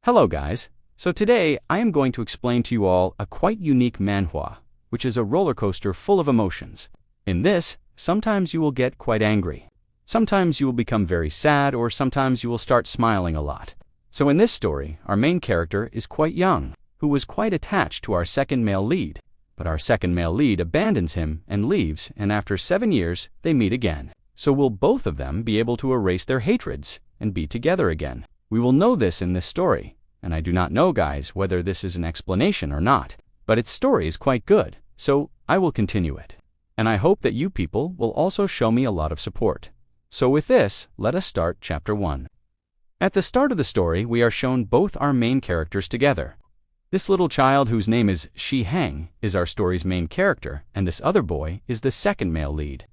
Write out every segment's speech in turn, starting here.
Hello guys, so today I am going to explain to you all a quite unique manhwa, which is a roller coaster full of emotions. In this, sometimes you will get quite angry. Sometimes you will become very sad, or sometimes you will start smiling a lot. So in this story, our main character is quite young, who was quite attached to our second male lead. But our second male lead abandons him and leaves, and after 7 years, they meet again. So will both of them be able to erase their hatreds and be together again? We will know this in this story, and I do not know, guys, whether this is an explanation or not, but its story is quite good, so I will continue it. And I hope that you people will also show me a lot of support. So with this, let us start Chapter 1. At the start of the story, we are shown both our main characters together. This little child, whose name is Shi-hang, is our story's main character, and this other boy is the second male lead.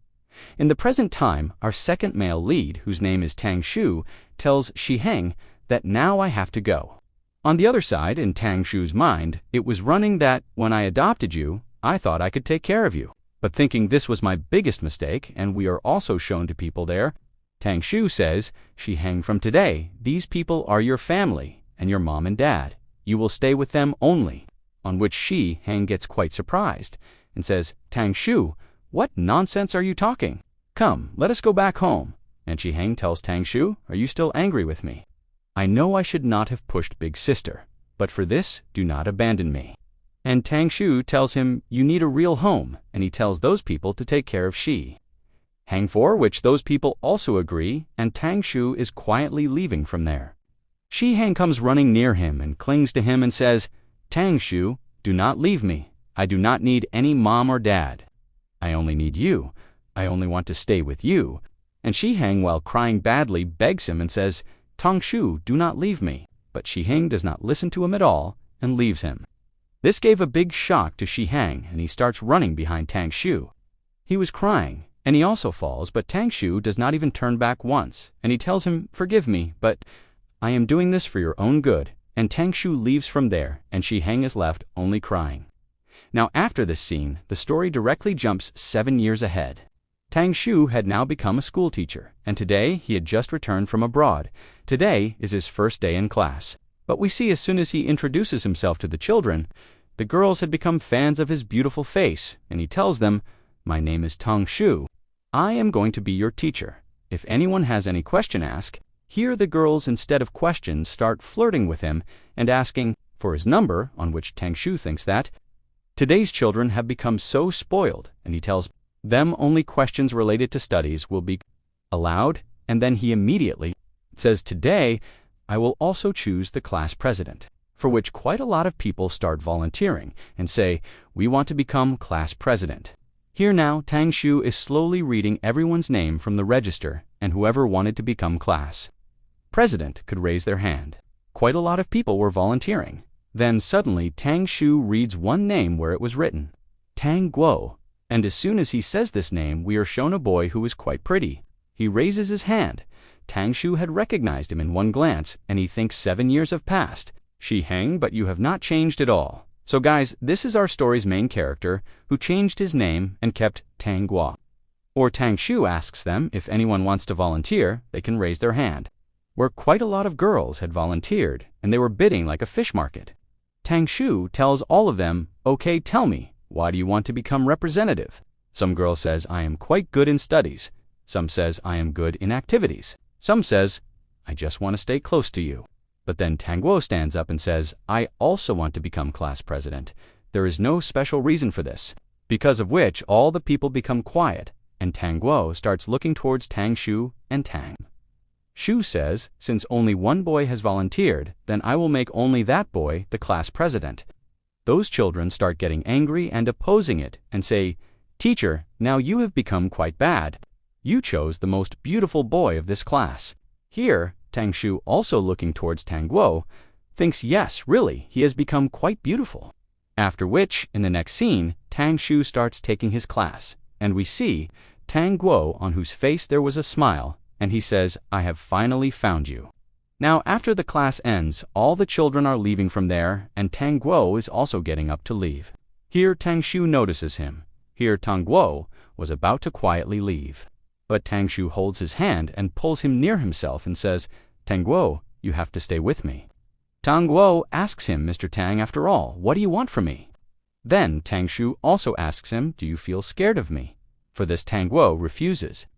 In the present time, our second male lead, whose name is Tang-shu, tells Shi-hang that now I have to go. On the other side, in Tang-shu's mind, it was running that, when I adopted you, I thought I could take care of you. But thinking this was my biggest mistake, and we are also shown to people there, Tang-shu says, Shi-hang, from today, these people are your family, and your mom and dad. You will stay with them only. On which Shi-hang gets quite surprised, and says, Tang-shu, what nonsense are you talking? Come, let us go back home. And Shi-hang tells Tang-shu, are you still angry with me? I know I should not have pushed big sister, but for this, do not abandon me. And Tang-shu tells him, you need a real home, and he tells those people to take care of Shi-hang, for which those people also agree, and Tang-shu is quietly leaving from there. Shi-hang comes running near him and clings to him and says, Tang-shu, do not leave me. I do not need any mom or dad. I only need you. I only want to stay with you. And Shi-hang, while crying badly, begs him and says, Tang-shu, do not leave me. But Shi-hang does not listen to him at all and leaves him. This gave a big shock to Shi-hang, and he starts running behind Tang-shu. He was crying, and he also falls, but Tang-shu does not even turn back once, and he tells him, forgive me, but I am doing this for your own good. And Tang-shu leaves from there, and Shi-hang is left only crying. Now after this scene, the story directly jumps 7 years ahead. Tang-shu had now become a school teacher, and today he had just returned from abroad. Today is his first day in class. But we see as soon as he introduces himself to the children, the girls had become fans of his beautiful face, and he tells them, my name is Tang-shu. I am going to be your teacher. If anyone has any question, ask. Here the girls, instead of questions, start flirting with him and asking for his number, on which Tang-shu thinks that today's children have become so spoiled, and he tells them only questions related to studies will be allowed, and then he immediately says, today I will also choose the class president, for which quite a lot of people start volunteering and say, we want to become class president. Here now, Tang-shu is slowly reading everyone's name from the register, and whoever wanted to become class president could raise their hand. Quite a lot of people were volunteering. Then suddenly Tang-shu reads one name where it was written, Tang-guo, and as soon as he says this name, we are shown a boy who is quite pretty. He raises his hand. Tang-shu had recognized him in one glance, and he thinks 7 years have passed. Shi-hang, but you have not changed at all. So guys, this is our story's main character, who changed his name and kept Tang-guo. Or Tang-shu asks them if anyone wants to volunteer, they can raise their hand. Where quite a lot of girls had volunteered, and they were bidding like a fish market. Tang-shu tells all of them, okay, tell me, why do you want to become representative? Some girl says, I am quite good in studies. Some says, I am good in activities. Some says, I just want to stay close to you. But then Tang-guo stands up and says, I also want to become class president. There is no special reason for this. Because of which all the people become quiet, and Tang-guo starts looking towards Tang-shu and Tang-shu says, since only one boy has volunteered, then I will make only that boy the class president. Those children start getting angry and opposing it and say, teacher, now you have become quite bad. You chose the most beautiful boy of this class. Here, Tang-shu, also looking towards Tang-guo, thinks yes, really, he has become quite beautiful. After which, in the next scene, Tang-shu starts taking his class, and we see Tang-guo, on whose face there was a smile, and he says, I have finally found you. Now, after the class ends, all the children are leaving from there, and Tang-guo is also getting up to leave. Here, Tang-shu notices him. Here, Tang-guo was about to quietly leave. But Tang-shu holds his hand and pulls him near himself and says, Tang-guo, you have to stay with me. Tang Guo asks him, Mr. Tang, after all, what do you want from me? Then Tang Shu also asks him, do you feel scared of me? For this Tang Guo refuses.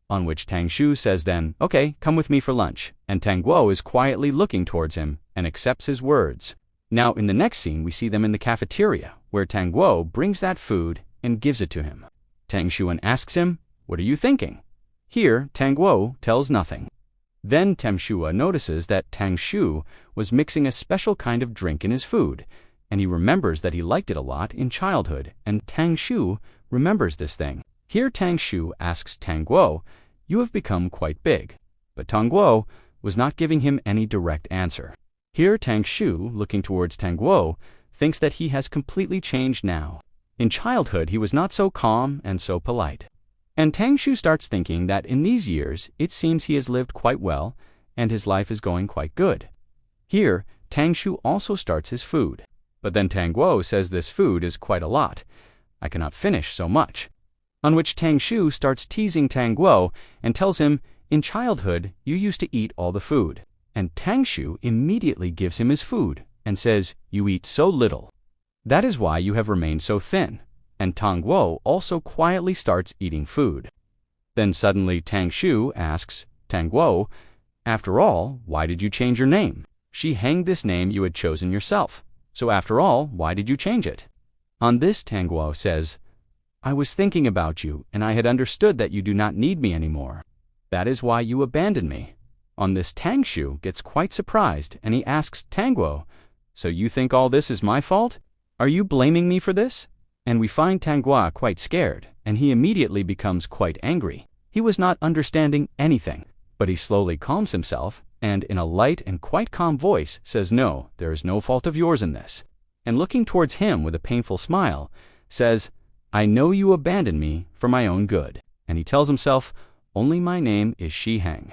On which Tang Shu says then, okay, come with me for lunch. And Tang Guo is quietly looking towards him and accepts his words. Now in the next scene we see them in the cafeteria, where Tang Guo brings that food and gives it to him. Tang Shuan asks him, what are you thinking? Here Tang Guo tells nothing. Then Tang Shua notices that Tang Shu was mixing a special kind of drink in his food, and he remembers that he liked it a lot in childhood, and Tang Shu remembers this thing. Here Tang Shu asks Tang Guo, you have become quite big. But Tang Guo was not giving him any direct answer. Here Tang Shu, looking towards Tang Guo, thinks that he has completely changed now. In childhood he was not so calm and so polite. And Tang Shu starts thinking that in these years it seems he has lived quite well and his life is going quite good. Here Tang Shu also starts his food. But then Tang Guo says this food is quite a lot. I cannot finish so much. On which Tang Shu starts teasing Tang Guo and tells him, in childhood you used to eat all the food. And Tang Shu immediately gives him his food and says, you eat so little. That is why you have remained so thin. And Tang Guo also quietly starts eating food. Then suddenly Tang Shu asks, Tang Guo, after all, why did you change your name? She hanged this name you had chosen yourself. So after all, why did you change it? On this Tang Guo says, I was thinking about you, and I had understood that you do not need me anymore. That is why you abandoned me. On this Tang Shu gets quite surprised, and he asks Tang Guo, so you think all this is my fault? Are you blaming me for this? And we find Tang Guo quite scared, and he immediately becomes quite angry. He was not understanding anything, but he slowly calms himself, and in a light and quite calm voice says, no, there is no fault of yours in this. And looking towards him with a painful smile, says, I know you abandoned me for my own good. And he tells himself, only my name is Shi Heng.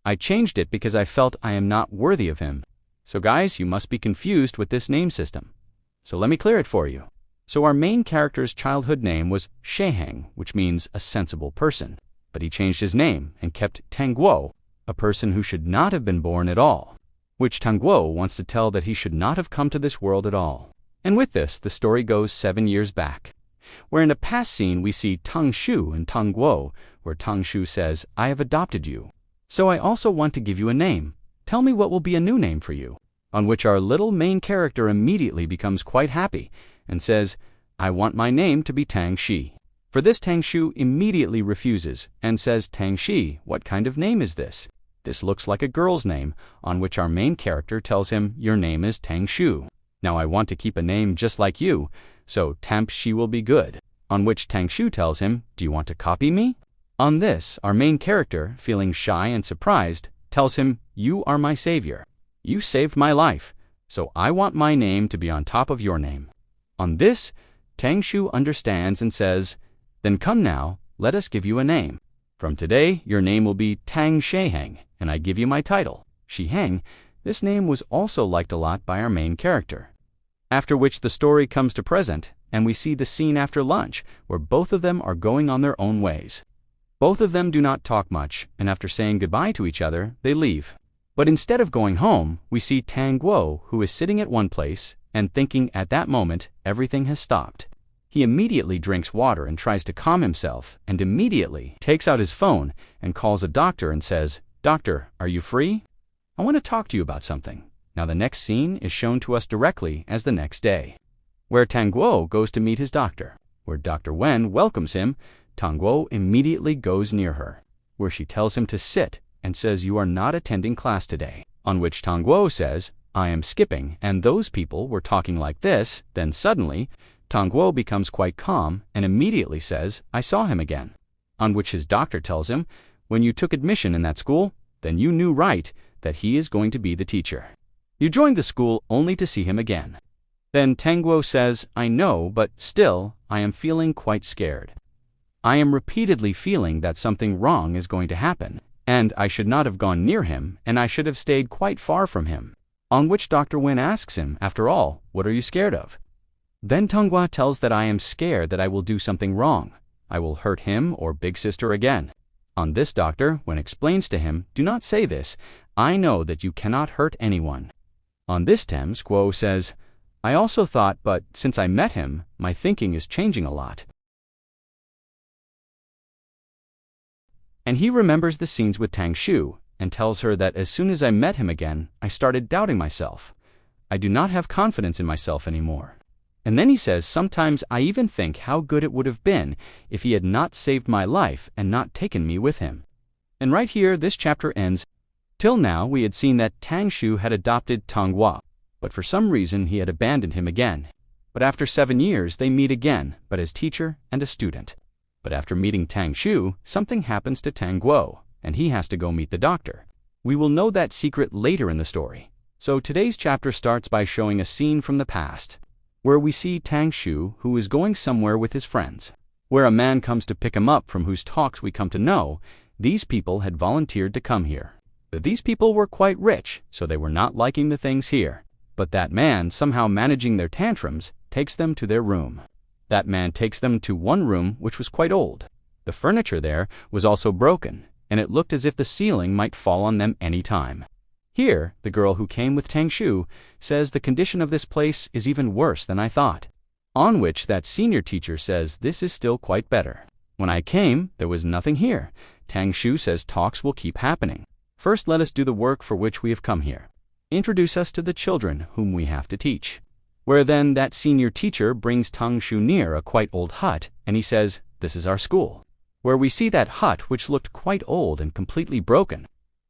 I changed it because I felt I am not worthy of him. So guys, you must be confused with this name system. So let me clear it for you. So our main character's childhood name was Shi Heng, which means a sensible person. But he changed his name and kept Tang Guo, a person who should not have been born at all. Which Tang Guo wants to tell that he should not have come to this world at all. And with this, the story goes 7 years back, where in a past scene we see Tang Shu and Tang Guo, where Tang Shu says, I have adopted you. So I also want to give you a name. Tell me what will be a new name for you. On which our little main character immediately becomes quite happy and says, I want my name to be Tang Shi. For this Tang Shu immediately refuses and says, Tang Shi, what kind of name is this? This looks like a girl's name, on which our main character tells him, your name is Tang Shu. Now I want to keep a name just like you, so Tang Shi will be good. On which Tang Shu tells him, do you want to copy me? On this, our main character, feeling shy and surprised, tells him, you are my savior. You saved my life, so I want my name to be on top of your name. On this, Tang Shu understands and says, then come now, let us give you a name. From today, your name will be Tang Shi Heng, and I give you my title, Shi Heng. This name was also liked a lot by our main character. After which the story comes to present, and we see the scene after lunch, where both of them are going on their own ways. Both of them do not talk much, and after saying goodbye to each other, they leave. But instead of going home, we see Tang Guo, who is sitting at one place, and thinking at that moment everything has stopped. He immediately drinks water and tries to calm himself, and immediately takes out his phone and calls a doctor and says, Doctor, are you free? I want to talk to you about something. Now the next scene is shown to us directly as the next day, where Tang Guo goes to meet his doctor. Where Dr. Wen welcomes him, Tang Guo immediately goes near her, where she tells him to sit and says, you are not attending class today. On which Tang Guo says, I am skipping, and those people were talking like this. Then suddenly, Tang Guo becomes quite calm and immediately says, I saw him again. On which his doctor tells him, when you took admission in that school, then you knew right that he is going to be the teacher. You joined the school only to see him again. Then Tang Guo says, I know, but still, I am feeling quite scared. I am repeatedly feeling that something wrong is going to happen, and I should not have gone near him, and I should have stayed quite far from him. On which Dr. Wen asks him, after all, what are you scared of? Then Tang Guo tells that I am scared that I will do something wrong. I will hurt him or big sister again. On this Dr. Wen explains to him, do not say this. I know that you cannot hurt anyone. On this Thames, Guo says, I also thought, but since I met him, my thinking is changing a lot. And he remembers the scenes with Tang Shu and tells her that as soon as I met him again, I started doubting myself. I do not have confidence in myself anymore. And then he says, sometimes I even think how good it would have been if he had not saved my life and not taken me with him. And right here, this chapter ends. Till now, we had seen that Tang Shu had adopted Tanghua, but for some reason he had abandoned him again. But after 7 years, they meet again, but as teacher and a student. But after meeting Tang Shu, something happens to Tang Guo, and he has to go meet the doctor. We will know that secret later in the story. So today's chapter starts by showing a scene from the past, where we see Tang Shu, who is going somewhere with his friends, where a man comes to pick him up, from whose talks we come to know these people had volunteered to come here. These people were quite rich, so they were not liking the things here. But that man, somehow managing their tantrums, takes them to their room. That man takes them to one room which was quite old. The furniture there was also broken, and it looked as if the ceiling might fall on them any time. Here, the girl who came with Tang Shu says the condition of this place is even worse than I thought. On which that senior teacher says this is still quite better. When I came, there was nothing here. Tang Shu says talks will keep happening. First, let us do the work for which we have come here. Introduce us to the children whom we have to teach. Where then that senior teacher brings Tang Shu near a quite old hut, and he says, this is our school. Where we see that hut which looked quite old and completely broken.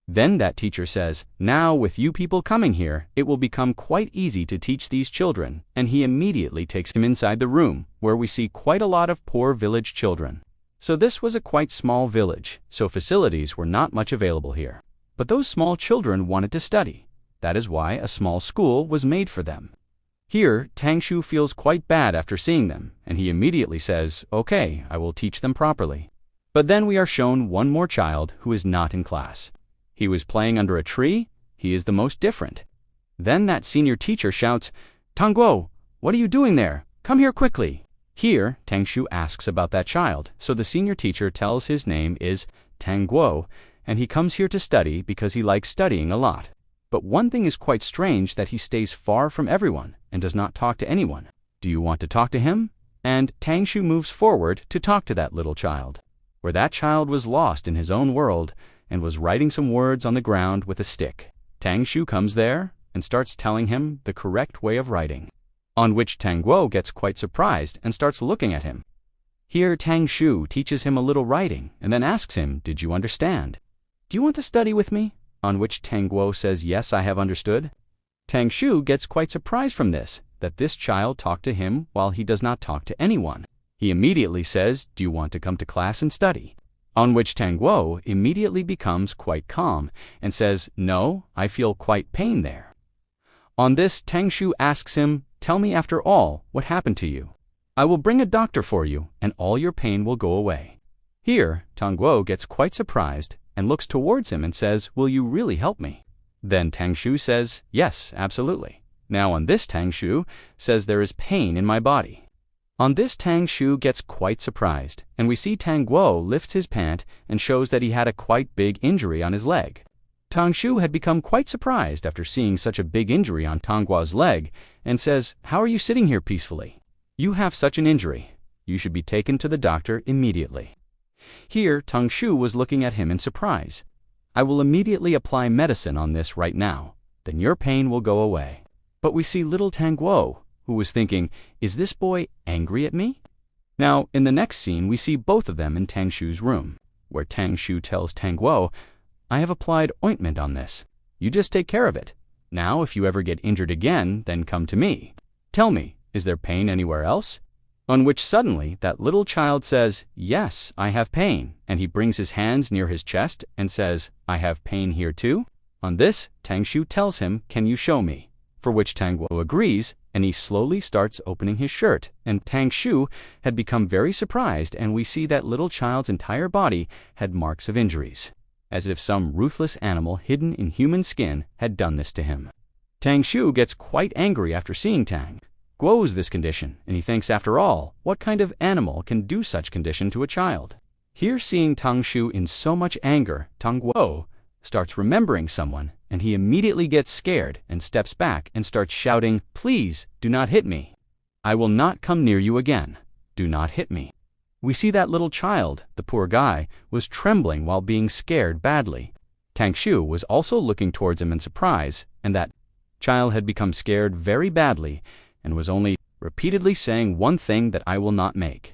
Then that teacher says, now with you people coming here, it will become quite easy to teach these children, and he immediately takes him inside the room, where we see quite a lot of poor village children. So this was a quite small village, so facilities were not much available here. But those small children wanted to study. That is why a small school was made for them. Here, Tang Shu feels quite bad after seeing them, and he immediately says, okay, I will teach them properly. But then we are shown one more child who is not in class. He was playing under a tree. He is the most different. Then that senior teacher shouts, Tang Guo, what are you doing there? Come here quickly. Here, Tang Shu asks about that child, so the senior teacher tells his name is Tang Guo, and he comes here to study because he likes studying a lot. But one thing is quite strange, that he stays far from everyone and does not talk to anyone. Do you want to talk to him? And Tang Shu moves forward to talk to that little child, where that child was lost in his own world and was writing some words on the ground with a stick. Tang Shu comes there and starts telling him the correct way of writing, on which Tang Guo gets quite surprised and starts looking at him. Here Tang Shu teaches him a little writing and then asks him, did you understand? Do you want to study with me? On which Tang Guo says, yes, I have understood. Tang Shu gets quite surprised from this, that this child talked to him while he does not talk to anyone. He immediately says, do you want to come to class and study? On which Tang Guo immediately becomes quite calm and says, no, I feel quite pain there. On this, Tang Shu asks him, tell me after all what happened to you. I will bring a doctor for you and all your pain will go away. Here, Tang Guo gets quite surprised and looks towards him and says, will you really help me? Then Tang Shu says, yes, absolutely. Now on this, Tang Shu says there is pain in my body. On this, Tang Shu gets quite surprised, and we see Tang Guo lifts his pant and shows that he had a quite big injury on his leg. Tang Shu had become quite surprised after seeing such a big injury on Tang Guo's leg and says, how are you sitting here peacefully? You have such an injury. You should be taken to the doctor immediately. Here, Tang Shu was looking at him in surprise. I will immediately apply medicine on this right now. Then your pain will go away. But we see little Tang Guo, who was thinking, is this boy angry at me? Now, in the next scene, we see both of them in Tang Shu's room, where Tang Shu tells Tang Guo, I have applied ointment on this. You just take care of it. Now, if you ever get injured again, then come to me. Tell me, is there pain anywhere else? On which suddenly that little child says, yes, I have pain, and he brings his hands near his chest and says, I have pain here too. On this, Tang Shu tells him, can you show me? For which Tang Guo agrees, and he slowly starts opening his shirt, and Tang Shu had become very surprised, and we see that little child's entire body had marks of injuries, as if some ruthless animal hidden in human skin had done this to him. Tang Shu gets quite angry after seeing Tang Guo's this condition, and he thinks, after all, what kind of animal can do such condition to a child? Here, seeing Tang Shu in so much anger, Tang Guo starts remembering someone, and he immediately gets scared and steps back and starts shouting, "Please, do not hit me. I will not come near you again. Do not hit me." We see that little child, the poor guy, was trembling while being scared badly. Tangshu was also looking towards him in surprise, and that child had become scared very badly and was only repeatedly saying one thing that I will not make.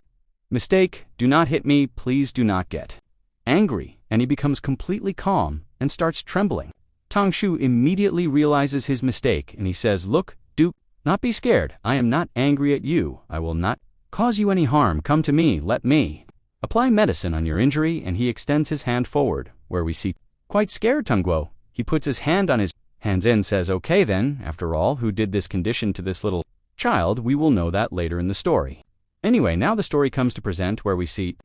Mistake, do not hit me, please do not get angry, and he becomes completely calm and starts trembling. Tangshu immediately realizes his mistake and he says, "Look, do not be scared. I am not angry at you. I will not cause you any harm. Come to me, let me apply medicine on your injury." And he extends his hand forward, where we see quite scared Tongguo. He puts his hand on his hands and says, "Okay then, after all, who did this condition to this little child? We will know that later in the story." Anyway, now the story comes to present where we see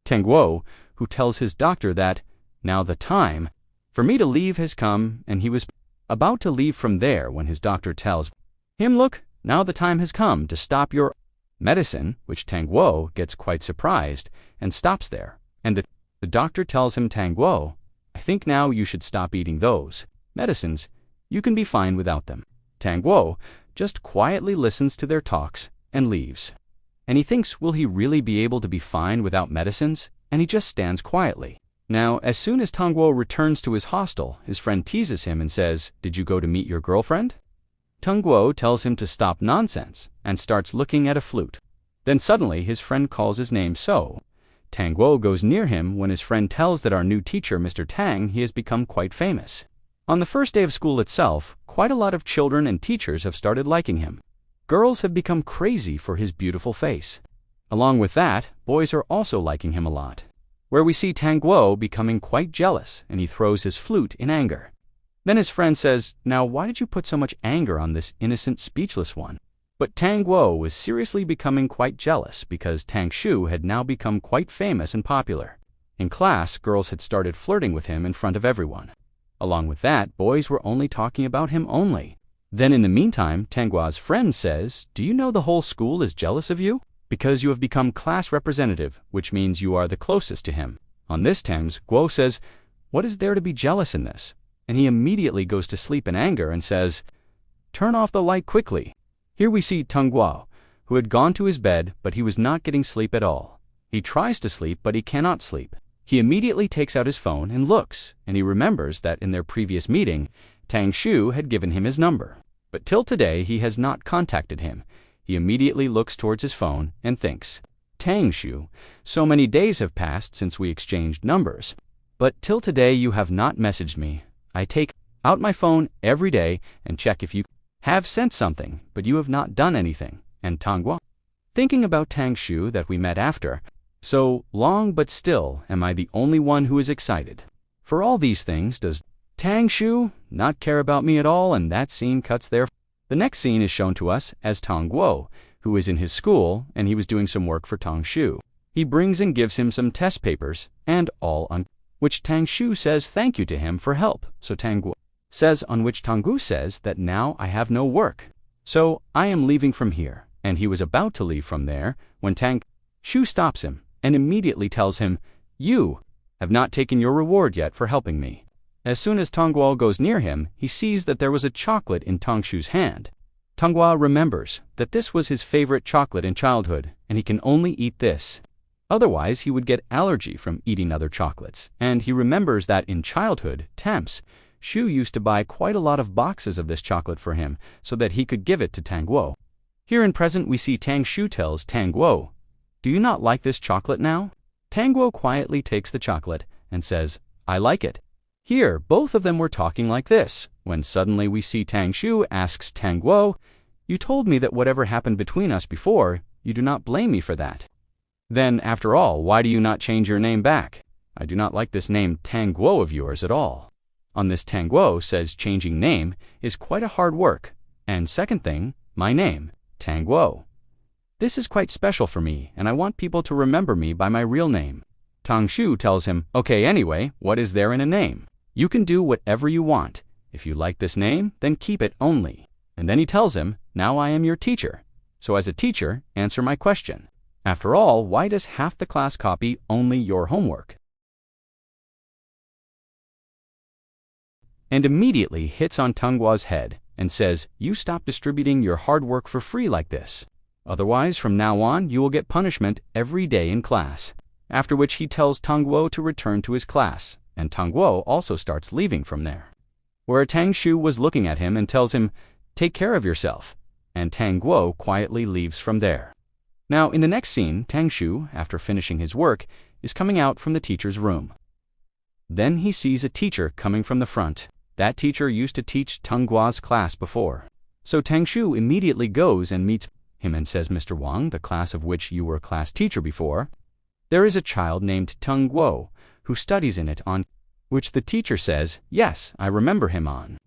Tongguo, who tells his doctor that now the time for me to leave has come, and he was about to leave from there when his doctor tells him, "Look, now the time has come to stop your medicine," which Tongguo gets quite surprised and stops there. And the doctor tells him, "Tongguo, I think now you should stop eating those medicines. You can be fine without them." Tongguo just quietly listens to their talks and leaves. And he thinks, will he really be able to be fine without medicines? And he just stands quietly. Now, as soon as Tongguo returns to his hostel, his friend teases him and says, "Did you go to meet your girlfriend?" Tongguo tells him to stop nonsense and starts looking at a flute. Then suddenly his friend calls his name, so Tongguo goes near him when his friend tells that our new teacher, Mr. Tang, he has become quite famous. On the first day of school itself, quite a lot of children and teachers have started liking him. Girls have become crazy for his beautiful face. Along with that, boys are also liking him a lot. Where we see Tongguo becoming quite jealous, and he throws his flute in anger. Then his friend says, "Now why did you put so much anger on this innocent, speechless one?" But Tongguo was seriously becoming quite jealous because Tangshu had now become quite famous and popular. In class, girls had started flirting with him in front of everyone. Along with that, boys were only talking about him only. Then in the meantime, Tongguo's friend says, "Do you know the whole school is jealous of you? Because you have become class representative, which means you are the closest to him." On this, Tongguo says, "What is there to be jealous in this?" And he immediately goes to sleep in anger and says, "Turn off the light quickly." Here we see Tongguo, who had gone to his bed, but he was not getting sleep at all. He tries to sleep, but he cannot sleep. He immediately takes out his phone and looks, and he remembers that in their previous meeting, Tangshu had given him his number. But till today, he has not contacted him. He immediately looks towards his phone and thinks, "Tangshu, so many days have passed since we exchanged numbers. But till today you have not messaged me. I take out my phone every day and check if you have sent something, but you have not done anything." And Tongguo, thinking about Tangshu that we met after, "So long, but still am I the only one who is excited. For all these things, does Tangshu not care about me at all?" And that scene cuts there. The next scene is shown to us as Tongguo, who is in his school, and he was doing some work for Tangshu. He brings and gives him some test papers, and all on which Tangshu says thank you to him for help. So Tongguo says, on which Tongguo says that now I have no work, so I am leaving from here. And he was about to leave from there when Tangshu stops him and immediately tells him, "You have not taken your reward yet for helping me." As soon as Tongguo goes near him, he sees that there was a chocolate in Tangshu's hand. Tongguo remembers that this was his favorite chocolate in childhood, and he can only eat this. Otherwise, he would get allergy from eating other chocolates. And he remembers that in childhood, Tangshu used to buy quite a lot of boxes of this chocolate for him so that he could give it to Tongguo. Here in present, we see Tangshu tells Tongguo, "Do you not like this chocolate now?" Tongguo quietly takes the chocolate and says, "I like it." Here, both of them were talking like this, when suddenly we see Tangshu asks Tongguo, "You told me that whatever happened between us before, you do not blame me for that. Then, after all, why do you not change your name back? I do not like this name Tongguo of yours at all." On this, Tongguo says changing name is quite a hard work. And second thing, my name, Tongguo. This is quite special for me, and I want people to remember me by my real name. Tangshu tells him, "Okay, anyway, what is there in a name? You can do whatever you want. If you like this name, then keep it only." And then he tells him, "Now I am your teacher. So as a teacher, answer my question. After all, why does half the class copy only your homework?" and immediately hits on Tongguo's head and says, "You stop distributing your hard work for free like this. Otherwise, from now on, you will get punishment every day in class." After which he tells Tongguo to return to his class, and Tongguo also starts leaving from there. Where Tang Shu was looking at him and tells him, "Take care of yourself," and Tongguo quietly leaves from there. Now, in the next scene, Tang Shu, after finishing his work, is coming out from the teacher's room. Then he sees a teacher coming from the front. That teacher used to teach Tongguo's class before. So Tang Shu immediately goes and meets him and says, "Mr. Wang, the class of which you were class teacher before, there is a child named Tongguo who studies in it on," which the teacher says, "Yes, I remember him on."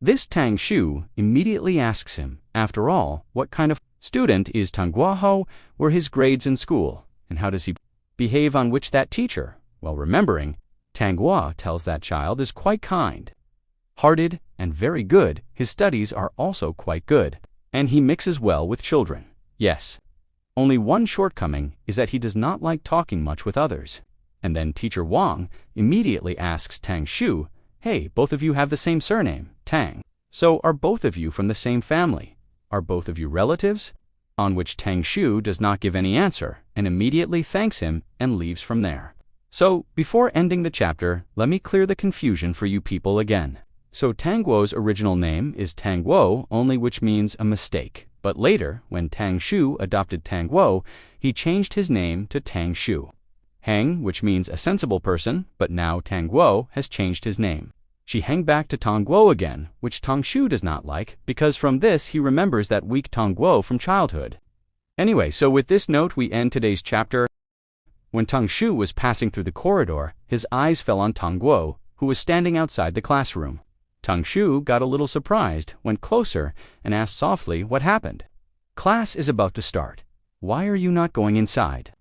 This Tang Shu immediately asks him, after all, what kind of student is Tongguo, were his grades in school, and how does he behave, on which that teacher, while remembering, Tongguo tells that child is quite kind-hearted and very good. His studies are also quite good, and he mixes well with children. Yes. Only one shortcoming is that he does not like talking much with others. And then teacher Wang immediately asks Tang Shu, "Hey, both of you have the same surname, Tang. So are both of you from the same family? Are both of you relatives?" On which Tang Shu does not give any answer and immediately thanks him and leaves from there. So, before ending the chapter, let me clear the confusion for you people again. So Tongguo's original name is Tongguo only, which means a mistake. But later, when Tang Shu adopted Tongguo, he changed his name to Tang Shu. Hang, which means a sensible person, but now Tongguo has changed his name. She hang back to Tongguo again, which Tang Shu does not like, because from this he remembers that weak Tongguo from childhood. Anyway, so with this note we end today's chapter. When Tang Shu was passing through the corridor, his eyes fell on Tongguo, who was standing outside the classroom. Tang Shu got a little surprised, went closer, and asked softly what happened. "Class is about to start. Why are you not going inside?"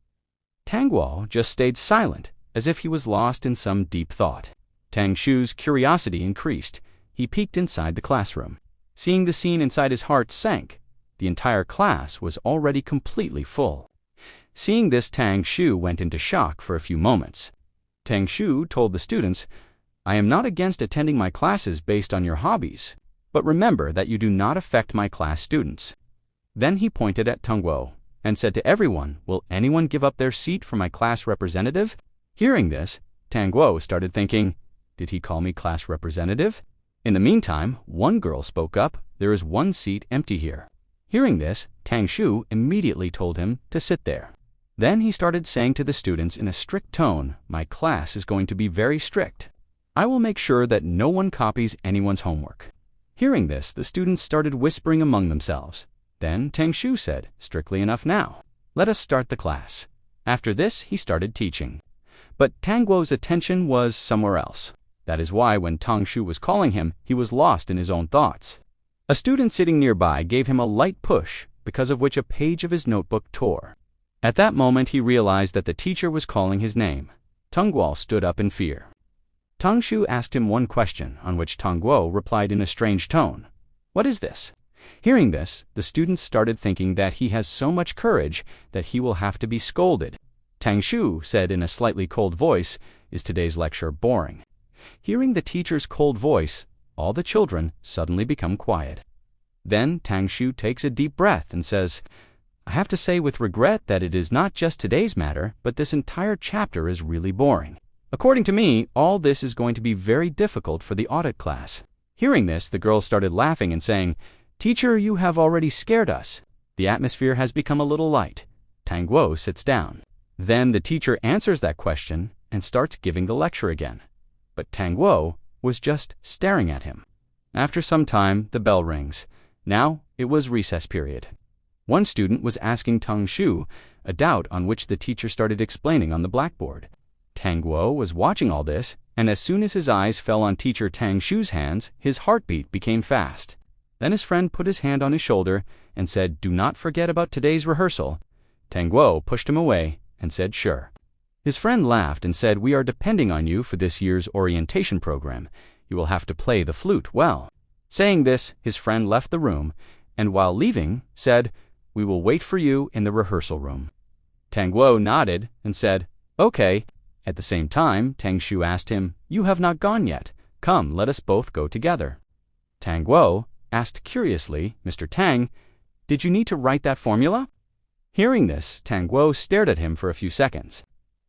Tongguo just stayed silent, as if he was lost in some deep thought. Tang Shu's curiosity increased. He peeked inside the classroom. Seeing the scene inside, his heart sank. The entire class was already completely full. Seeing this, Tang Shu went into shock for a few moments. Tang Shu told the students, "I am not against attending my classes based on your hobbies, but remember that you do not affect my class students." Then he pointed at Tongguo and said to everyone, "Will anyone give up their seat for my class representative?" Hearing this, Tongguo started thinking, "Did he call me class representative?" In the meantime, one girl spoke up, "There is one seat empty here." Hearing this, Tang Shu immediately told him to sit there. Then he started saying to the students in a strict tone, "My class is going to be very strict. I will make sure that no one copies anyone's homework." Hearing this, the students started whispering among themselves. Then Tang Shu said, "Strictly enough now. Let us start the class." After this, he started teaching. But Tongguo's attention was somewhere else. That is why when Tang Shu was calling him, he was lost in his own thoughts. A student sitting nearby gave him a light push, because of which a page of his notebook tore. At that moment, he realized that the teacher was calling his name. Tongguo stood up in fear. Tang Shu asked him one question, on which Tongguo replied in a strange tone, "What is this?" Hearing this, the students started thinking that he has so much courage that he will have to be scolded. Tang Shu said in a slightly cold voice, "Is today's lecture boring?" Hearing the teacher's cold voice, all the children suddenly become quiet. Then Tang Shu takes a deep breath and says, "I have to say with regret that it is not just today's matter, but this entire chapter is really boring. According to me, all this is going to be very difficult for the audit class." Hearing this, the girls started laughing and saying, "Teacher, you have already scared us. The atmosphere has become a little light." Tongguo sits down. Then the teacher answers that question and starts giving the lecture again. But Tongguo was just staring at him. After some time, the bell rings. Now it was recess period. One student was asking Tang Shu a doubt, on which the teacher started explaining on the blackboard. Tongguo was watching all this, and as soon as his eyes fell on teacher Tang Shu's hands, his heartbeat became fast. Then his friend put his hand on his shoulder and said, "Do not forget about today's rehearsal." Tongguo pushed him away and said, "Sure." His friend laughed and said, "We are depending on you for this year's orientation program. You will have to play the flute well." Saying this, his friend left the room, and while leaving, said, "We will wait for you in the rehearsal room." Tongguo nodded and said, "Okay." At the same time, Tang Shu asked him, "You have not gone yet. Come, let us both go together. Tang Guo asked curiously, Mr. Tang, did you need to write that formula? Hearing this, Tang Guo stared at him for a few seconds.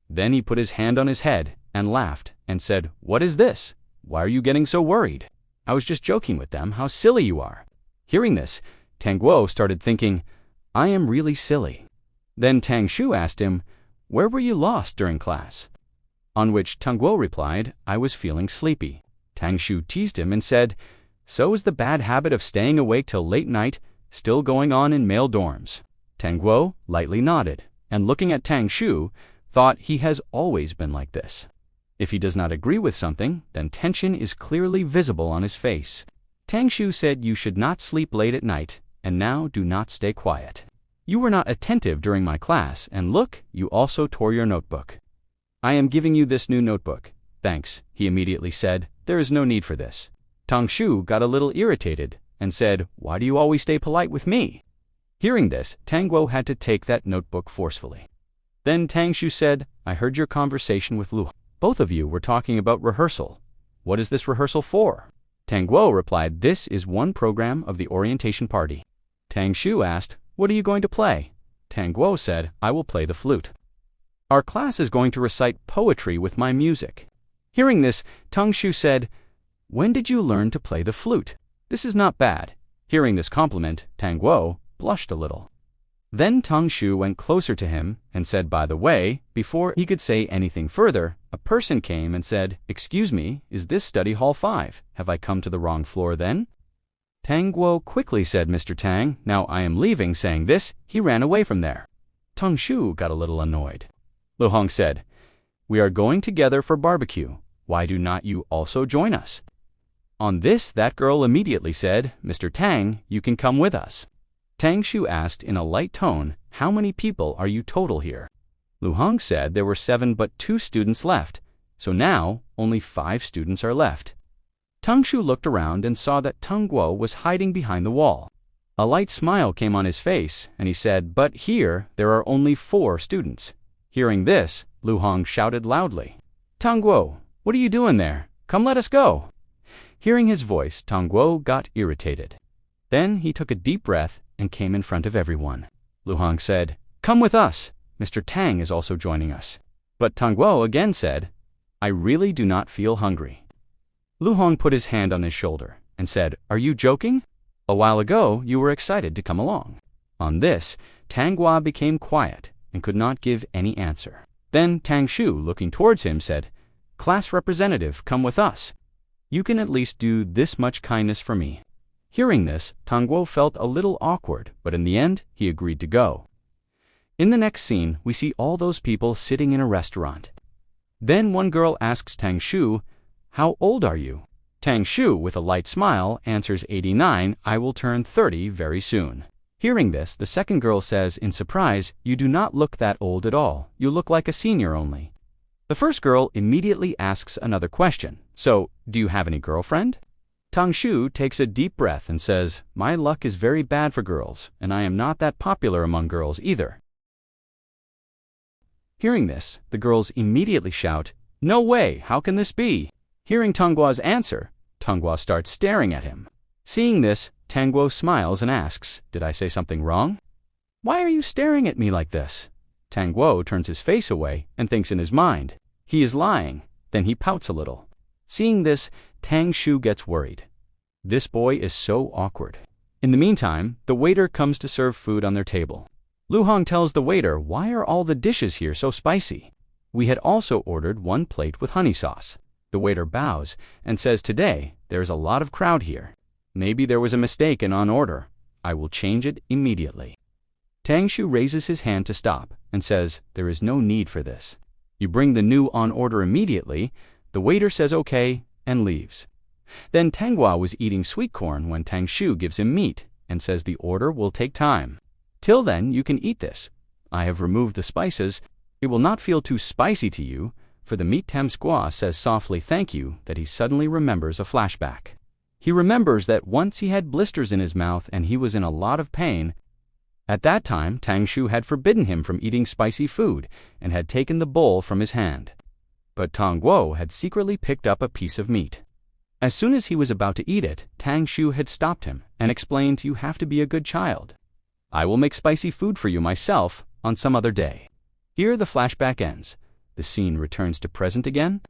Then he put his hand on his head and laughed and said, What is this? Why are you getting so worried? I was just joking with them. How silly you are. Hearing this, Tang Guo started thinking, I am really silly. Then Tang Shu asked him, Where were you lost during class? On which Tang Guo replied, I was feeling sleepy. Tang Shu teased him and said, So is the bad habit of staying awake till late night still going on in male dorms? Tang Guo lightly nodded, and looking at Tang Shu, thought he has always been like this. If he does not agree with something, then tension is clearly visible on his face. Tang Shu said you should not sleep late at night, and now do not stay quiet. You were not attentive during my class, and look, you also tore your notebook. I am giving you this new notebook. Thanks, he immediately said. There is no need for this. Tang Shu got a little irritated and said, Why do you always stay polite with me? Hearing this, Tang Guo had to take that notebook forcefully. Then Tang Shu said, I heard your conversation with Lu. Both of you were talking about rehearsal. What is this rehearsal for? Tang Guo replied, This is one program of the orientation party. Tang Shu asked, What are you going to play? Tang Guo said, I will play the flute. Our class is going to recite poetry with my music. Hearing this, Tang Shu said, When did you learn to play the flute? This is not bad. Hearing this compliment, Tang Guo blushed a little. Then Tang Shu went closer to him and said, By the way, before he could say anything further, a person came and said, Excuse me, is this study hall 5? Have I come to the wrong floor then? Tang Guo quickly said, Mr. Tang, now I am leaving. Saying this, he ran away from there. Tang Shu got a little annoyed. Lu Hong said, We are going together for barbecue. Why do not you also join us? On this, that girl immediately said, Mr. Tang, you can come with us. Tang Shu asked in a light tone, How many people are you total here? Lu Hong said there were 7 but 2 students left, so now only 5 students are left. Tang Shu looked around and saw that Tang Guo was hiding behind the wall. A light smile came on his face, and he said, But here there are only 4 students. Hearing this, Lu Hong shouted loudly, Tang Guo, what are you doing there? Come, let us go. Hearing his voice, Tang Guo got irritated. Then he took a deep breath and came in front of everyone. Lu Hong said, Come with us. Mr. Tang is also joining us. But Tang Guo again said, I really do not feel hungry. Lu Hong put his hand on his shoulder and said, Are you joking? A while ago you were excited to come along. On this, Tang Guo became quiet and could not give any answer. Then Tang Shu, looking towards him, said, Class representative, come with us. You can at least do this much kindness for me. Hearing this, Tang Guo felt a little awkward, but in the end, he agreed to go. In the next scene, we see all those people sitting in a restaurant. Then one girl asks Tang Shu, How old are you? Tang Shu, with a light smile, answers 89, I will turn 30 very soon. Hearing this, the second girl says in surprise, You do not look that old at all. You look like a senior only. The first girl immediately asks another question. So, do you have any girlfriend? Tang Shu takes a deep breath and says, My luck is very bad for girls, and I am not that popular among girls either. Hearing this, the girls immediately shout, No way, how can this be? Hearing Tang Guo's answer, Tang Guo starts staring at him. Seeing this, Tang Guo smiles and asks, Did I say something wrong? Why are you staring at me like this? Tang Guo turns his face away and thinks in his mind, He is lying. Then he pouts a little. Seeing this, Tang Shu gets worried. This boy is so awkward. In the meantime, the waiter comes to serve food on their table. Lu Hong tells the waiter, Why are all the dishes here so spicy? We had also ordered 1 plate with honey sauce. The waiter bows and says, Today, there is a lot of crowd here. Maybe there was a mistake in on order. I will change it immediately. Tang Shu raises his hand to stop and says, There is no need for this. You bring the new on order immediately. The waiter says okay and leaves. Then Tang Guo was eating sweet corn when Tang Shu gives him meat and says the order will take time. Till then, you can eat this. I have removed the spices. It will not feel too spicy to you, for the meat. Tang Guo says softly thank you that he suddenly remembers a flashback. He remembers that once he had blisters in his mouth and he was in a lot of pain. At that time, Tang Shu had forbidden him from eating spicy food and had taken the bowl from his hand. But Tang Guo had secretly picked up a piece of meat. As soon as he was about to eat it, Tang Shu had stopped him and explained, "You have to be a good child. I will make spicy food for you myself on some other day." Here the flashback ends. The scene returns to present again.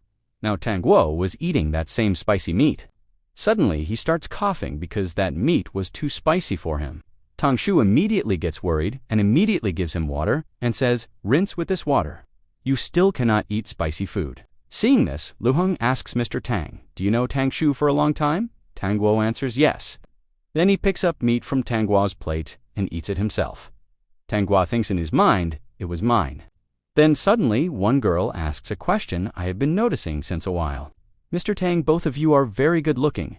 Now Tang Guo was eating that same spicy meat. Suddenly he starts coughing because that meat was too spicy for him. Tang Shu immediately gets worried and immediately gives him water and says, "Rinse with this water. You still cannot eat spicy food." Seeing this, Lu Heng asks Mr. Tang, "Do you know Tang Shu for a long time?" Tang Guo answers yes. Then he picks up meat from Tang Guo's plate and eats it himself. Tang Guo thinks in his mind, "It was mine." Then suddenly one girl asks a question I have been noticing since a while. "Mr. Tang, both of you are very good looking,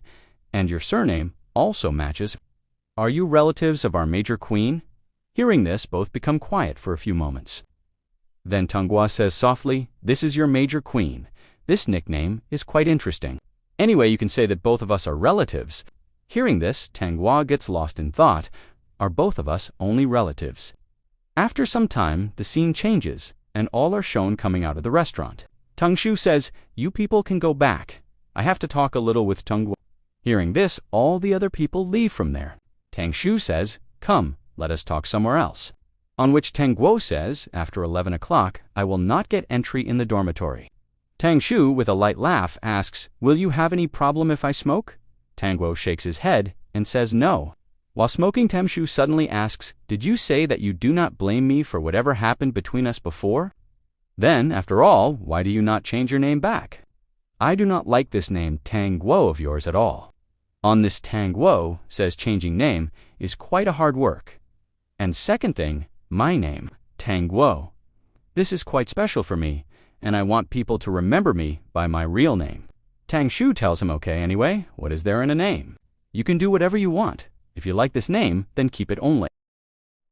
and your surname also matches. Are you relatives of our major queen?" Hearing this, both become quiet for a few moments. Then Tang Guo says softly, "This is your major queen. This nickname is quite interesting. Anyway, you can say that both of us are relatives." Hearing this, Tang Guo gets lost in thought. Are both of us only relatives? After some time, the scene changes, and all are shown coming out of the restaurant. Tang Shu says, "You people can go back. I have to talk a little with Tang Guo." Hearing this, all the other people leave from there. Tang Shu says, "Come, let us talk somewhere else." On which Tang Guo says, "After 11 o'clock, I will not get entry in the dormitory." Tang Shu, with a light laugh, asks, "Will you have any problem if I smoke?" Tang Guo shakes his head and says no. While smoking, Tang Shu suddenly asks, "Did you say that you do not blame me for whatever happened between us before? Then, after all, why do you not change your name back? I do not like this name Tang Guo of yours at all." On this, Tang Guo says changing name is quite a hard work. And second thing, my name, Tang Guo. This is quite special for me, and I want people to remember me by my real name. Tang Shu tells him, "Okay, anyway, what is there in a name? You can do whatever you want. If you like this name, then keep it only."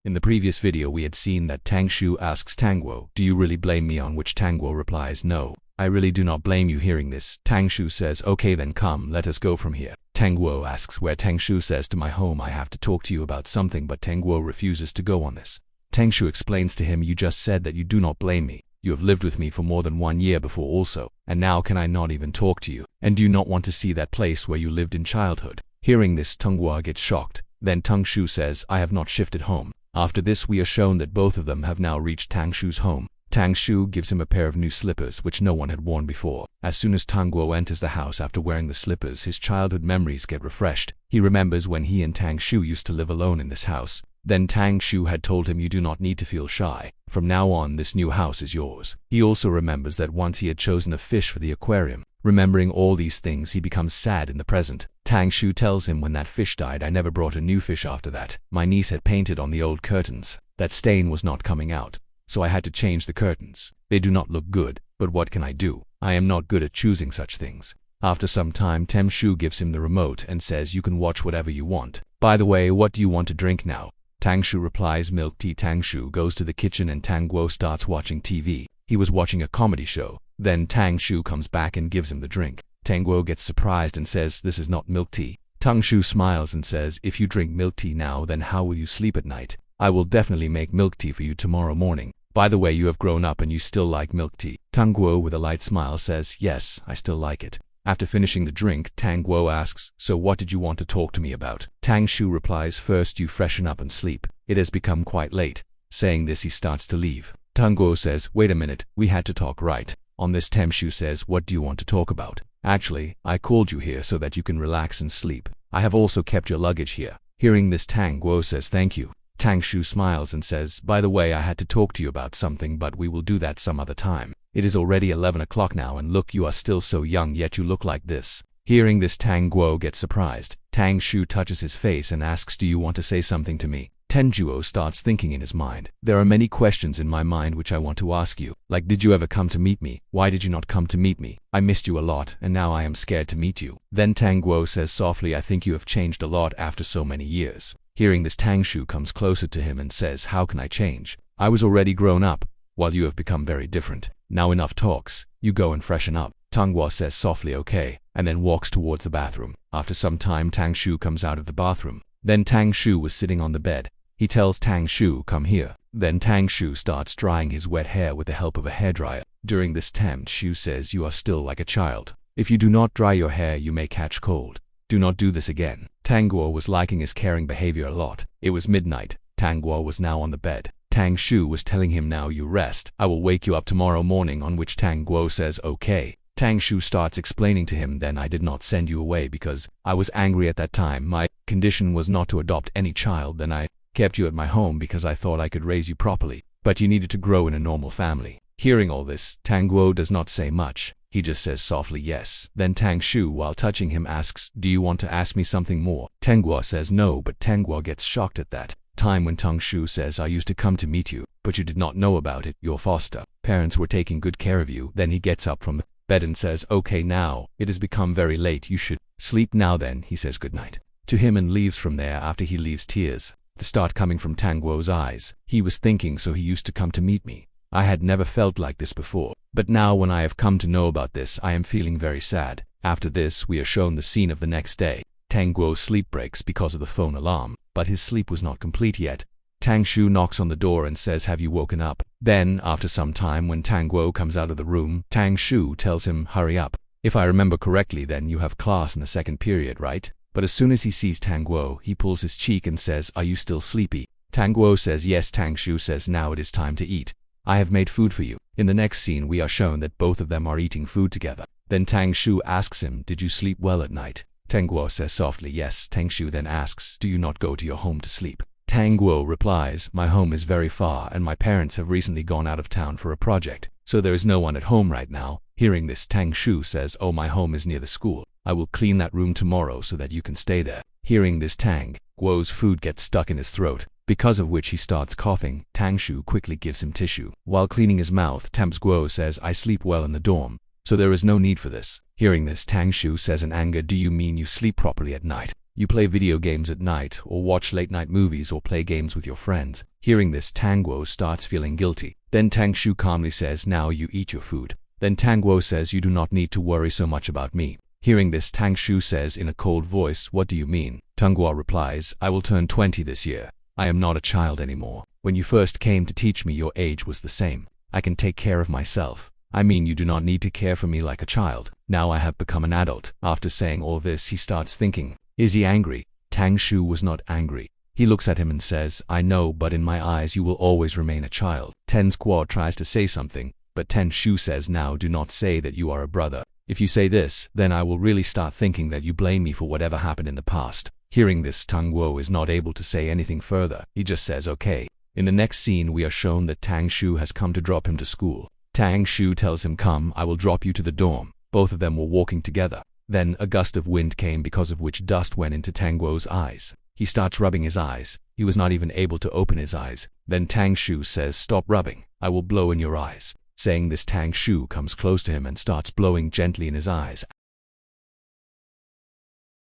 In the previous video, we had seen that Tang Shu asks Tang Guo, "Do you really blame me?" On which Tang Guo replies, "No, I really do not blame you." Hearing this, Tang Shu says, "Okay then, come, let us go from here." Tang Guo asks where. Tang Shu says, "To my home. I have to talk to you about something," but Tang Guo refuses to go on this. Tang Shu explains to him, "You just said that you do not blame me. You have lived with me for more than 1 year before also, and now can I not even talk to you? And do you not want to see that place where you lived in childhood?" Hearing this, Tang Guo gets shocked. Then Tang Shu says, "I have not shifted home." After this, we are shown that both of them have now reached Tang Shu's home. Tang Shu gives him a pair of new slippers which no one had worn before. As soon as Tang Guo enters the house after wearing the slippers, his childhood memories get refreshed. He remembers when he and Tang Shu used to live alone in this house. Then Tang Shu had told him, "You do not need to feel shy. From now on, this new house is yours." He also remembers that once he had chosen a fish for the aquarium. Remembering all these things, he becomes sad in the present. Tang Shu tells him, "When that fish died, I never brought a new fish after that. My niece had painted on the old curtains. That stain was not coming out, so I had to change the curtains. They do not look good, but what can I do? I am not good at choosing such things." After some time, Tang Shu gives him the remote and says, "You can watch whatever you want. By the way, what do you want to drink now?" Tang Shu replies, "Milk tea." Tang Shu goes to the kitchen and Tang Guo starts watching TV. He was watching a comedy show. Then Tang Shu comes back and gives him the drink. Tang Guo gets surprised and says, "This is not milk tea." Tang Shu smiles and says, "If you drink milk tea now, then how will you sleep at night? I will definitely make milk tea for you tomorrow morning. By the way, you have grown up and you still like milk tea." Tang Guo with a light smile says, "Yes, I still like it." After finishing the drink, Tang Guo asks, "So what did you want to talk to me about?" Tang Shu replies, "First you freshen up and sleep. It has become quite late." Saying this, he starts to leave. Tang Guo says, "Wait a minute, we had to talk, right?" On this, Tang Shu says, "What do you want to talk about?" "Actually, I called you here so that you can relax and sleep. I have also kept your luggage here." Hearing this, Tang Guo says, "Thank you." Tang Shu smiles and says, "By the way, I had to talk to you about something, but we will do that some other time. It is already 11 o'clock now, and look, you are still so young, yet you look like this." Hearing this, Tang Guo gets surprised. Tang Shu touches his face and asks, "Do you want to say something to me?" Tang Guo starts thinking in his mind. "There are many questions in my mind which I want to ask you. Like, did you ever come to meet me? Why did you not come to meet me? I missed you a lot, and now I am scared to meet you." Then Tang Guo says softly, "I think you have changed a lot after so many years." Hearing this, Tang Shu comes closer to him and says, "How can I change? I was already grown up, while you have become very different. Now enough talks. You go and freshen up." Tang Guo says softly, "Okay," and then walks towards the bathroom. After some time, Tang Shu comes out of the bathroom. Then Tang Shu was sitting on the bed. He tells Tang Shu, "Come here." Then Tang Shu starts drying his wet hair with the help of a hairdryer. During this, Tang Shu says, "You are still like a child. If you do not dry your hair, you may catch cold. Do not do this again. Tang Guo was liking his caring behavior a lot. It was midnight. Tang Guo was now on the bed. Tang Shu was telling him, now you rest. I will wake you up tomorrow morning, on which Tang Guo says okay. Tang Shu starts explaining to him, then I did not send you away because I was angry at that time. My condition was not to adopt any child. Then I kept you at my home because I thought I could raise you properly. But you needed to grow in a normal family. Hearing all this, Tang Guo does not say much. He just says softly yes. Then Tang Shu, while touching him, asks, do you want to ask me something more? Tang Guo says no, but Tang Guo gets shocked at that time when Tang Shu says, I used to come to meet you, but you did not know about it. Your foster parents were taking good care of you. Then he gets up from the bed and says, okay, now it has become very late. You should sleep now. Then he says goodnight to him and leaves. From there, after he leaves, tears start coming from Tang Guo's eyes. He was thinking, so he used to come to meet me. I had never felt like this before, but now when I have come to know about this, I am feeling very sad. After this, we are shown the scene of the next day. Tang Guo's sleep breaks because of the phone alarm, but his sleep was not complete yet. Tang Shu knocks on the door and says, have you woken up? Then, after some time, when Tang Guo comes out of the room, Tang Shu tells him, hurry up. If I remember correctly, then you have class in the second period, right? But as soon as he sees Tang Guo, he pulls his cheek and says, are you still sleepy? Tang Guo says yes. Tang Shu says, now it is time to eat. I have made food for you. In the next scene, we are shown that both of them are eating food together. Then Tang Shu asks him, did you sleep well at night? Tang Guo says softly yes. Tang Shu then asks, do you not go to your home to sleep? Tang Guo replies, my home is very far and my parents have recently gone out of town for a project, so there is no one at home right now. Hearing this, Tang Shu says, oh, my home is near the school. I will clean that room tomorrow so that you can stay there. Hearing this, Tang Guo's food gets stuck in his throat, because of which he starts coughing. Tang Shu quickly gives him tissue. While cleaning his mouth, Tang Guo says, I sleep well in the dorm, so there is no need for this. Hearing this, Tang Shu says in anger, do you mean you sleep properly at night? You play video games at night, or watch late-night movies, or play games with your friends? Hearing this, Tang Guo starts feeling guilty. Then Tang Shu calmly says, now you eat your food. Then Tang Guo says, you do not need to worry so much about me. Hearing this, Tang Shu says in a cold voice, what do you mean? Tang Guo replies, I will turn 20 this year. I am not a child anymore. When you first came to teach me, your age was the same. I can take care of myself. I mean, you do not need to care for me like a child. Now I have become an adult. After saying all this, he starts thinking, is he angry? Tang Shu was not angry. He looks at him and says, I know, but in my eyes you will always remain a child. Tang Guo tries to say something, but Tang Shu says, now do not say that you are a brother. If you say this, then I will really start thinking that you blame me for whatever happened in the past. Hearing this, Tang Guo is not able to say anything further. He just says okay. In the next scene, we are shown that Tang Shu has come to drop him to school. Tang Shu tells him, come, I will drop you to the dorm. Both of them were walking together. Then a gust of wind came, because of which dust went into Tang Guo's eyes. He starts rubbing his eyes. He was not even able to open his eyes. Then Tang Shu says, stop rubbing. I will blow in your eyes. Saying this, Tang Shu comes close to him and starts blowing gently in his eyes.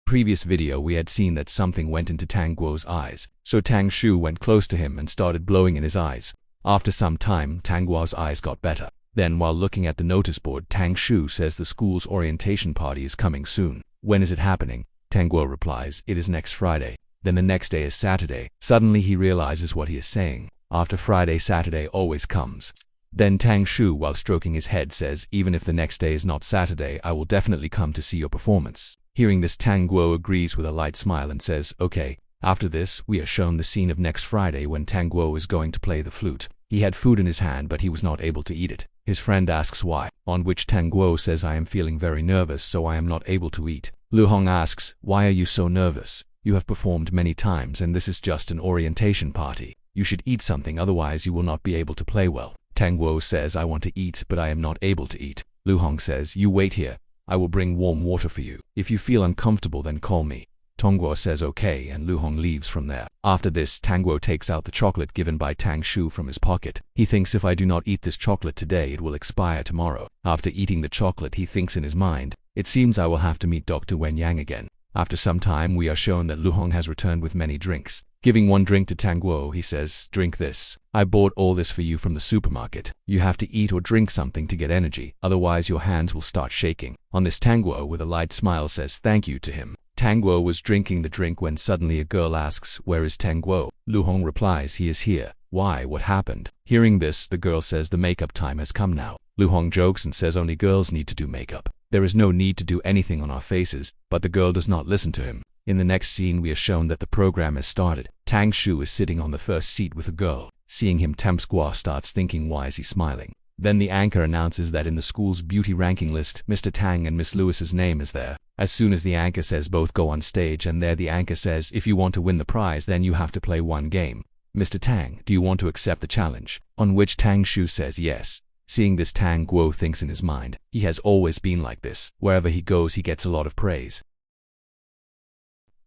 Previous video, we had seen that something went into Tang Guo's eyes, so Tang Shu went close to him and started blowing in his eyes. After some time, Tang Guo's eyes got better. Then, while looking at the notice board, Tang Shu says the school's orientation party is coming soon. When is it happening? Tang Guo replies, it is next Friday. Then the next day is Saturday. Suddenly he realizes what he is saying. After Friday, Saturday always comes. Then Tang Shu, while stroking his head, says, even if the next day is not Saturday, I will definitely come to see your performance. Hearing this, Tang Guo agrees with a light smile and says, okay. After this, we are shown the scene of next Friday when Tang Guo is going to play the flute. He had food in his hand, but he was not able to eat it. His friend asks why, on which Tang Guo says, I am feeling very nervous, so I am not able to eat. Lu Hong asks, why are you so nervous? You have performed many times and this is just an orientation party. You should eat something, otherwise you will not be able to play well. Tang Guo says, I want to eat, but I am not able to eat. Lu Hong says, you wait here. I will bring warm water for you. If you feel uncomfortable, then call me. Tang Guo says okay, and Lu Hong leaves from there. After this, Tang Guo takes out the chocolate given by Tang Shu from his pocket. He thinks, if I do not eat this chocolate today, it will expire tomorrow. After eating the chocolate, he thinks in his mind, it seems I will have to meet Dr. Wen Yang again. After some time, we are shown that Lu Hong has returned with many drinks. Giving one drink to Tang Guo, he says, drink this. I bought all this for you from the supermarket. You have to eat or drink something to get energy, otherwise your hands will start shaking. On this, Tang Guo, with a light smile, says thank you to him. Tang Guo was drinking the drink when suddenly a girl asks, where is Tang Guo? Lu Hong replies, he is here. Why, what happened? Hearing this, the girl says the makeup time has come now. Lu Hong jokes and says only girls need to do makeup. There is no need to do anything on our faces, but the girl does not listen to him. In the next scene we are shown that the program has started. Tang Shu is sitting on the first seat with a girl. Seeing him, Temsqua starts thinking, why is he smiling? Then the anchor announces that in the school's beauty ranking list, Mr. Tang and Miss Lewis's name is there. As soon as the anchor says both go on stage, and there the anchor says, if you want to win the prize, then you have to play one game. Mr. Tang, do you want to accept the challenge? On which Tang Shu says yes. Seeing this, Tang Guo thinks in his mind, he has always been like this. Wherever he goes, he gets a lot of praise.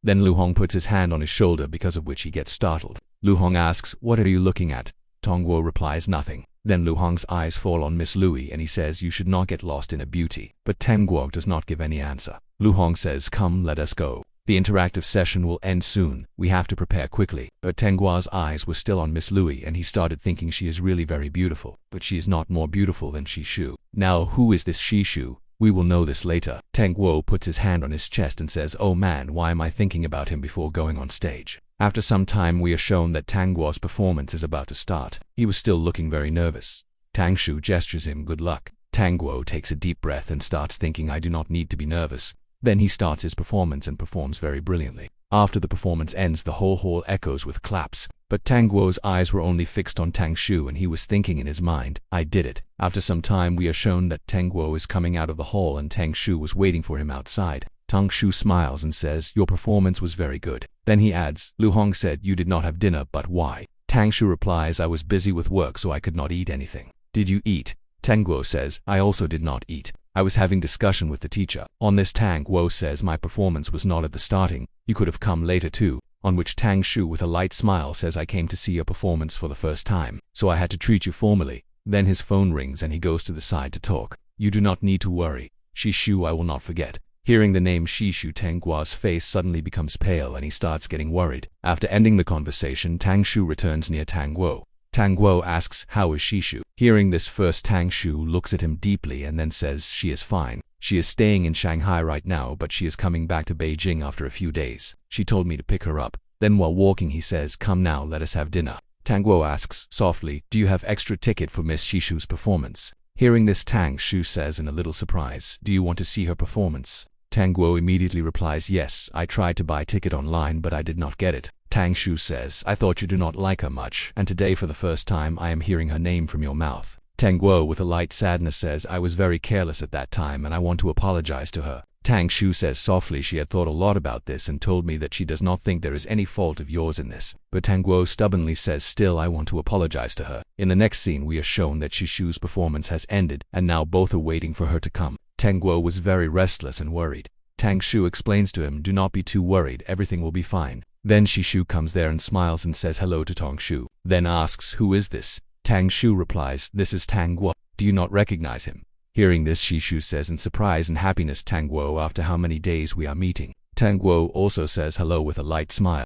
Then Lu Hong puts his hand on his shoulder, because of which he gets startled. Lu Hong asks, what are you looking at? Tang Guo replies, nothing. Then Lu Hong's eyes fall on Miss Louis and he says, you should not get lost in her beauty. But Tang Guo does not give any answer. Lu Hong says, come, let us go. The interactive session will end soon. We have to prepare quickly. But Tang Guo's eyes were still on Miss Louis and he started thinking she is really very beautiful. But she is not more beautiful than Shishu. Now, who is this Shishu? We will know this later. Tang Guo puts his hand on his chest and says, oh man, why am I thinking about him before going on stage? After some time we are shown that Tang Guo's performance is about to start. He was still looking very nervous. Tang Shu gestures him good luck. Tang Guo takes a deep breath and starts thinking, I do not need to be nervous. Then he starts his performance and performs very brilliantly. After the performance ends, the whole hall echoes with claps. But Tang Guo's eyes were only fixed on Tang Shu and he was thinking in his mind, I did it. After some time we are shown that Tang Guo is coming out of the hall and Tang Shu was waiting for him outside. Tang Shu smiles and says, your performance was very good. Then he adds, Lu Hong said you did not have dinner, but why? Tang Shu replies, I was busy with work so I could not eat anything. Did you eat? Tang Guo says, I also did not eat. I was having discussion with the teacher. On this, Tang Guo says, my performance was not at the starting. You could have come later too. On which Tang Shu with a light smile says, I came to see your performance for the first time, so I had to treat you formally. Then his phone rings and he goes to the side to talk. You do not need to worry. Shishu I will not forget. Hearing the name Shishu, Tang Guo's face suddenly becomes pale and he starts getting worried. After ending the conversation, Tang Shu returns near Tang Guo. Tang Guo asks, how is Shishu? Hearing this, first Tang Shu looks at him deeply and then says, she is fine. She is staying in Shanghai right now, but she is coming back to Beijing after a few days. She told me to pick her up. Then while walking he says, come now, let us have dinner. Tang Guo asks, softly, do you have extra ticket for Miss Shishu's performance? Hearing this, Tang Shu says in a little surprise, do you want to see her performance? Tang Guo immediately replies, yes, I tried to buy ticket online but I did not get it. Tang Shu says, I thought you do not like her much, and today for the first time I am hearing her name from your mouth. Tang Guo with a light sadness says, I was very careless at that time and I want to apologize to her. Tang Shu says softly, she had thought a lot about this and told me that she does not think there is any fault of yours in this. But Tang Guo stubbornly says, still I want to apologize to her. In the next scene we are shown that Shishu's performance has ended and now both are waiting for her to come. Tang Guo was very restless and worried. Tang Shu explains to him, do not be too worried, everything will be fine. Then Shishu comes there and smiles and says hello to Tang Shu. Then asks, who is this? Tang Shu replies, this is Tang Guo. Do you not recognize him? Hearing this, Shishu says in surprise and happiness, Tang Guo, after how many days we are meeting? Tang Guo also says hello with a light smile.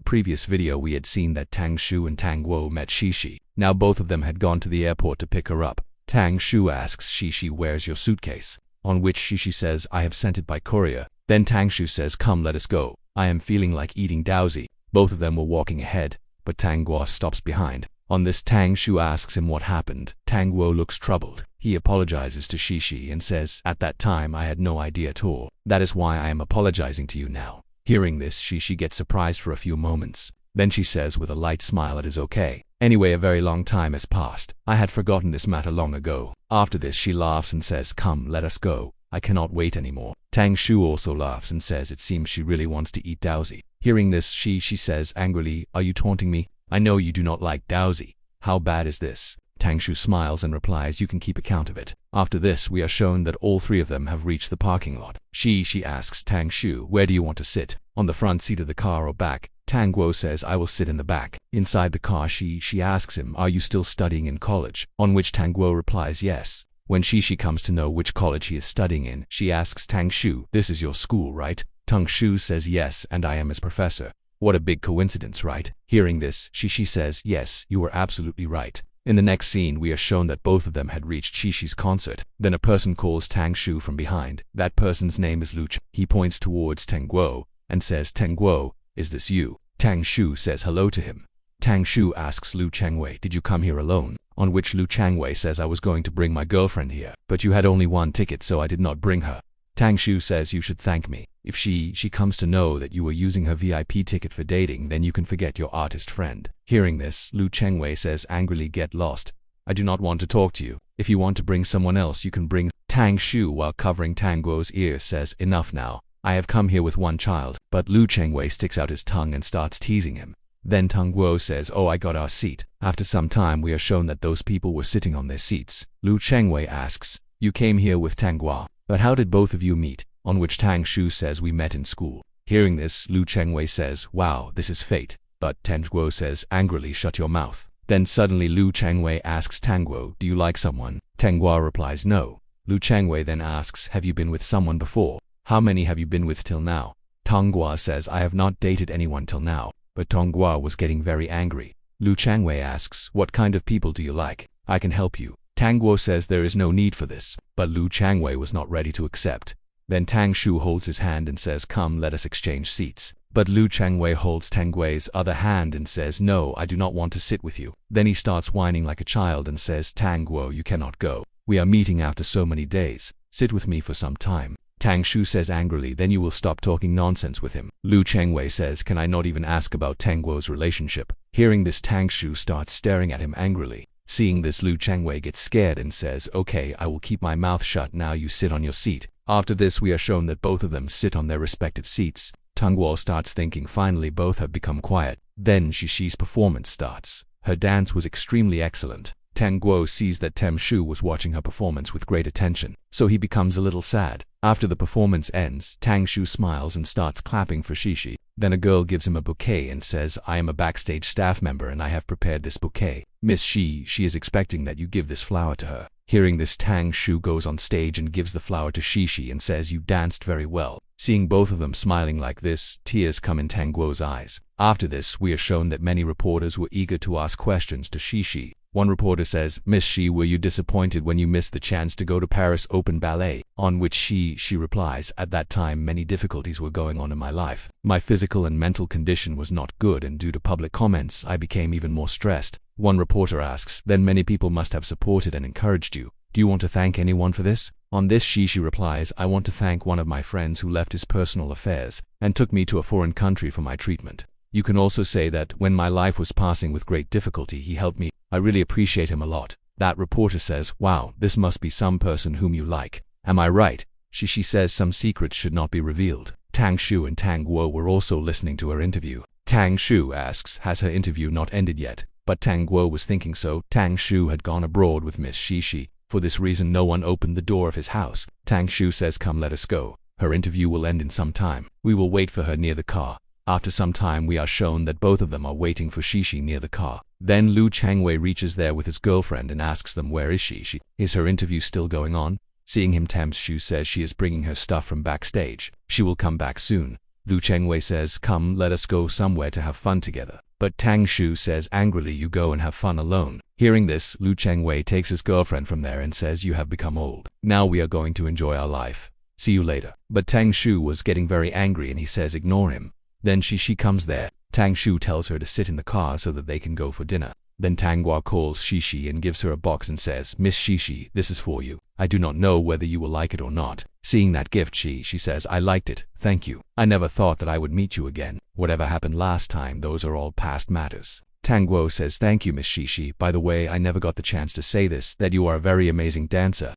Previous video we had seen that Tang Shu and Tang Guo met Shishi. Now both of them had gone to the airport to pick her up. Tang Shu asks Shishi, where's your suitcase? On which Shishi says, I have sent it by courier. Then Tang Shu says, come, let us go. I am feeling like eating daozi. Both of them were walking ahead, but Tang Guo stops behind. On this, Tang Shu asks him what happened. Tang Guo looks troubled. He apologizes to Shishi and says, at that time I had no idea at all. That is why I am apologizing to you now. Hearing this, Shishi gets surprised for a few moments. Then she says with a light smile, it is okay. Anyway, a very long time has passed. I had forgotten this matter long ago. After this, she laughs and says, come, let us go. I cannot wait anymore. Tang Shu also laughs and says it seems she really wants to eat daozi. Hearing this, she says angrily, are you taunting me? I know you do not like daozi. How bad is this? Tang Shu smiles and replies, you can keep account of it. After this, we are shown that all three of them have reached the parking lot. She asks Tang Shu, where do you want to sit? On the front seat of the car or back? Tang Guo says, I will sit in the back. Inside the car, she asks him, are you still studying in college? On which Tang Guo replies, yes. When Shishi comes to know which college he is studying in, she asks Tang Shu, this is your school, right? Tang Shu says yes, and I am his professor. What a big coincidence, right? Hearing this, Shishi says, yes, you are absolutely right. In the next scene, we are shown that both of them had reached Shishi's concert. Then a person calls Tang Shu from behind. That person's name is Lu Ch. He points towards Tang Guo and says, Tang Guo, is this you? Tang Shu says hello to him. Tang Shu asks Lu Chengwei, did you come here alone? On which Lu Changwei says I was going to bring my girlfriend here, but you had only one ticket so I did not bring her. Tang Shu says you should thank me. If she comes to know that you were using her VIP ticket for dating, then you can forget your artist friend. Hearing this, Lu Chengwei says angrily, get lost. I do not want to talk to you. If you want to bring someone else, you can bring. Tang Shu, while covering Tang Guo's ear, says enough now. I have come here with one child. But Lu Chengwei sticks out his tongue and starts teasing him. Then Tang Guo says, oh, I got our seat. After some time, we are shown that those people were sitting on their seats. Lu Chengwei asks, you came here with Tang Guo, but how did both of you meet? On which Tang Shu says we met in school. Hearing this, Lu Chengwei says, wow, this is fate. But Tang Guo says angrily, shut your mouth. Then suddenly Lu Chengwei asks Tang Guo, do you like someone? Tang Guo replies no. Lu Chengwei then asks, have you been with someone before? How many have you been with till now? Tang Guo says, I have not dated anyone till now. But Tang Guo was getting very angry. Lu Chengwei asks, what kind of people do you like? I can help you. Tang Guo says there is no need for this. But Lu Chengwei was not ready to accept. Then Tang Shu holds his hand and says, come, let us exchange seats. But Lu Chengwei holds Tang Gui's other hand and says, no, I do not want to sit with you. Then he starts whining like a child and says, Tang Guo, you cannot go. We are meeting after so many days. Sit with me for some time. Tang Shu says angrily, then you will stop talking nonsense with him. Lu Chengwei says, can I not even ask about Tang Guo's relationship? Hearing this, Tang Shu starts staring at him angrily. Seeing this, Lu Chengwei gets scared and says, okay, I will keep my mouth shut, now you sit on your seat. After this, we are shown that both of them sit on their respective seats. Tang Guo starts thinking finally both have become quiet. Then Shishi's performance starts. Her dance was extremely excellent. Tang Guo sees that Tem Shu was watching her performance with great attention, so he becomes a little sad. After the performance ends, Tang Shu smiles and starts clapping for Shishi. Then a girl gives him a bouquet and says, I am a backstage staff member and I have prepared this bouquet. Miss she is expecting that you give this flower to her. Hearing this, Tang Shu goes on stage and gives the flower to Shishi and says, you danced very well. Seeing both of them smiling like this, tears come in Tang Guo's eyes. After this, we are shown that many reporters were eager to ask questions to Shishi. One reporter says, Miss Shi, were you disappointed when you missed the chance to go to Paris Open Ballet? On which she replies, at that time many difficulties were going on in my life. My physical and mental condition was not good, and due to public comments, I became even more stressed. One reporter asks, then many people must have supported and encouraged you. Do you want to thank anyone for this? On this, she replies, I want to thank one of my friends who left his personal affairs and took me to a foreign country for my treatment. You can also say that when my life was passing with great difficulty, he helped me. I really appreciate him a lot. That reporter says, wow, this must be some person whom you like. Am I right? She says some secrets should not be revealed. Tang Shu and Tang Guo were also listening to her interview. Tang Shu asks, has her interview not ended yet? But Tang Guo was thinking so. Tang Shu had gone abroad with Miss Shishi. For this reason, no one opened the door of his house. Tang Shu says, come, let us go. Her interview will end in some time. We will wait for her near the car. After some time, we are shown that both of them are waiting for Shishi near the car. Then Lu Changwei reaches there with his girlfriend and asks them, where is she? Is her interview still going on? Seeing him, Tam Shu says she is bringing her stuff from backstage. She will come back soon. Lu Chengwei says, come, let us go somewhere to have fun together. But Tang Shu says angrily, you go and have fun alone. Hearing this, Lu Chengwei takes his girlfriend from there and says, you have become old. Now we are going to enjoy our life. See you later. But Tang Shu was getting very angry and he says, ignore him. Then she comes there. Tang Shu tells her to sit in the car so that they can go for dinner. Then Tang Guo calls Shishi and gives her a box and says, Miss Shishi, this is for you. I do not know whether you will like it or not. Seeing that gift, she says, I liked it, thank you. I never thought that I would meet you again. Whatever happened last time, those are all past matters. Tang Guo says, thank you, Miss Shishi. By the way, I never got the chance to say this, that you are a very amazing dancer.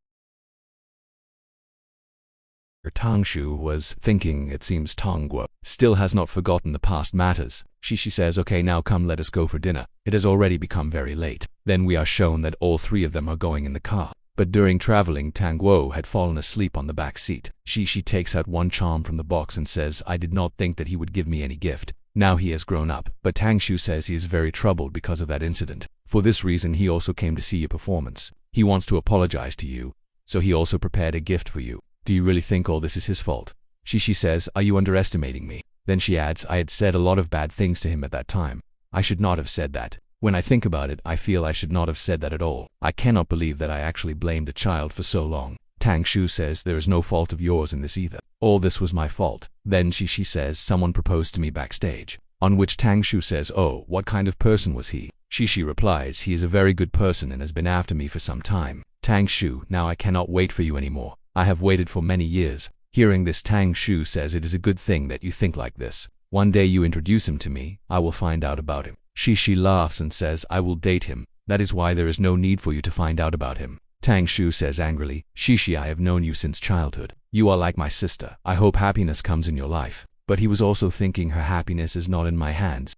Tang Shu was thinking, it seems Tang Guo still has not forgotten the past matters. She says, okay, now come, let us go for dinner. It has already become very late. Then we are shown that all three of them are going in the car. But during traveling, Tang Guo had fallen asleep on the back seat. She takes out one charm from the box and says, I did not think that he would give me any gift. Now he has grown up. But Tang Shu says he is very troubled because of that incident. For this reason, he also came to see your performance. He wants to apologize to you. So he also prepared a gift for you. Do you really think all this is his fault? She says, are you underestimating me? Then she adds, I had said a lot of bad things to him at that time. I should not have said that. When I think about it, I feel I should not have said that at all. I cannot believe that I actually blamed a child for so long. Tang Shu says, there is no fault of yours in this either. All this was my fault. Then she says, someone proposed to me backstage. On which Tang Shu says, oh, what kind of person was he? Shishi replies, he is a very good person and has been after me for some time. Tang Shu, now I cannot wait for you anymore. I have waited for many years. Hearing this, Tang Shu says, it is a good thing that you think like this. One day you introduce him to me, I will find out about him. Shishi laughs and says, I will date him. That is why there is no need for you to find out about him. Tang Shu says angrily, Shishi, I have known you since childhood. You are like my sister. I hope happiness comes in your life. But he was also thinking her happiness is not in my hands.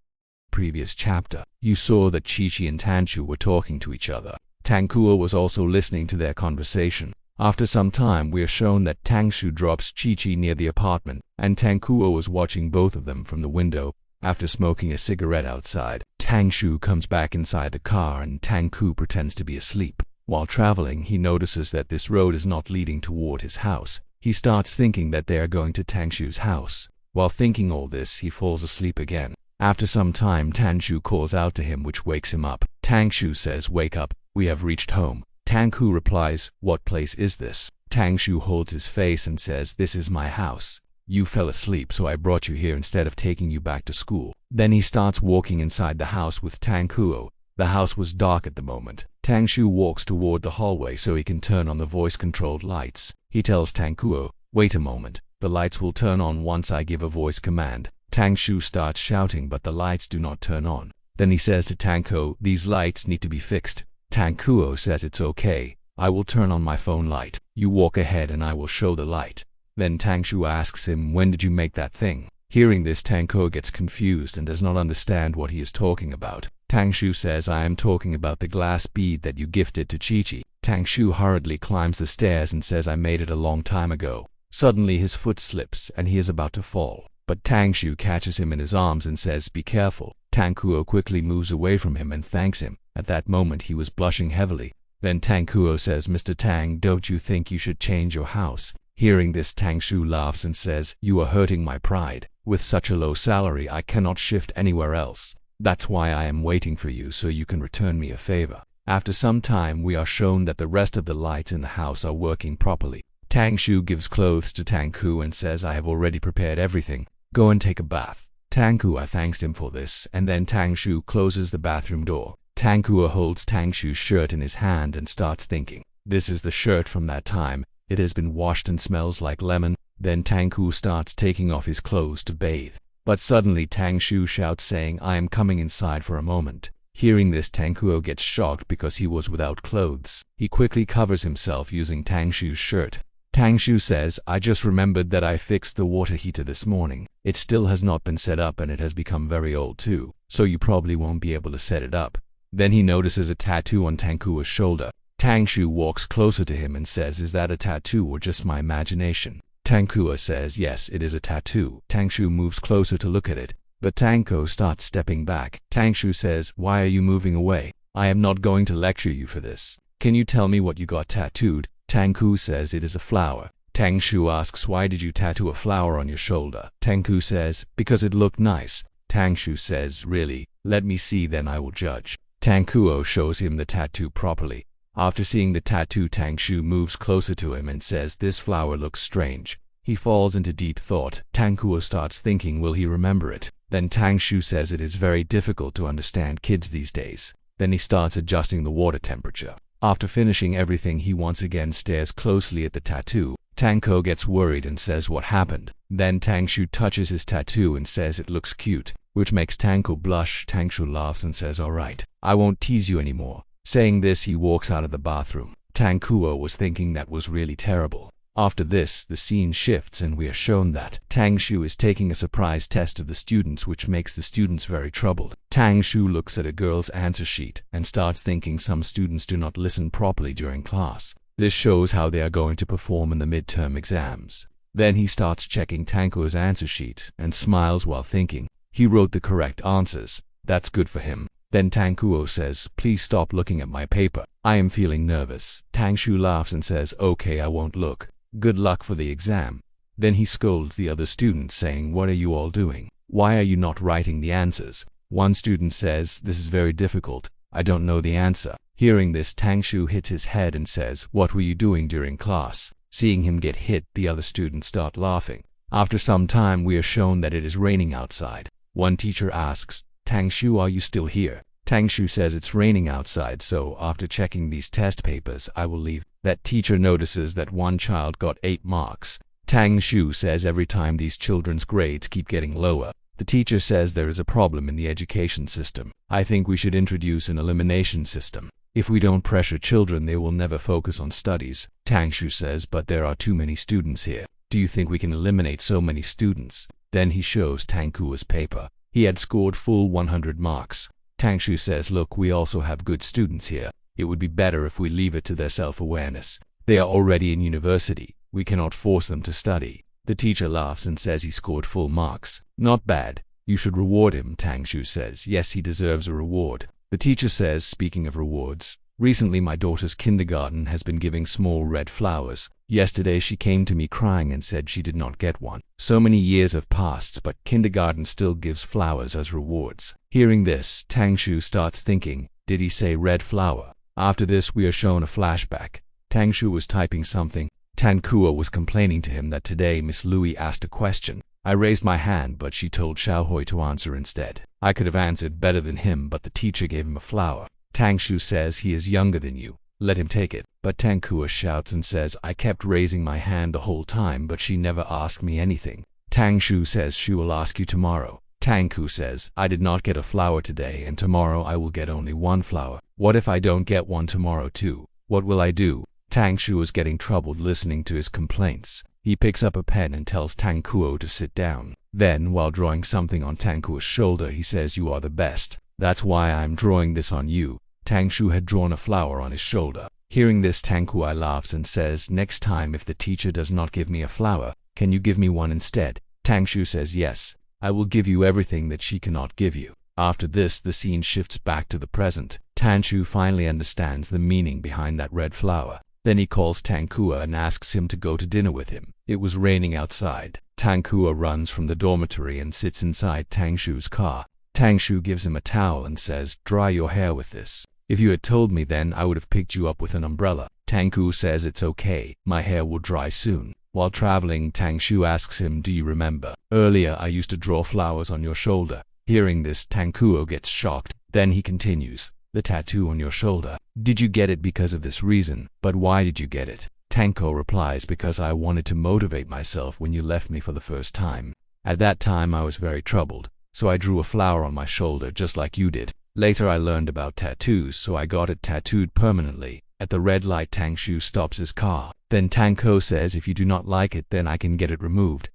Previous chapter, you saw that Chi-Chi and Tanshu were talking to each other. Tang Kuo was also listening to their conversation. After some time, we are shown that Tang Shu drops Chi-Chi near the apartment, and Tang Kuo was watching both of them from the window. After smoking a cigarette outside, Tang Shu comes back inside the car and Tang Ku pretends to be asleep. While traveling, he notices that this road is not leading toward his house. He starts thinking that they are going to Tang Shu's house. While thinking all this, he falls asleep again. After some time, Tang Shu calls out to him, which wakes him up. Tang Shu says, wake up, we have reached home. Tang Ku replies, what place is this? Tang Shu holds his face and says, this is my house. You fell asleep, so I brought you here instead of taking you back to school. Then he starts walking inside the house with Tang Kuo. The house was dark at the moment. Tang Shu walks toward the hallway so he can turn on the voice-controlled lights. He tells Tang Kuo, wait a moment. The lights will turn on once I give a voice command. Tang Shu starts shouting, but the lights do not turn on. Then he says to Tang Kuo, these lights need to be fixed. Tang Kuo says it's okay. I will turn on my phone light. You walk ahead and I will show the light. Then Tang Shu asks him, when did you make that thing? Hearing this, Tang Kuo gets confused and does not understand what he is talking about. Tang Shu says, I am talking about the glass bead that you gifted to Chi-Chi. Tang Shu hurriedly climbs the stairs and says, I made it a long time ago. Suddenly his foot slips and he is about to fall. But Tang Shu catches him in his arms and says, be careful. Tang Kuo quickly moves away from him and thanks him. At that moment he was blushing heavily. Then Tang Kuo says, Mr. Tang, don't you think you should change your house? Hearing this, Tang Shu laughs and says, you are hurting my pride. With such a low salary, I cannot shift anywhere else. That's why I am waiting for you so you can return me a favor. After some time, we are shown that the rest of the lights in the house are working properly. Tang Shu gives clothes to Tang Ku and says, I have already prepared everything. Go and take a bath. Tang Ku thanks him for this, and then Tang Shu closes the bathroom door. Tang Ku holds Tang Shu's shirt in his hand and starts thinking. This is the shirt from that time. It has been washed and smells like lemon. Then Tang Ku starts taking off his clothes to bathe. But suddenly Tang Shu shouts saying, I am coming inside for a moment. Hearing this, Tang Kuo gets shocked because he was without clothes. He quickly covers himself using Tang Shu's shirt. Tang Shu says, I just remembered that I fixed the water heater this morning. It still has not been set up and it has become very old too, so you probably won't be able to set it up. Then he notices a tattoo on Tang Kuo's shoulder. Tang Shu walks closer to him and says, is that a tattoo or just my imagination? Tang Kuo says, yes, it is a tattoo. Tang Shu moves closer to look at it, but Tang Kuo starts stepping back. Tang Shu says, why are you moving away? I am not going to lecture you for this. Can you tell me what you got tattooed? Tang Kuo says it is a flower. Tang Shu asks, why did you tattoo a flower on your shoulder? Tang Kuo says, because it looked nice. Tang Shu says, really? Let me see, then I will judge. Tang Kuo shows him the tattoo properly. After seeing the tattoo, Tang Shu moves closer to him and says, this flower looks strange. He falls into deep thought. Tang Kuo starts thinking, will he remember it? Then Tang Shu says it is very difficult to understand kids these days. Then he starts adjusting the water temperature. After finishing everything, he once again stares closely at the tattoo. Tang Kuo gets worried and says what happened. Then Tang Shu touches his tattoo and says it looks cute, which makes Tang Kuo blush. Tang Shu laughs and says, alright, I won't tease you anymore. Saying this, he walks out of the bathroom. Tang Kuo was thinking that was really terrible. After this, the scene shifts and we are shown that Tang Shu is taking a surprise test of the students, which makes the students very troubled. Tang Shu looks at a girl's answer sheet and starts thinking some students do not listen properly during class. This shows how they are going to perform in the midterm exams. Then he starts checking Tang Kuo's answer sheet and smiles while thinking, he wrote the correct answers. That's good for him. Then Tang Kuo says, please stop looking at my paper. I am feeling nervous. Tang Shu laughs and says, okay, I won't look. Good luck for the exam. Then he scolds the other students saying, what are you all doing? Why are you not writing the answers? One student says, this is very difficult. I don't know the answer. Hearing this, Tang Shu hits his head and says, what were you doing during class? Seeing him get hit, the other students start laughing. After some time, we are shown that it is raining outside. One teacher asks, Tang Shu, are you still here? Tang Shu says it's raining outside, so after checking these test papers, I will leave. That teacher notices that one child got 8 marks. Tang Shu says every time these children's grades keep getting lower, the teacher says there is a problem in the education system. I think we should introduce an elimination system. If we don't pressure children, they will never focus on studies. Tang Shu says, but there are too many students here. Do you think we can eliminate so many students? Then he shows Tang Kuo's paper. He had scored full 100 marks. Tang Shu says, look, we also have good students here. It would be better if we leave it to their self-awareness. They are already in university. We cannot force them to study. The teacher laughs and says he scored full marks. Not bad. You should reward him, Tang Shu says. Yes, he deserves a reward. The teacher says, speaking of rewards, recently my daughter's kindergarten has been giving small red flowers. Yesterday she came to me crying and said she did not get one. So many years have passed, but kindergarten still gives flowers as rewards. Hearing this, Tang Shu starts thinking, did he say red flower? After this, we are shown a flashback. Tang Shu was typing something. Tang Kuo was complaining to him that today Miss Louie asked a question. I raised my hand, but she told Xiaohui to answer instead. I could have answered better than him, but the teacher gave him a flower. Tang Shu says he is younger than you. Let him take it. But Tang Kuo shouts and says, I kept raising my hand the whole time, but she never asked me anything. Tang Shu says she will ask you tomorrow. Tang Kuo says, I did not get a flower today, and tomorrow I will get only 1 flower. What if I don't get one tomorrow too? What will I do? Tang Shu is getting troubled listening to his complaints. He picks up a pen and tells Tang Kuo to sit down. Then, while drawing something on Tang Kuo's shoulder, he says, you are the best. That's why I'm drawing this on you. Tang Shu had drawn a flower on his shoulder. Hearing this, Tang Kuo laughs and says, next time if the teacher does not give me a flower, can you give me one instead? Tang Shu says, yes. I will give you everything that she cannot give you. After this, the scene shifts back to the present. Tang Shu finally understands the meaning behind that red flower. Then he calls Tang Kuo and asks him to go to dinner with him. It was raining outside. Tang Kuo runs from the dormitory and sits inside Tang Shu's car. Tang Shu gives him a towel and says, dry your hair with this. If you had told me then, I would have picked you up with an umbrella. Tang Kuo says it's okay, my hair will dry soon. While traveling, Tang Shu asks him, do you remember? Earlier I used to draw flowers on your shoulder. Hearing this, Tang Kuo gets shocked. Then he continues, the tattoo on your shoulder. Did you get it because of this reason? But why did you get it? Tang Kuo replies, because I wanted to motivate myself when you left me for the first time. At that time I was very troubled, so I drew a flower on my shoulder just like you did. Later I learned about tattoos, so I got it tattooed permanently. At the red light, Tang Shu stops his car. Then Tang Kuo says, if you do not like it, then I can get it removed.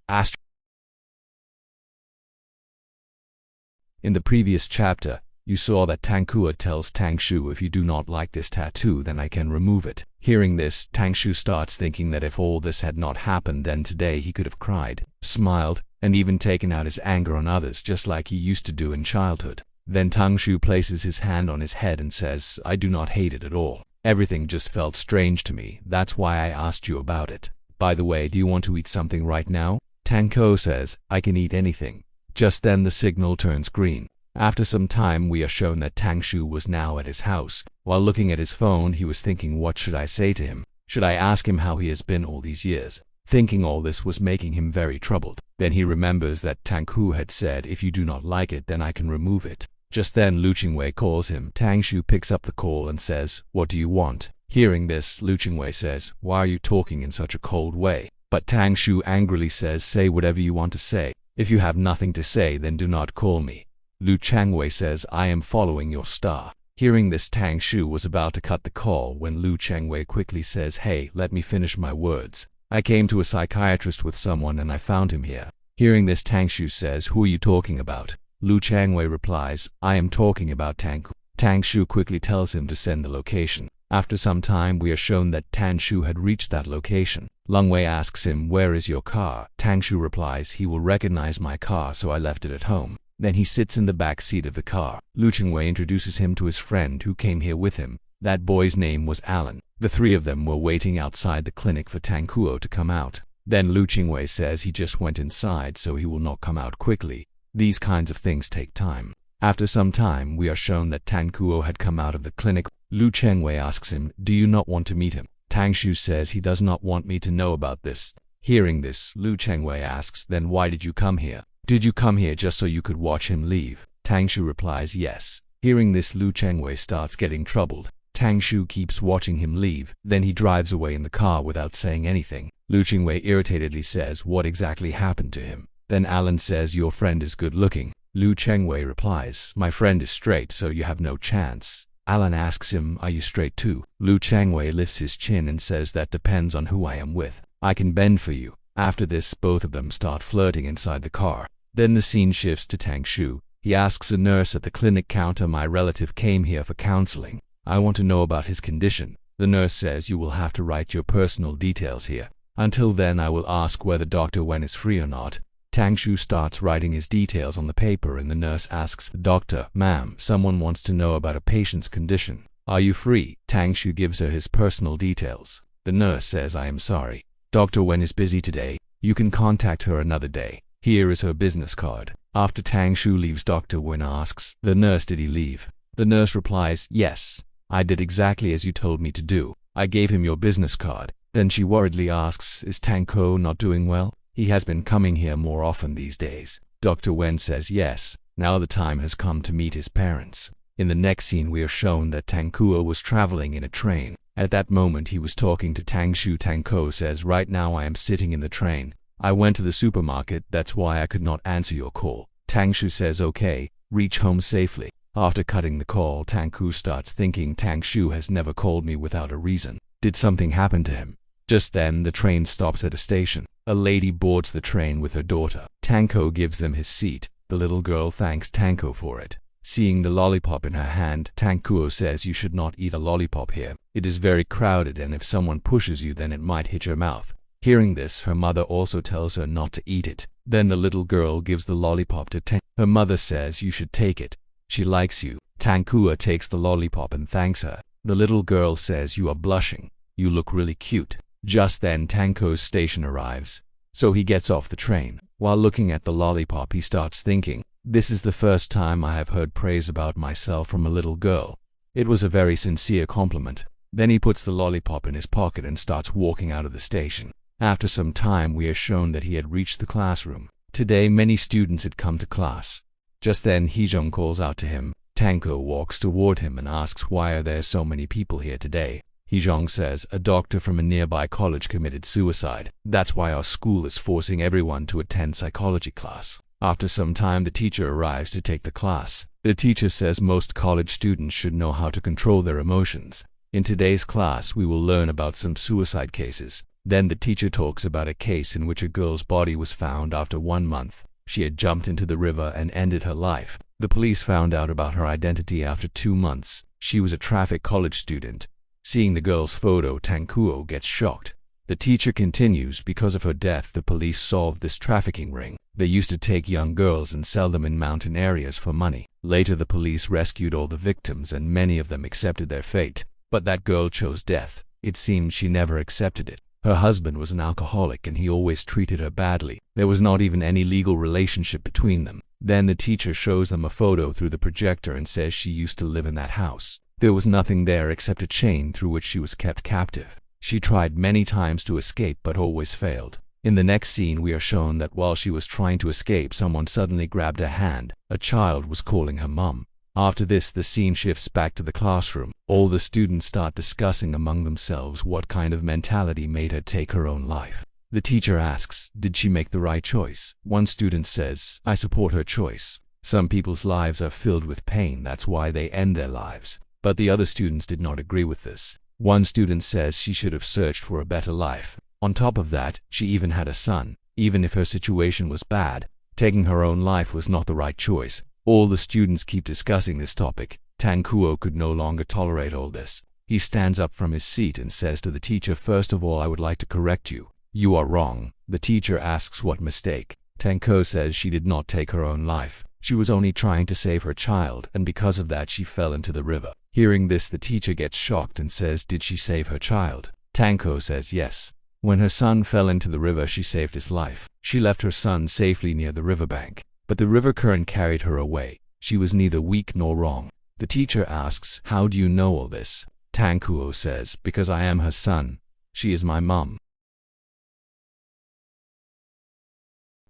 In the previous chapter, you saw that Tang Kuo tells Tang Shu, if you do not like this tattoo, then I can remove it. Hearing this, Tang Shu starts thinking that if all this had not happened, then today he could have cried, smiled, and even taken out his anger on others just like he used to do in childhood. Then Tang Shu places his hand on his head and says, I do not hate it at all. Everything just felt strange to me. That's why I asked you about it. By the way, do you want to eat something right now? Tang Kuo says, I can eat anything. Just then the signal turns green. After some time, we are shown that Tang Shu was now at his house. While looking at his phone, he was thinking, what should I say to him? Should I ask him how he has been all these years? Thinking all this was making him very troubled. Then he remembers that Tang Kuo had said, if you do not like it, then I can remove it. Just then Lu Qingwei calls him. Tang Shu picks up the call and says, what do you want? Hearing this, Lu Qingwei says, why are you talking in such a cold way? But Tang Shu angrily says, say whatever you want to say. If you have nothing to say, then do not call me. Lu Qingwei says, I am following your star. Hearing this, Tang Shu was about to cut the call when Lu Qingwei quickly says, hey, let me finish my words. I came to a psychiatrist with someone and I found him here. Hearing this, Tang Shu says, who are you talking about? Lu Qingwei replies, I am talking about Tang Kuo. Tang Shu quickly tells him to send the location. After some time, we are shown that Tang Shu had reached that location. Lung Wei asks him, where is your car? Tang Shu replies, he will recognize my car, so I left it at home. Then he sits in the back seat of the car. Lu Qingwei introduces him to his friend who came here with him. That boy's name was Alan. The three of them were waiting outside the clinic for Tang Kuo to come out. Then Lu Qingwei says he just went inside, so he will not come out quickly. These kinds of things take time. After some time, we are shown that Tang Kuo had come out of the clinic. Lu Qingwei asks him, do you not want to meet him? Tang Shu says he does not want me to know about this. Hearing this, Lu Qingwei asks, then why did you come here? Did you come here just so you could watch him leave? Tang Shu replies, yes. Hearing this, Lu Chengwei starts getting troubled. Tang Shu keeps watching him leave, then he drives away in the car without saying anything. Lu Chengwei irritatedly says what exactly happened to him. Then Alan says, your friend is good looking. Lu Chengwei replies, my friend is straight, so you have no chance. Alan asks him, are you straight too? Lu Chengwei lifts his chin and says, that depends on who I am with. I can bend for you. After this, both of them start flirting inside the car. Then the scene shifts to Tang Shu. He asks a nurse at the clinic counter, my relative came here for counseling. I want to know about his condition. The nurse says, you will have to write your personal details here. Until then, I will ask whether Dr. Wen is free or not. Tang Shu starts writing his details on the paper and the nurse asks, Doctor, ma'am, someone wants to know about a patient's condition. Are you free? Tang Shu gives her his personal details. The nurse says, I am sorry. Dr. Wen is busy today. You can contact her another day. Here is her business card. After Tang Shu leaves, Dr. Wen asks the nurse, did he leave? The nurse replies, yes. I did exactly as you told me to do. I gave him your business card. Then she worriedly asks, is Tang Ko not doing well? He has been coming here more often these days. Dr. Wen says yes. Now the time has come to meet his parents. In the next scene, we are shown that Tang Kuo was traveling in a train. At that moment, he was talking to Tang Shu. Tang Ko says, right now I am sitting in the train. I went to the supermarket, that's why I could not answer your call. Tang Shu says, okay, reach home safely. After cutting the call, Tang Ku starts thinking, Tang Shu has never called me without a reason. Did something happen to him? Just then, the train stops at a station. A lady boards the train with her daughter. Tang Ko gives them his seat. The little girl thanks Tang Ko for it. Seeing the lollipop in her hand, Tang Kuo says, you should not eat a lollipop here. It is very crowded, and if someone pushes you, then it might hit your mouth. Hearing this, her mother also tells her not to eat it. Then the little girl gives the lollipop to Tang. Her mother says, you should take it. She likes you. Tang Kuo takes the lollipop and thanks her. The little girl says, you are blushing. You look really cute. Just then, Tang Ko's station arrives. So he gets off the train. While looking at the lollipop, he starts thinking, this is the first time I have heard praise about myself from a little girl. It was a very sincere compliment. Then he puts the lollipop in his pocket and starts walking out of the station. After some time, we are shown that he had reached the classroom. Today, many students had come to class. Just then, Heejung calls out to him. Tang Ko walks toward him and asks, why are there so many people here today? Heejung says, a doctor from a nearby college committed suicide. That's why our school is forcing everyone to attend psychology class. After some time, the teacher arrives to take the class. The teacher says most college students should know how to control their emotions. In today's class, we will learn about some suicide cases. Then the teacher talks about a case in which a girl's body was found after 1 month. She had jumped into the river and ended her life. The police found out about her identity after 2 months. She was a traffic college student. Seeing the girl's photo, Tang Kuo gets shocked. The teacher continues, because of her death, the police solved this trafficking ring. They used to take young girls and sell them in mountain areas for money. Later, the police rescued all the victims and many of them accepted their fate. But that girl chose death. It seems she never accepted it. Her husband was an alcoholic and he always treated her badly. There was not even any legal relationship between them. Then the teacher shows them a photo through the projector and says she used to live in that house. There was nothing there except a chain through which she was kept captive. She tried many times to escape but always failed. In the next scene, we are shown that while she was trying to escape, someone suddenly grabbed her hand. A child was calling her mom. After this, the scene shifts back to the classroom. All the students start discussing among themselves what kind of mentality made her take her own life. The teacher asks, did she make the right choice? One student says, I support her choice. Some people's lives are filled with pain, that's why they end their lives. But the other students did not agree with this. One student says she should have searched for a better life. On top of that, she even had a son. Even if her situation was bad, taking her own life was not the right choice. All the students keep discussing this topic. Tang Kuo could no longer tolerate all this. He stands up from his seat and says to the teacher, first of all, I would like to correct you. You are wrong. The teacher asks what mistake. Tang Ko says she did not take her own life. She was only trying to save her child, and because of that she fell into the river. Hearing this, the teacher gets shocked and says, did she save her child? Tang Ko says yes. When her son fell into the river, she saved his life. She left her son safely near the riverbank. But the river current carried her away. She was neither weak nor wrong. The teacher asks, how do you know all this? Tang Kuo says, because I am her son. She is my mom.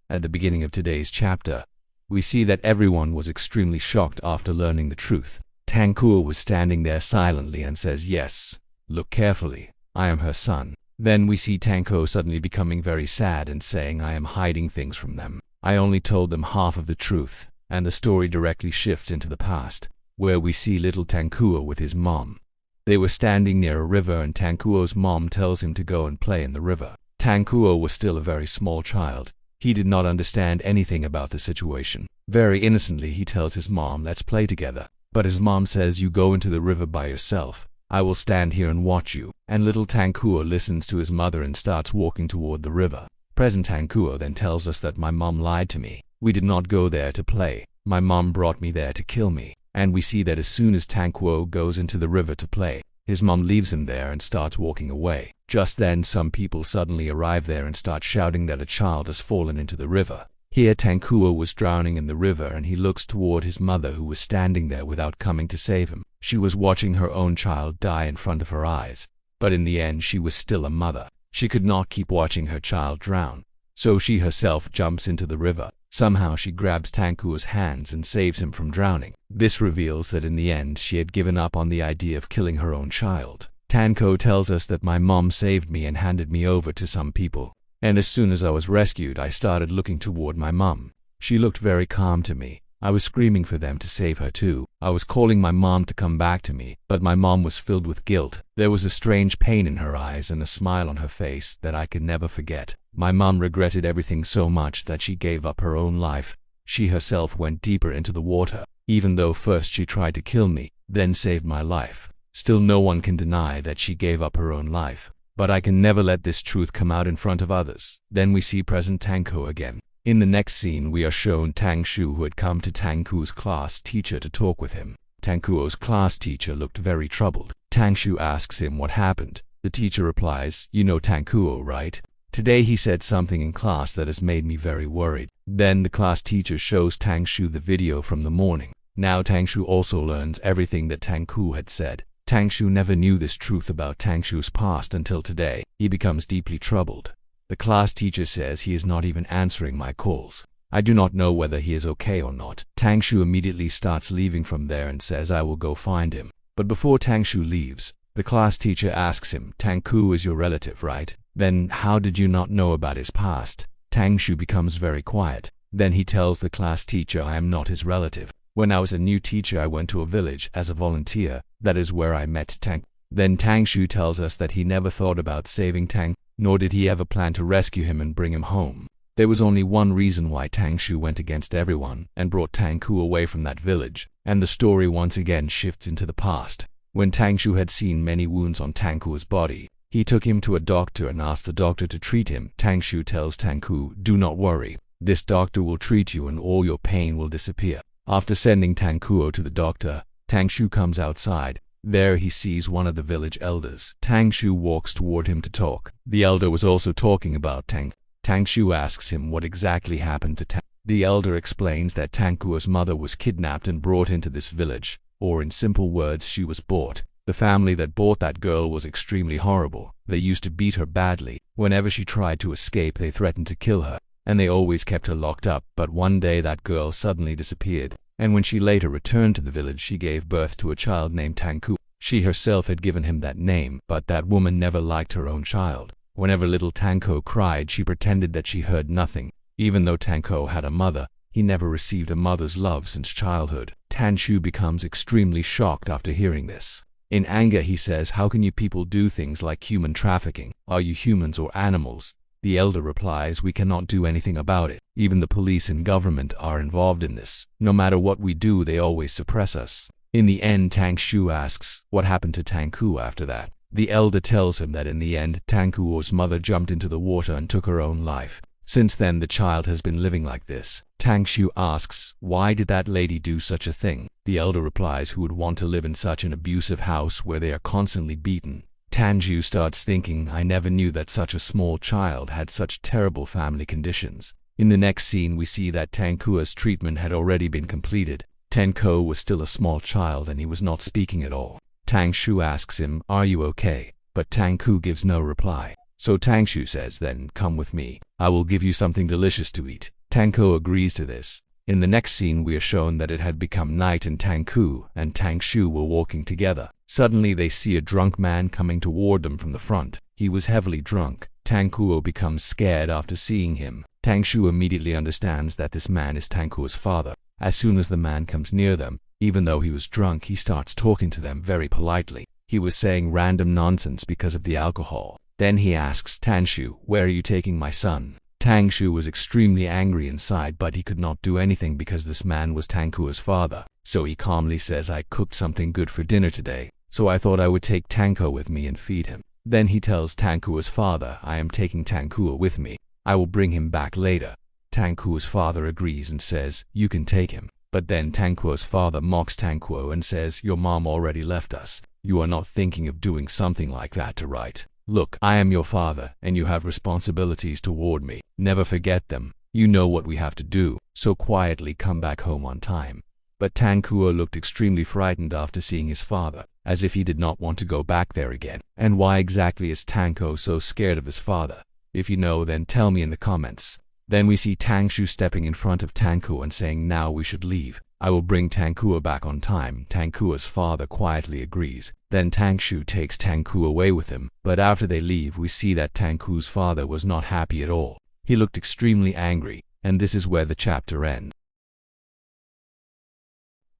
At the beginning of today's chapter, We see that everyone was extremely shocked after learning the truth. Tangkuo was standing there silently and says, "Yes, look carefully, I am her son." Then we see Tangkuo suddenly becoming very sad and saying, "I am hiding things from them. I only told them half of the truth." And the story directly shifts into the past, where we see little Tangkuo with his mom. They were standing near a river and Tangkuo's mom tells him to go and play in the river. Tangkuo was still a very small child. He did not understand anything about the situation. Very innocently he tells his mom, "Let's play together." But his mom says, "You go into the river by yourself. I will stand here and watch you." And little Tangkuo listens to his mother and starts walking toward the river. Present Tangkuo then tells us that my mom lied to me. We did not go there to play. My mom brought me there to kill me. And we see that as soon as Tangkuo goes into the river to play, his mom leaves him there and starts walking away. Just then some people suddenly arrive there and start shouting that a child has fallen into the river. Here Tangkuo was drowning in the river and he looks toward his mother who was standing there without coming to save him. She was watching her own child die in front of her eyes. But in the end she was still a mother. She could not keep watching her child drown. So she herself jumps into the river. Somehow she grabs Tangkuo's hands and saves him from drowning. This reveals that in the end she had given up on the idea of killing her own child. Tangkuo tells us that my mom saved me and handed me over to some people. And as soon as I was rescued, I started looking toward my mom. She looked very calm to me. I was screaming for them to save her too. I was calling my mom to come back to me, but my mom was filled with guilt. There was a strange pain in her eyes and a smile on her face that I could never forget. My mom regretted everything so much that she gave up her own life. She herself went deeper into the water, even though first she tried to kill me, then saved my life. Still no one can deny that she gave up her own life. But I can never let this truth come out in front of others. Then we see present Tangkuo again. In the next scene we are shown Tang Shu, who had come to Tangkuo's class teacher to talk with him. Tangkuo's class teacher looked very troubled. Tang Shu asks him what happened. The teacher replies, "You know Tangkuo, right? Today he said something in class that has made me very worried." Then the class teacher shows Tang Shu the video from the morning. Now Tang Shu also learns everything that Tangkuo had said. Tang Shu never knew this truth about Tang Shu's past until today. He becomes deeply troubled. The class teacher says he is not even answering my calls. I do not know whether he is okay or not. Tang Shu immediately starts leaving from there and says, "I will go find him." But before Tang Shu leaves, the class teacher asks him, "Tangkuo is your relative, right? Then how did you not know about his past?" Tang Shu becomes very quiet. Then he tells the class teacher, "I am not his relative. When I was a new teacher, I went to a village as a volunteer. That is where I met Tang." Then Tang Shu tells us that he never thought about saving Tang, nor did he ever plan to rescue him and bring him home. There was only one reason why Tang Shu went against everyone and brought Tangkuo away from that village. And the story once again shifts into the past. When Tang Shu had seen many wounds on Tangkuo's body, he took him to a doctor and asked the doctor to treat him. Tang Shu tells Tangkuo, "Do not worry. This doctor will treat you and all your pain will disappear." After sending Tangkuo to the doctor, Tang Shu comes outside. There he sees one of the village elders. Tang Shu walks toward him to talk. The elder was also talking about Tang. Tang Shu asks him what exactly happened to Tang. The elder explains that Tangkuo's mother was kidnapped and brought into this village, or in simple words, she was bought. The family that bought that girl was extremely horrible. They used to beat her badly. Whenever she tried to escape, they threatened to kill her. And they always kept her locked up. But one day that girl suddenly disappeared. And when she later returned to the village, she gave birth to a child named Tangkuo. She herself had given him that name, but that woman never liked her own child. Whenever little Tangkuo cried, she pretended that she heard nothing. Even though Tangkuo had a mother, he never received a mother's love since childhood. Tang Shu becomes extremely shocked after hearing this. In anger he says, "How can you people do things like human trafficking? Are you humans or animals?" The elder replies, "We cannot do anything about it. Even the police and government are involved in this. No matter what we do, they always suppress us." In the end, Tang Shu asks, "What happened to Tangkuo after that?" The elder tells him that in the end, Tangkuo's mother jumped into the water and took her own life. Since then, the child has been living like this. Tang Shu asks, "Why did that lady do such a thing?" The elder replies, "Who would want to live in such an abusive house where they are constantly beaten?" Tang Shu starts thinking, "I never knew that such a small child had such terrible family conditions." In the next scene, we see that Tangkuo's treatment had already been completed. Tangkuo was still a small child and he was not speaking at all. Tang Shu asks him, "Are you okay?" But Tangkuo gives no reply. So Tang Shu says, "Then come with me. I will give you something delicious to eat." Tangkuo agrees to this. In the next scene we are shown that it had become night and Tangku and Tangshu were walking together. Suddenly they see a drunk man coming toward them from the front. He was heavily drunk. Tangkuo becomes scared after seeing him. Tangshu immediately understands that this man is Tangkuo's father. As soon as the man comes near them, even though he was drunk, he starts talking to them very politely. He was saying random nonsense because of the alcohol. Then he asks Tangshu, "Where are you taking my son?" Tangshu was extremely angry inside, but he could not do anything because this man was Tangkuo's father. So he calmly says, "I cooked something good for dinner today, so I thought I would take Tangkuo with me and feed him." Then he tells Tangkuo's father, "I am taking Tangkuo with me. I will bring him back later." Tangkuo's father agrees and says, "You can take him." But then Tangkuo's father mocks Tangkuo and says, "Your mom already left us. You are not thinking of doing something like that, right? Look, I am your father, and you have responsibilities toward me. Never forget them. You know what we have to do, so quietly come back home on time." But Tangkuo looked extremely frightened after seeing his father, as if he did not want to go back there again. And why exactly is Tangkuo so scared of his father? If you know, then tell me in the comments. Then we see Tangshu stepping in front of Tangkuo and saying, "Now we should leave. I will bring Tangkuo back on time." Tangkuo's father quietly agrees. Then Tangshu takes Tangkuo away with him. But after they leave, we see that Tangkuo's father was not happy at all. He looked extremely angry, and this is where the chapter ends.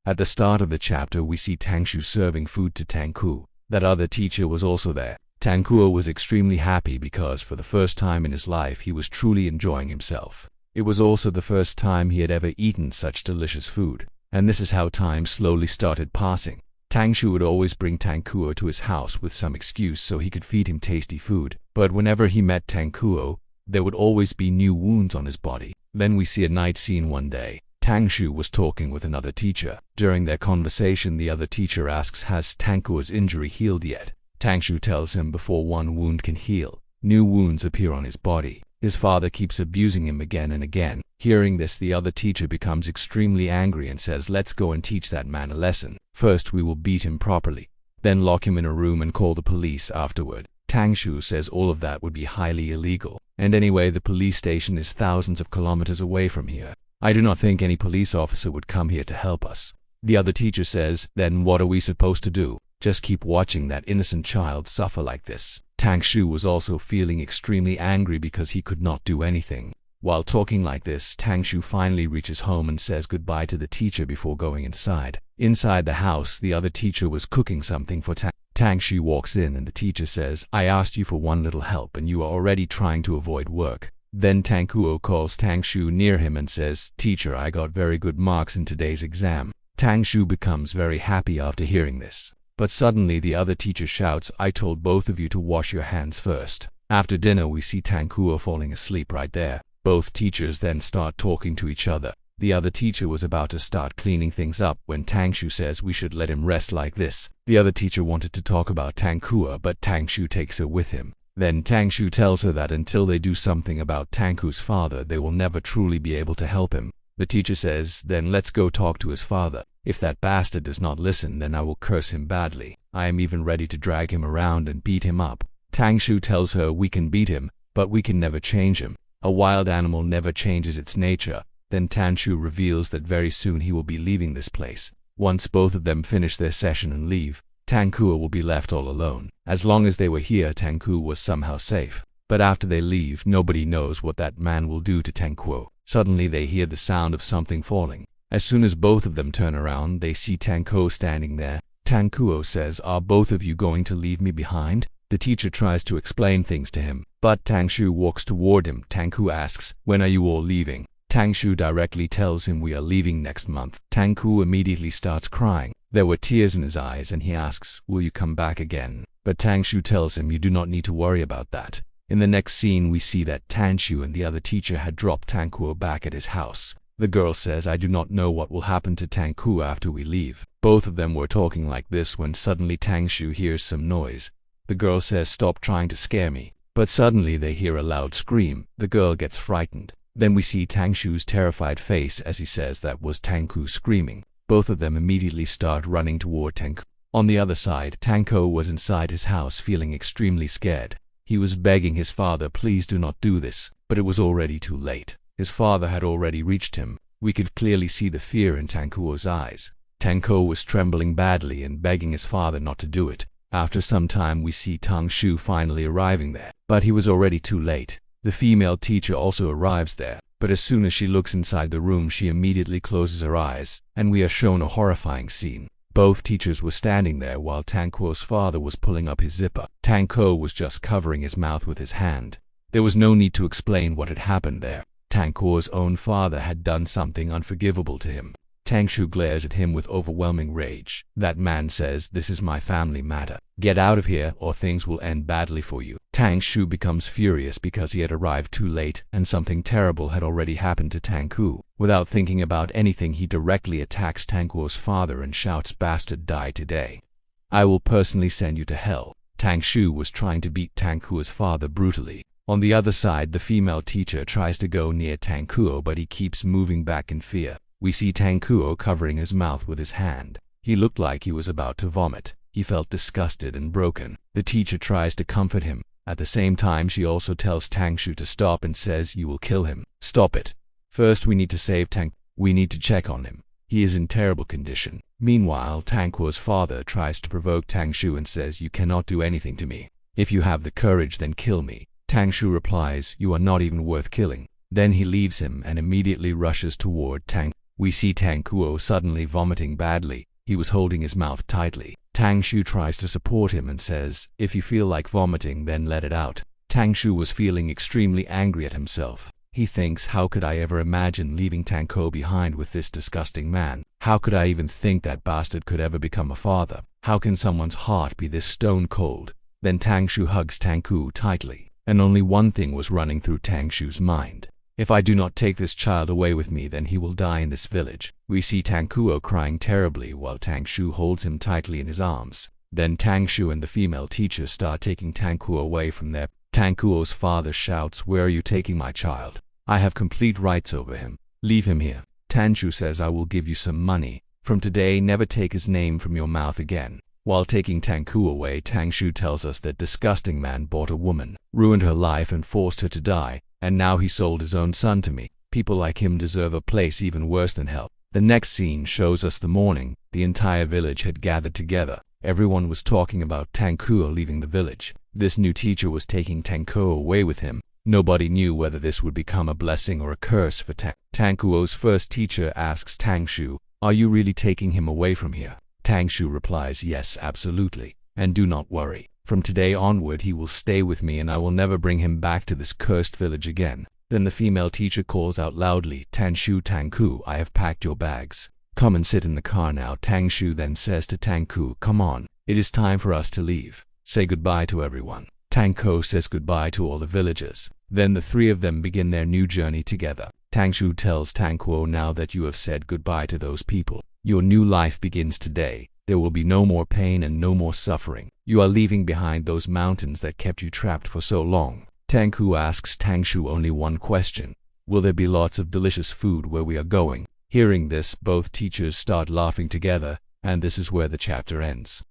At the start of the chapter, we see Tangshu serving food to Tangkuo. That other teacher was also there. Tangkuo was extremely happy because for the first time in his life he was truly enjoying himself. It was also the first time he had ever eaten such delicious food. And this is how time slowly started passing. Tangshu would always bring Tangkuo to his house with some excuse so he could feed him tasty food. But whenever he met Tangkuo, there would always be new wounds on his body. Then we see a night scene one day. Tangshu was talking with another teacher. During their conversation, the other teacher asks, "Has Tangkuo's injury healed yet?" Tangshu tells him before one wound can heal, new wounds appear on his body. His father keeps abusing him again and again. Hearing this, the other teacher becomes extremely angry and says, "Let's go and teach that man a lesson. First we will beat him properly, then lock him in a room and call the police afterward." Tangshu says all of that would be highly illegal. And anyway, the police station is thousands of kilometers away from here. I do not think any police officer would come here to help us. The other teacher says, "Then what are we supposed to do? Just keep watching that innocent child suffer like this." Tangshu was also feeling extremely angry because he could not do anything. While talking like this, Tangshu finally reaches home and says goodbye to the teacher before going inside. Inside the house, the other teacher was cooking something for Tangshu walks in and the teacher says, "I asked you for one little help and you are already trying to avoid work." Then Tangkuo calls Tangshu near him and says, "Teacher, I got very good marks in today's exam." Tangshu becomes very happy after hearing this. But suddenly the other teacher shouts, "I told both of you to wash your hands first." After dinner, we see Tangkuo falling asleep right there. Both teachers then start talking to each other. The other teacher was about to start cleaning things up when Tangshu says we should let him rest like this. The other teacher wanted to talk about Tangkuo, but Tangshu takes her with him. Then Tangshu tells her that until they do something about Tangkuo's father, they will never truly be able to help him. The teacher says, "Then let's go talk to his father. If that bastard does not listen, then I will curse him badly. I am even ready to drag him around and beat him up." Tangshu tells her, "We can beat him, but we can never change him. A wild animal never changes its nature." Then Tangshu reveals that very soon he will be leaving this place. Once both of them finish their session and leave, Tangkuo will be left all alone. As long as they were here, Tangkuo was somehow safe. But after they leave, nobody knows what that man will do to Tangkuo. Suddenly they hear the sound of something falling. As soon as both of them turn around, they see Tangkuo standing there. Tangkuo says, "Are both of you going to leave me behind?" The teacher tries to explain things to him, but Tangshu walks toward him. Tangkuo asks, "When are you all leaving?" Tangshu directly tells him, "We are leaving next month." Tangkuo immediately starts crying. There were tears in his eyes and he asks, "Will you come back again?" But Tangshu tells him, "You do not need to worry about that." In the next scene, we see that Tangshu and the other teacher had dropped Tangkuo back at his house. The girl says, "I do not know what will happen to Tangkuo after we leave." Both of them were talking like this when suddenly Tangshu hears some noise. The girl says, "Stop trying to scare me." But suddenly they hear a loud scream. The girl gets frightened. Then we see Tangshu's terrified face as he says that was Tangkuo screaming. Both of them immediately start running toward Tangkuo. On the other side, Tangkuo was inside his house feeling extremely scared. He was begging his father, "Please do not do this," but it was already too late. His father had already reached him. We could clearly see the fear in Tangkuo's eyes. Tangkuo was trembling badly and begging his father not to do it. After some time we see Tang Shu finally arriving there, but he was already too late. The female teacher also arrives there, but as soon as she looks inside the room she immediately closes her eyes, and we are shown a horrifying scene. Both teachers were standing there while Tangkuo's father was pulling up his zipper. Tangkuo was just covering his mouth with his hand. There was no need to explain what had happened there. Tangkuo's own father had done something unforgivable to him. Tang Shu glares at him with overwhelming rage. That man says, "This is my family matter. Get out of here or things will end badly for you." Tang Shu becomes furious because he had arrived too late and something terrible had already happened to Tangkuo. Without thinking about anything, he directly attacks Tangkuo's father and shouts, "Bastard, die today. I will personally send you to hell." Tang Shu was trying to beat Tangkuo's father brutally. On the other side, the female teacher tries to go near Tangkuo, but he keeps moving back in fear. We see Tangkuo covering his mouth with his hand. He looked like he was about to vomit. He felt disgusted and broken. The teacher tries to comfort him. At the same time, she also tells Tang Shu to stop and says, "You will kill him. Stop it. First, we need to save Tang. We need to check on him. He is in terrible condition." Meanwhile, Tangkuo's father tries to provoke Tang Shu and says, "You cannot do anything to me. If you have the courage, then kill me." Tang Shu replies, "You are not even worth killing." Then he leaves him and immediately rushes toward Tang. We see Tangkuo suddenly vomiting badly. He was holding his mouth tightly. Tang Shu tries to support him and says, "If you feel like vomiting, then let it out." Tang Shu was feeling extremely angry at himself. He thinks, how could I ever imagine leaving Tangkuo behind with this disgusting man? How could I even think that bastard could ever become a father? How can someone's heart be this stone cold? Then Tang Shu hugs Tangkuo tightly, and only one thing was running through Tang Shu's mind. If I do not take this child away with me, then he will die in this village. We see Tangkuo crying terribly while Tang Shu holds him tightly in his arms. Then Tang Shu and the female teacher start taking Tangkuo away from there. Tangkuo's father shouts, "Where are you taking my child? I have complete rights over him. Leave him here." Tang Shu says, "I will give you some money. From today, never take his name from your mouth again." While taking Tangkuo away, Tang Shu tells us that disgusting man bought a woman, ruined her life and forced her to die, and now he sold his own son to me. People like him deserve a place even worse than hell. The next scene shows us the morning. The entire village had gathered together. Everyone was talking about Tangkuo leaving the village. This new teacher was taking Tangkuo away with him. Nobody knew whether this would become a blessing or a curse for Tangkuo's first teacher asks Tang Shu, "Are you really taking him away from here?" Tang Shu replies, "Yes, absolutely. And do not worry. From today onward he will stay with me and I will never bring him back to this cursed village again." Then the female teacher calls out loudly, "Tang Shu, Tangkuo, I have packed your bags. Come and sit in the car now." Tang Shu then says to Tangkuo, "Come on. It is time for us to leave. Say goodbye to everyone." Tangkuo says goodbye to all the villagers. Then the three of them begin their new journey together. Tang Shu tells Tangkuo, "Now that you have said goodbye to those people, your new life begins today. There will be no more pain and no more suffering. You are leaving behind those mountains that kept you trapped for so long." Tangkuo asks Tang Shu only one question: "Will there be lots of delicious food where we are going?" Hearing this, both teachers start laughing together, and this is where the chapter ends.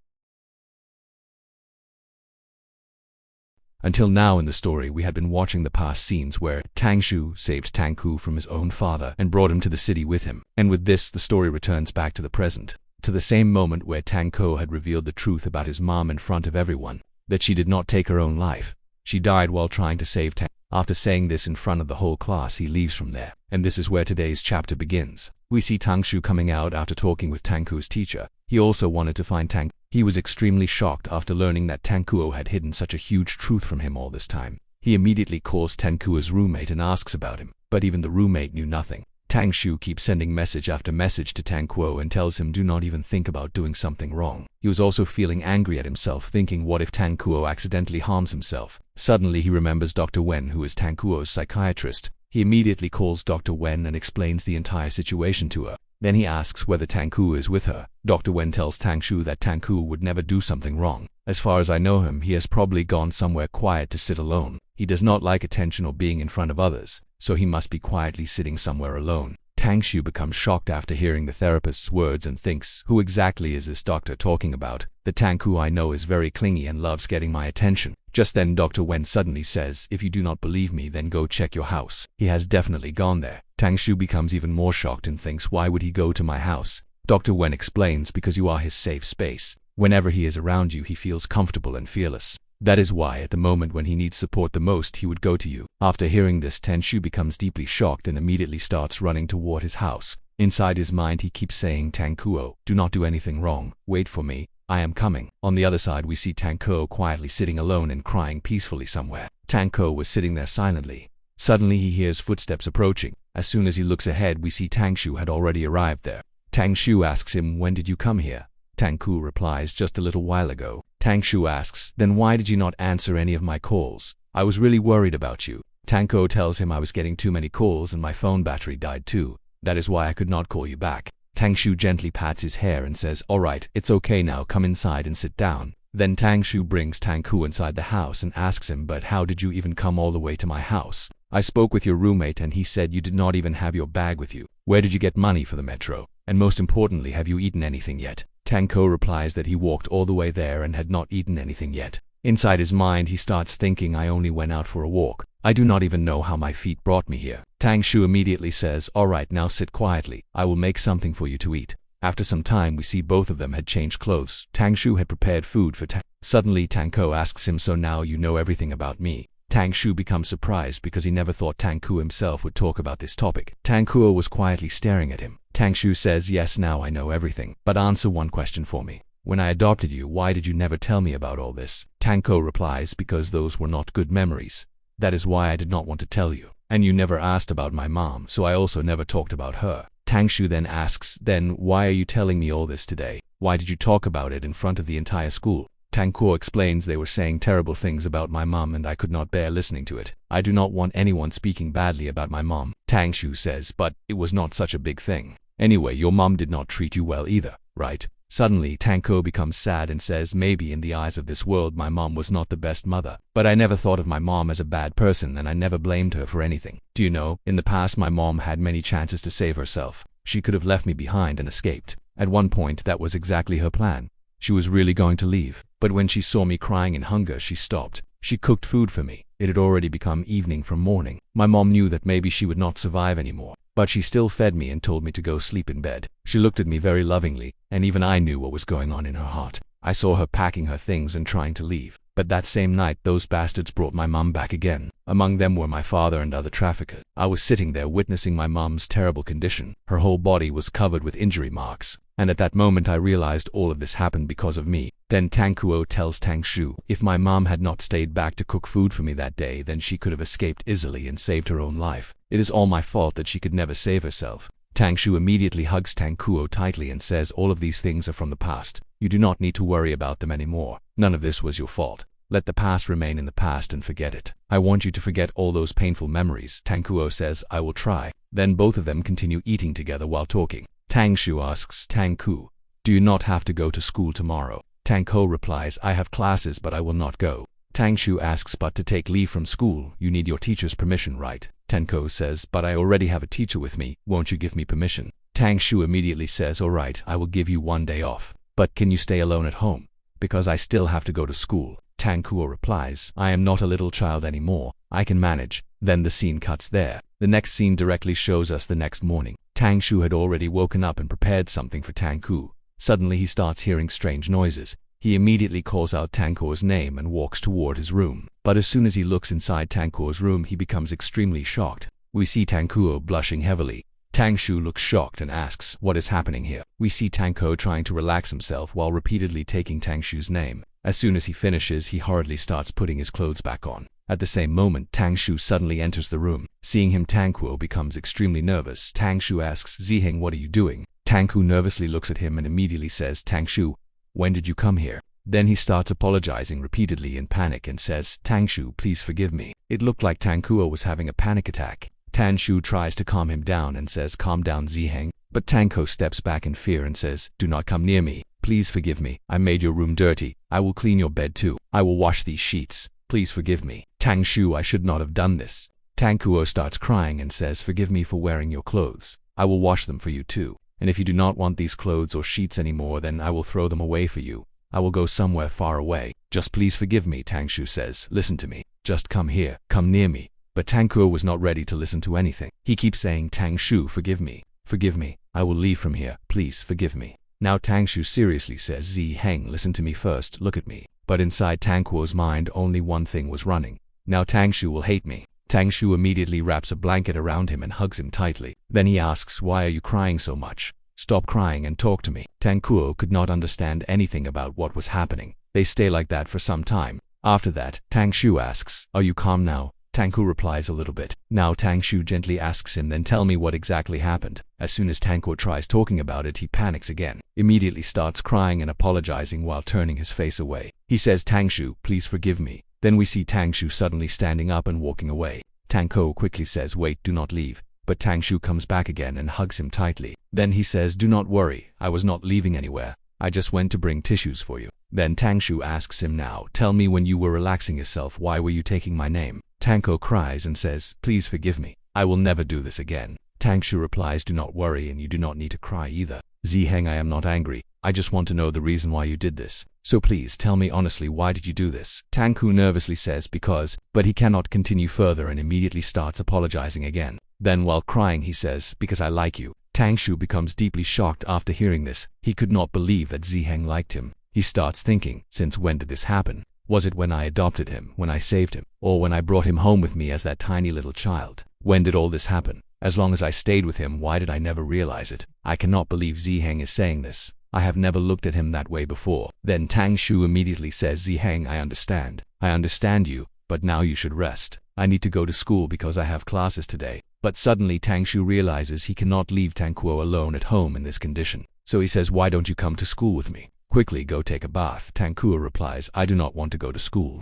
Until now in the story, we had been watching the past scenes where Tang Shu saved Tangkuo from his own father and brought him to the city with him. And with this, the story returns back to the present, to the same moment where Tangkuo had revealed the truth about his mom in front of everyone, that she did not take her own life. She died while trying to save Tang. After saying this in front of the whole class, he leaves from there. And this is where today's chapter begins. We see Tang Shu coming out after talking with Tangkuo's teacher. He also wanted to find Tang. He was extremely shocked after learning that Tangkuo had hidden such a huge truth from him all this time. He immediately calls Tangkuo's roommate and asks about him, but even the roommate knew nothing. Tang Shu keeps sending message after message to Tangkuo and tells him do not even think about doing something wrong. He was also feeling angry at himself, thinking what if Tangkuo accidentally harms himself. Suddenly he remembers Dr. Wen, who is Tangkuo's psychiatrist. He immediately calls Dr. Wen and explains the entire situation to her. Then he asks whether Tangkuo is with her. Dr. Wen tells Tang Shu that Tangkuo would never do something wrong. As far as I know him, he has probably gone somewhere quiet to sit alone. He does not like attention or being in front of others, so he must be quietly sitting somewhere alone. Tang Shu becomes shocked after hearing the therapist's words and thinks, who exactly is this doctor talking about? The Tangku I know is very clingy and loves getting my attention. Just then Dr. Wen suddenly says, if you do not believe me, then go check your house. He has definitely gone there. Tangshu becomes even more shocked and thinks, why would he go to my house? Dr. Wen explains, because you are his safe space. Whenever he is around you, he feels comfortable and fearless. That is why at the moment when he needs support the most, he would go to you. After hearing this, Tangshu becomes deeply shocked and immediately starts running toward his house. Inside his mind, he keeps saying, Tangkuo, do not do anything wrong. Wait for me. I am coming. On the other side, we see Tangkuo quietly sitting alone and crying peacefully somewhere. Tangkuo was sitting there silently. Suddenly, he hears footsteps approaching. As soon as he looks ahead, we see Tangshu had already arrived there. Tangshu asks him, when did you come here? Tangku replies, just a little while ago. Tangshu asks, then why did you not answer any of my calls? I was really worried about you. Tangko tells him I was getting too many calls and my phone battery died too. That is why I could not call you back. Tangshu gently pats his hair and says, alright, it's okay now, come inside and sit down. Then Tangshu brings Tangku inside the house and asks him, but how did you even come all the way to my house? I spoke with your roommate and he said you did not even have your bag with you. Where did you get money for the metro? And most importantly, have you eaten anything yet? Tangko replies that he walked all the way there and had not eaten anything yet. Inside his mind, he starts thinking, I only went out for a walk. I do not even know how my feet brought me here. Tangshu immediately says, alright, now sit quietly. I will make something for you to eat. After some time, we see both of them had changed clothes. Tangshu had prepared food for Tang. Suddenly, Tangko asks him, so now you know everything about me. Tangshu becomes surprised because he never thought Tangku himself would talk about this topic. Tangkuo was quietly staring at him. Tangshu says, yes, now I know everything, but answer one question for me. When I adopted you, why did you never tell me about all this? Tangko replies, because those were not good memories. That is why I did not want to tell you. And you never asked about my mom, so I also never talked about her. Tangshu then asks, then why are you telling me all this today? Why did you talk about it in front of the entire school? Tangkuo explains they were saying terrible things about my mom and I could not bear listening to it. I do not want anyone speaking badly about my mom. Tangshu says, but it was not such a big thing. Anyway, your mom did not treat you well either, right? Suddenly, Tangko becomes sad and says, maybe in the eyes of this world my mom was not the best mother. But I never thought of my mom as a bad person and I never blamed her for anything. Do you know, in the past my mom had many chances to save herself. She could have left me behind and escaped. At one point, that was exactly her plan. She was really going to leave. But when she saw me crying in hunger, she stopped. She cooked food for me. It had already become evening from morning. My mom knew that maybe she would not survive anymore. But she still fed me and told me to go sleep in bed. She looked at me very lovingly, and even I knew what was going on in her heart. I saw her packing her things and trying to leave. But that same night, those bastards brought my mom back again. Among them were my father and other traffickers. I was sitting there witnessing my mom's terrible condition. Her whole body was covered with injury marks. And at that moment I realized all of this happened because of me. Then Tangkuo tells Tangshu, if my mom had not stayed back to cook food for me that day, then she could have escaped easily and saved her own life. It is all my fault that she could never save herself. Tangshu immediately hugs Tangkuo tightly and says, all of these things are from the past. You do not need to worry about them anymore. None of this was your fault. Let the past remain in the past and forget it. I want you to forget all those painful memories. Tangkuo says, I will try. Then both of them continue eating together while talking. Tangshu asks Tangku, do you not have to go to school tomorrow? Tangko replies, I have classes but I will not go. Tangshu asks, but to take leave from school, you need your teacher's permission, right? Tangko says, but I already have a teacher with me, won't you give me permission? Tangshu immediately says, alright, I will give you 1 day off. But can you stay alone at home? Because I still have to go to school. Tangkuo replies, I am not a little child anymore, I can manage. Then the scene cuts there. The next scene directly shows us the next morning. Tangshu had already woken up and prepared something for Tangku. Suddenly he starts hearing strange noises. He immediately calls out Tangkuo's name and walks toward his room. But as soon as he looks inside Tangkuo's room, he becomes extremely shocked. We see Tangkuo blushing heavily. Tangshu looks shocked and asks, what is happening here? We see Tangko trying to relax himself while repeatedly taking Tangshu's name. As soon as he finishes, he hurriedly starts putting his clothes back on. At the same moment, Tangshu suddenly enters the room. Seeing him, Tangkuo becomes extremely nervous. Tangshu asks, Ziheng, what are you doing? Tangku nervously looks at him and immediately says, Tangshu, when did you come here? Then he starts apologizing repeatedly in panic and says, Tangshu, please forgive me. It looked like Tangkuo was having a panic attack. Tangshu tries to calm him down and says, calm down, Ziheng. But Tangko steps back in fear and says, do not come near me. Please forgive me. I made your room dirty. I will clean your bed too. I will wash these sheets. Please forgive me. Tangshu, I should not have done this. Tangkuo starts crying and says, forgive me for wearing your clothes. I will wash them for you too. And if you do not want these clothes or sheets anymore, then I will throw them away for you. I will go somewhere far away. Just please forgive me, Tang Shu says. Listen to me. Just come here. Come near me. But Tang Kuo was not ready to listen to anything. He keeps saying, Tang Shu, forgive me. Forgive me. I will leave from here. Please forgive me. Now Tang Shu seriously says, Zi Heng, listen to me first. Look at me. But inside Tang Kuo's mind only one thing was running. Now Tang Shu will hate me. Tang Shu immediately wraps a blanket around him and hugs him tightly. Then he asks, why are you crying so much? Stop crying and talk to me. Tang Kuo could not understand anything about what was happening. They stay like that for some time. After that, Tang Shu asks, are you calm now? Tang Kuo replies a little bit. Now Tang Shu gently asks him, then tell me what exactly happened. As soon as Tang Kuo tries talking about it, he panics again. Immediately starts crying and apologizing while turning his face away. He says, Tang Shu, please forgive me. Then we see Tang Shu suddenly standing up and walking away. Tang Kuo quickly says, wait, do not leave. But Tang Shu comes back again and hugs him tightly. Then he says, do not worry, I was not leaving anywhere. I just went to bring tissues for you. Then Tang Shu asks him, now, tell me, when you were relaxing yourself, why were you taking my name? Tang Kuo cries and says, please forgive me. I will never do this again. Tang Shu replies, do not worry, and you do not need to cry either. Zi Heng, I am not angry. I just want to know the reason why you did this. So please tell me honestly, why did you do this? Tang Kuo nervously says, because, but he cannot continue further and immediately starts apologizing again. Then while crying he says, because I like you. Tang Shu becomes deeply shocked after hearing this. He could not believe that Zi Heng liked him. He starts thinking, since when did this happen? Was it when I adopted him, when I saved him, or when I brought him home with me as that tiny little child? When did all this happen? As long as I stayed with him, why did I never realize it? I cannot believe Zi Heng is saying this. I have never looked at him that way before. Then Tang Shu immediately says, Zi Heng, I understand. I understand you, but now you should rest. I need to go to school because I have classes today. But suddenly Tang Shu realizes he cannot leave Tang Kuo alone at home in this condition. So he says, why don't you come to school with me? Quickly go take a bath. Tang Kuo replies, I do not want to go to school.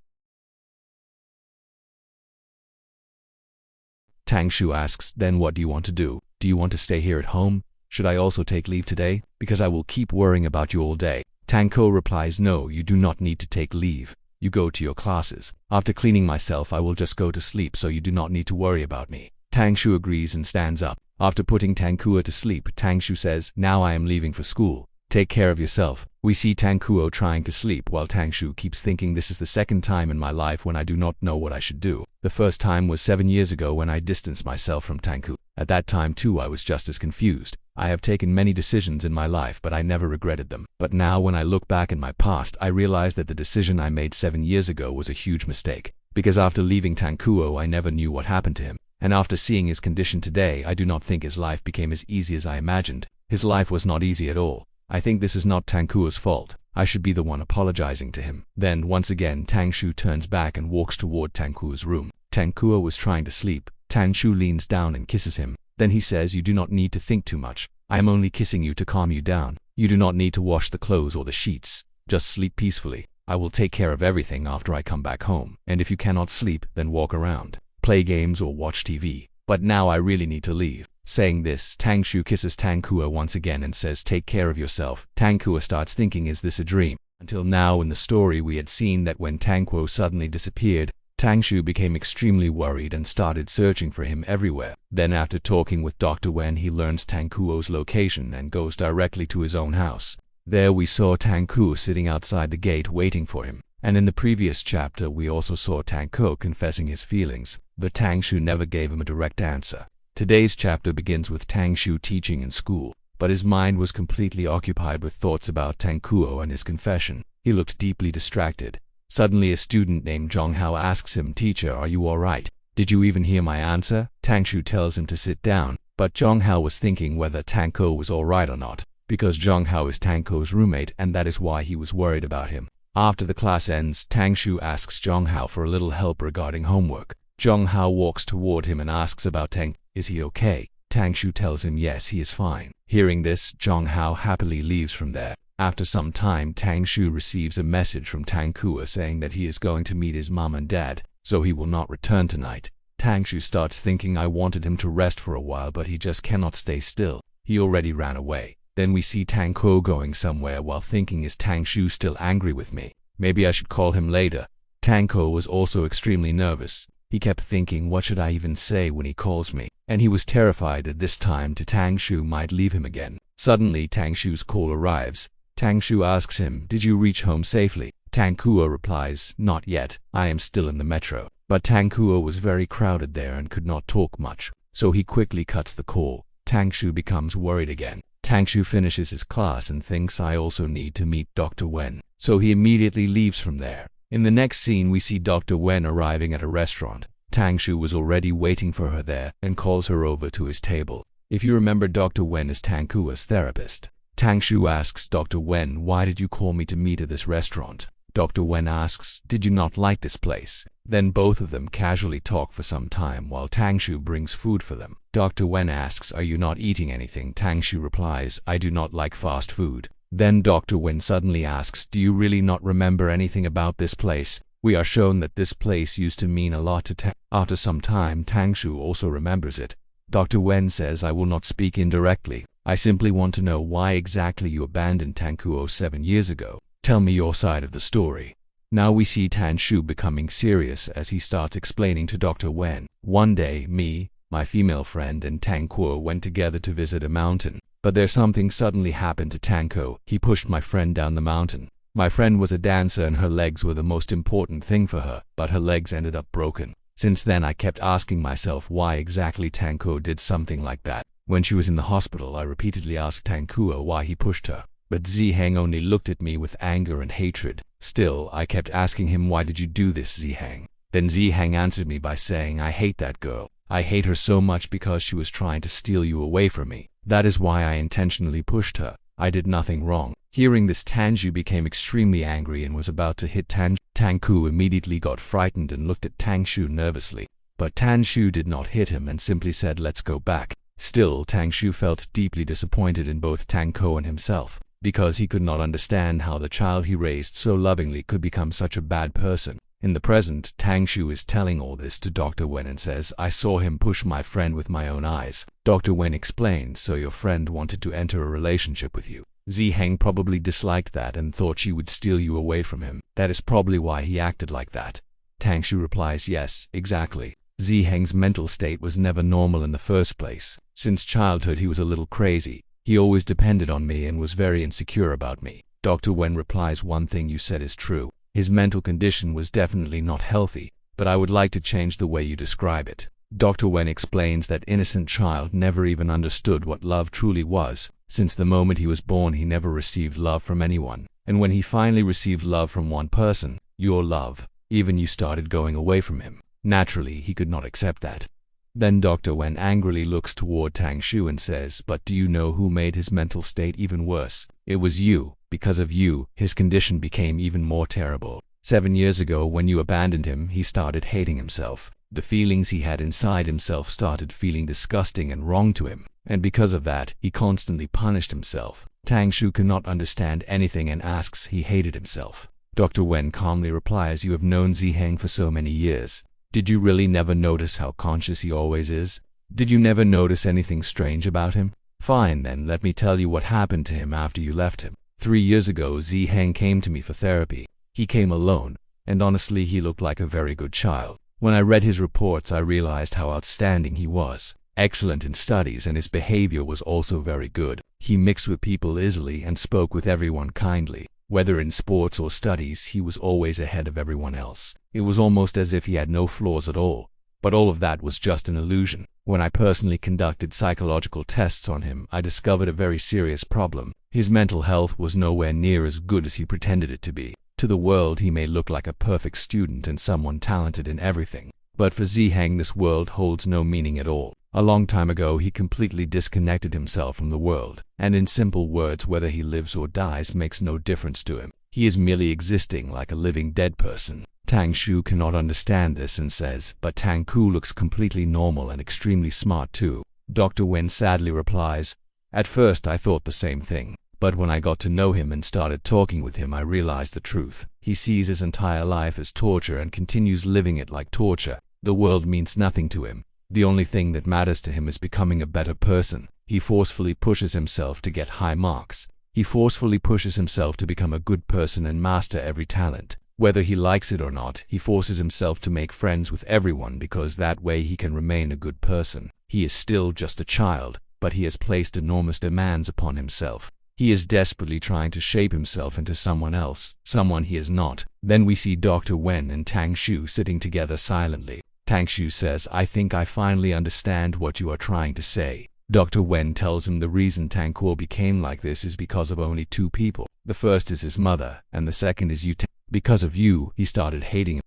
Tang Shu asks, then what do you want to do? Do you want to stay here at home? Should I also take leave today? Because I will keep worrying about you all day. Tang Kuo replies, no, you do not need to take leave. You go to your classes. After cleaning myself, I will just go to sleep, so you do not need to worry about me. Tang Shu agrees and stands up. After putting Tang Kuo to sleep, Tang Shu says, now I am leaving for school. Take care of yourself. We see Tang Kuo trying to sleep while Tang Shu keeps thinking, this is the second time in my life when I do not know what I should do. The first time was 7 years ago when I distanced myself from Tang Kuo. At that time too I was just as confused. I have taken many decisions in my life, but I never regretted them. But now when I look back in my past, I realize that the decision I made 7 years ago was a huge mistake. Because after leaving Tang Kuo, I never knew what happened to him. And after seeing his condition today, I do not think his life became as easy as I imagined. His life was not easy at all. I think this is not Tang Kuo's fault. I should be the one apologizing to him. Then once again Tang Shu turns back and walks toward Tang Kuo's room. Tang Kuo was trying to sleep. Tang Shu leans down and kisses him. Then he says, you do not need to think too much. I am only kissing you to calm you down. You do not need to wash the clothes or the sheets. Just sleep peacefully. I will take care of everything after I come back home. And if you cannot sleep, then walk around, play games or watch TV. But now I really need to leave. Saying this, Tang Shu kisses Tang Kuo once again and says, take care of yourself. Tang Kuo starts thinking, is this a dream? Until now in the story we had seen that when Tang Kuo suddenly disappeared, Tang Shu became extremely worried and started searching for him everywhere. Then after talking with Dr. Wen, he learns Tang Kuo's location and goes directly to his own house. There we saw Tang Kuo sitting outside the gate waiting for him. And in the previous chapter we also saw Tang Kuo confessing his feelings, but Tang Shu never gave him a direct answer. Today's chapter begins with Tang Shu teaching in school, but his mind was completely occupied with thoughts about Tang Kuo and his confession. He looked deeply distracted. Suddenly a student named Zhong Hao asks him, teacher, are you alright? Did you even hear my answer? Tang Shu tells him to sit down, but Zhong Hao was thinking whether Tang Kuo was alright or not, because Zhong Hao is Tang Kuo's roommate and that is why he was worried about him. After the class ends, Tang Shu asks Zhong Hao for a little help regarding homework. Zhong Hao walks toward him and asks about Tang. Is he okay? Tang Shu tells him yes, he is fine. Hearing this, Zhong Hao happily leaves from there. After some time, Tang Shu receives a message from Tang Kuo saying that he is going to meet his mom and dad, so he will not return tonight. Tang Shu starts thinking, I wanted him to rest for a while, but he just cannot stay still. He already ran away. Then we see Tang Kuo going somewhere while thinking, is Tang Shu still angry with me? Maybe I should call him later. Tang Kuo was also extremely nervous. He kept thinking, what should I even say when he calls me? And he was terrified at this time Tang Shu might leave him again. Suddenly Tang Shu's call arrives. Tang Shu asks him, did you reach home safely? Tang Kuo replies, not yet, I am still in the metro. But Tang Kuo was very crowded there and could not talk much, so he quickly cuts the call. Tang Shu becomes worried again. Tang Shu finishes his class and thinks I also need to meet Dr. Wen, so he immediately leaves from there. In the next scene we see Dr. Wen arriving at a restaurant. Tang Shu was already waiting for her there and calls her over to his table. If you remember, Dr. Wen is Tang Kuo's therapist. Tang Shu asks Dr. Wen, why did you call me to meet at this restaurant? Dr. Wen asks, did you not like this place? Then both of them casually talk for some time while Tang Shu brings food for them. Dr. Wen asks, are you not eating anything? Tang Shu replies, I do not like fast food. Then Dr. Wen suddenly asks, do you really not remember anything about this place? We are shown that this place used to mean a lot to Tang. After some time, Tang Shu also remembers it. Dr. Wen says, I will not speak indirectly. I simply want to know why exactly you abandoned Tang Kuo 7 years ago. Tell me your side of the story. Now we see Tang Shu becoming serious as he starts explaining to Dr. Wen. One day, me, my female friend, and Tang Kuo went together to visit a mountain. But there's something suddenly happened to Tang Kuo. He pushed my friend down the mountain. My friend was a dancer and her legs were the most important thing for her, but her legs ended up broken. Since then I kept asking myself why exactly Tang Kuo did something like that. When she was in the hospital, I repeatedly asked Tang Kuo why he pushed her. But Zihang only looked at me with anger and hatred. Still, I kept asking him, why did you do this, Zihang? Then Zihang answered me by saying, I hate that girl. I hate her so much because she was trying to steal you away from me. That is why I intentionally pushed her. I did nothing wrong. Hearing this, Tang Shu became extremely angry and was about to hit Tang. Tang Kuo immediately got frightened and looked at Tang Shu nervously. But Tang Shu did not hit him and simply said, let's go back. Still, Tang Shu felt deeply disappointed in both Tang Kuo and himself, because he could not understand how the child he raised so lovingly could become such a bad person. In the present, Tang Shu is telling all this to Dr. Wen and says, I saw him push my friend with my own eyes. Dr. Wen explained, so your friend wanted to enter a relationship with you. Zihang probably disliked that and thought she would steal you away from him. That is probably why he acted like that. Tang Shu replies, yes, exactly. Zihang's mental state was never normal in the first place. Since childhood he was a little crazy. He always depended on me and was very insecure about me. Dr. Wen replies, one thing you said is true. His mental condition was definitely not healthy, but I would like to change the way you describe it. Dr. Wen explains that innocent child never even understood what love truly was. Since the moment he was born he never received love from anyone. And when he finally received love from one person, your love, even you started going away from him. Naturally, he could not accept that. Then Dr. Wen angrily looks toward Tang Shu and says, but do you know who made his mental state even worse? It was you. Because of you, his condition became even more terrible. 7 years ago, when you abandoned him, he started hating himself. The feelings he had inside himself started feeling disgusting and wrong to him. And because of that, he constantly punished himself. Tang Shu cannot understand anything and asks he hated himself. Dr. Wen calmly replies, you have known Zihang for so many years. Did you really never notice how conscious he always is? Did you never notice anything strange about him? Fine then, let me tell you what happened to him after you left him. 3 years ago, Zihang came to me for therapy. He came alone, and honestly he looked like a very good child. When I read his reports, I realized how outstanding he was. Excellent in studies, and his behavior was also very good. He mixed with people easily and spoke with everyone kindly. Whether in sports or studies, he was always ahead of everyone else. It was almost as if he had no flaws at all. But all of that was just an illusion. When I personally conducted psychological tests on him, I discovered a very serious problem. His mental health was nowhere near as good as he pretended it to be. To the world, he may look like a perfect student and someone talented in everything. But for Zihang, this world holds no meaning at all. A long time ago, he completely disconnected himself from the world, and in simple words, whether he lives or dies makes no difference to him. He is merely existing like a living dead person. Tang Shu cannot understand this and says, but Tang Ku looks completely normal and extremely smart too. Dr. Wen sadly replies, at first I thought the same thing, but when I got to know him and started talking with him, I realized the truth. He sees his entire life as torture and continues living it like torture. The world means nothing to him. The only thing that matters to him is becoming a better person. He forcefully pushes himself to get high marks. He forcefully pushes himself to become a good person and master every talent. Whether he likes it or not, he forces himself to make friends with everyone because that way he can remain a good person. He is still just a child, but he has placed enormous demands upon himself. He is desperately trying to shape himself into someone else, someone he is not. Then we see Dr. Wen and Tang Shu sitting together silently. Tang Shu says, "I think I finally understand what you are trying to say." Dr. Wen tells him the reason Tang Kuo became like this is because of only two people. The first is his mother, and the second is you. Because of you, he started hating him.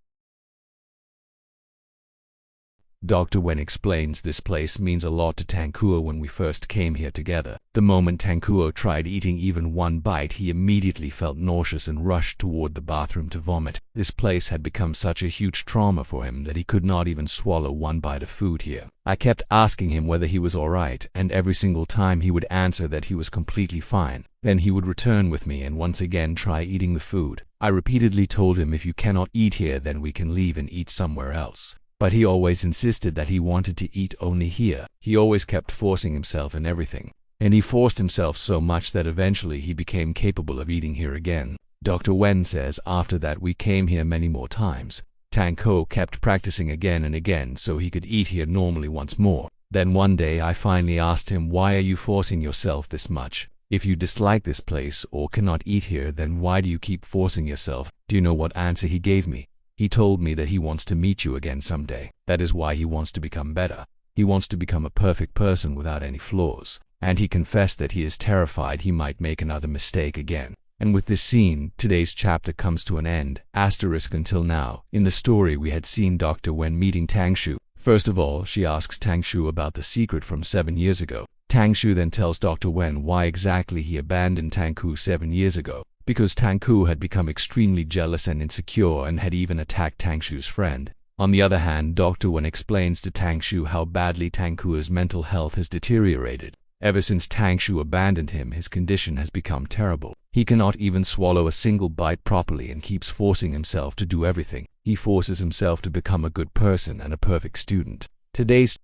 Dr. Wen explains this place means a lot to Tang Kuo when we first came here together. The moment Tang Kuo tried eating even one bite, he immediately felt nauseous and rushed toward the bathroom to vomit. This place had become such a huge trauma for him that he could not even swallow one bite of food here. I kept asking him whether he was alright, and every single time he would answer that he was completely fine. Then he would return with me and once again try eating the food. I repeatedly told him, if you cannot eat here, then we can leave and eat somewhere else. But he always insisted that he wanted to eat only here. He always kept forcing himself in everything. And he forced himself so much that eventually he became capable of eating here again. Dr. Wen says after that we came here many more times. Tang Kuo kept practicing again and again so he could eat here normally once more. Then one day I finally asked him, "Why are you forcing yourself this much? If you dislike this place or cannot eat here, then why do you keep forcing yourself?" Do you know what answer he gave me? He told me that he wants to meet you again someday. That is why he wants to become better. He wants to become a perfect person without any flaws. And he confessed that he is terrified he might make another mistake again. And with this scene, today's chapter comes to an end. Asterisk until now. In the story we had seen Dr. Wen meeting Tang Shu. First of all, she asks Tang Shu about the secret from 7 years ago. Tang Shu then tells Dr. Wen why exactly he abandoned Tang Ku 7 years ago. Because Tang Ku had become extremely jealous and insecure and had even attacked Tang Shu's friend. On the other hand, Dr. Wen explains to Tang Shu how badly Tang Ku's mental health has deteriorated. Ever since Tang Shu abandoned him, his condition has become terrible. He cannot even swallow a single bite properly and keeps forcing himself to do everything. He forces himself to become a good person and a perfect student. Today's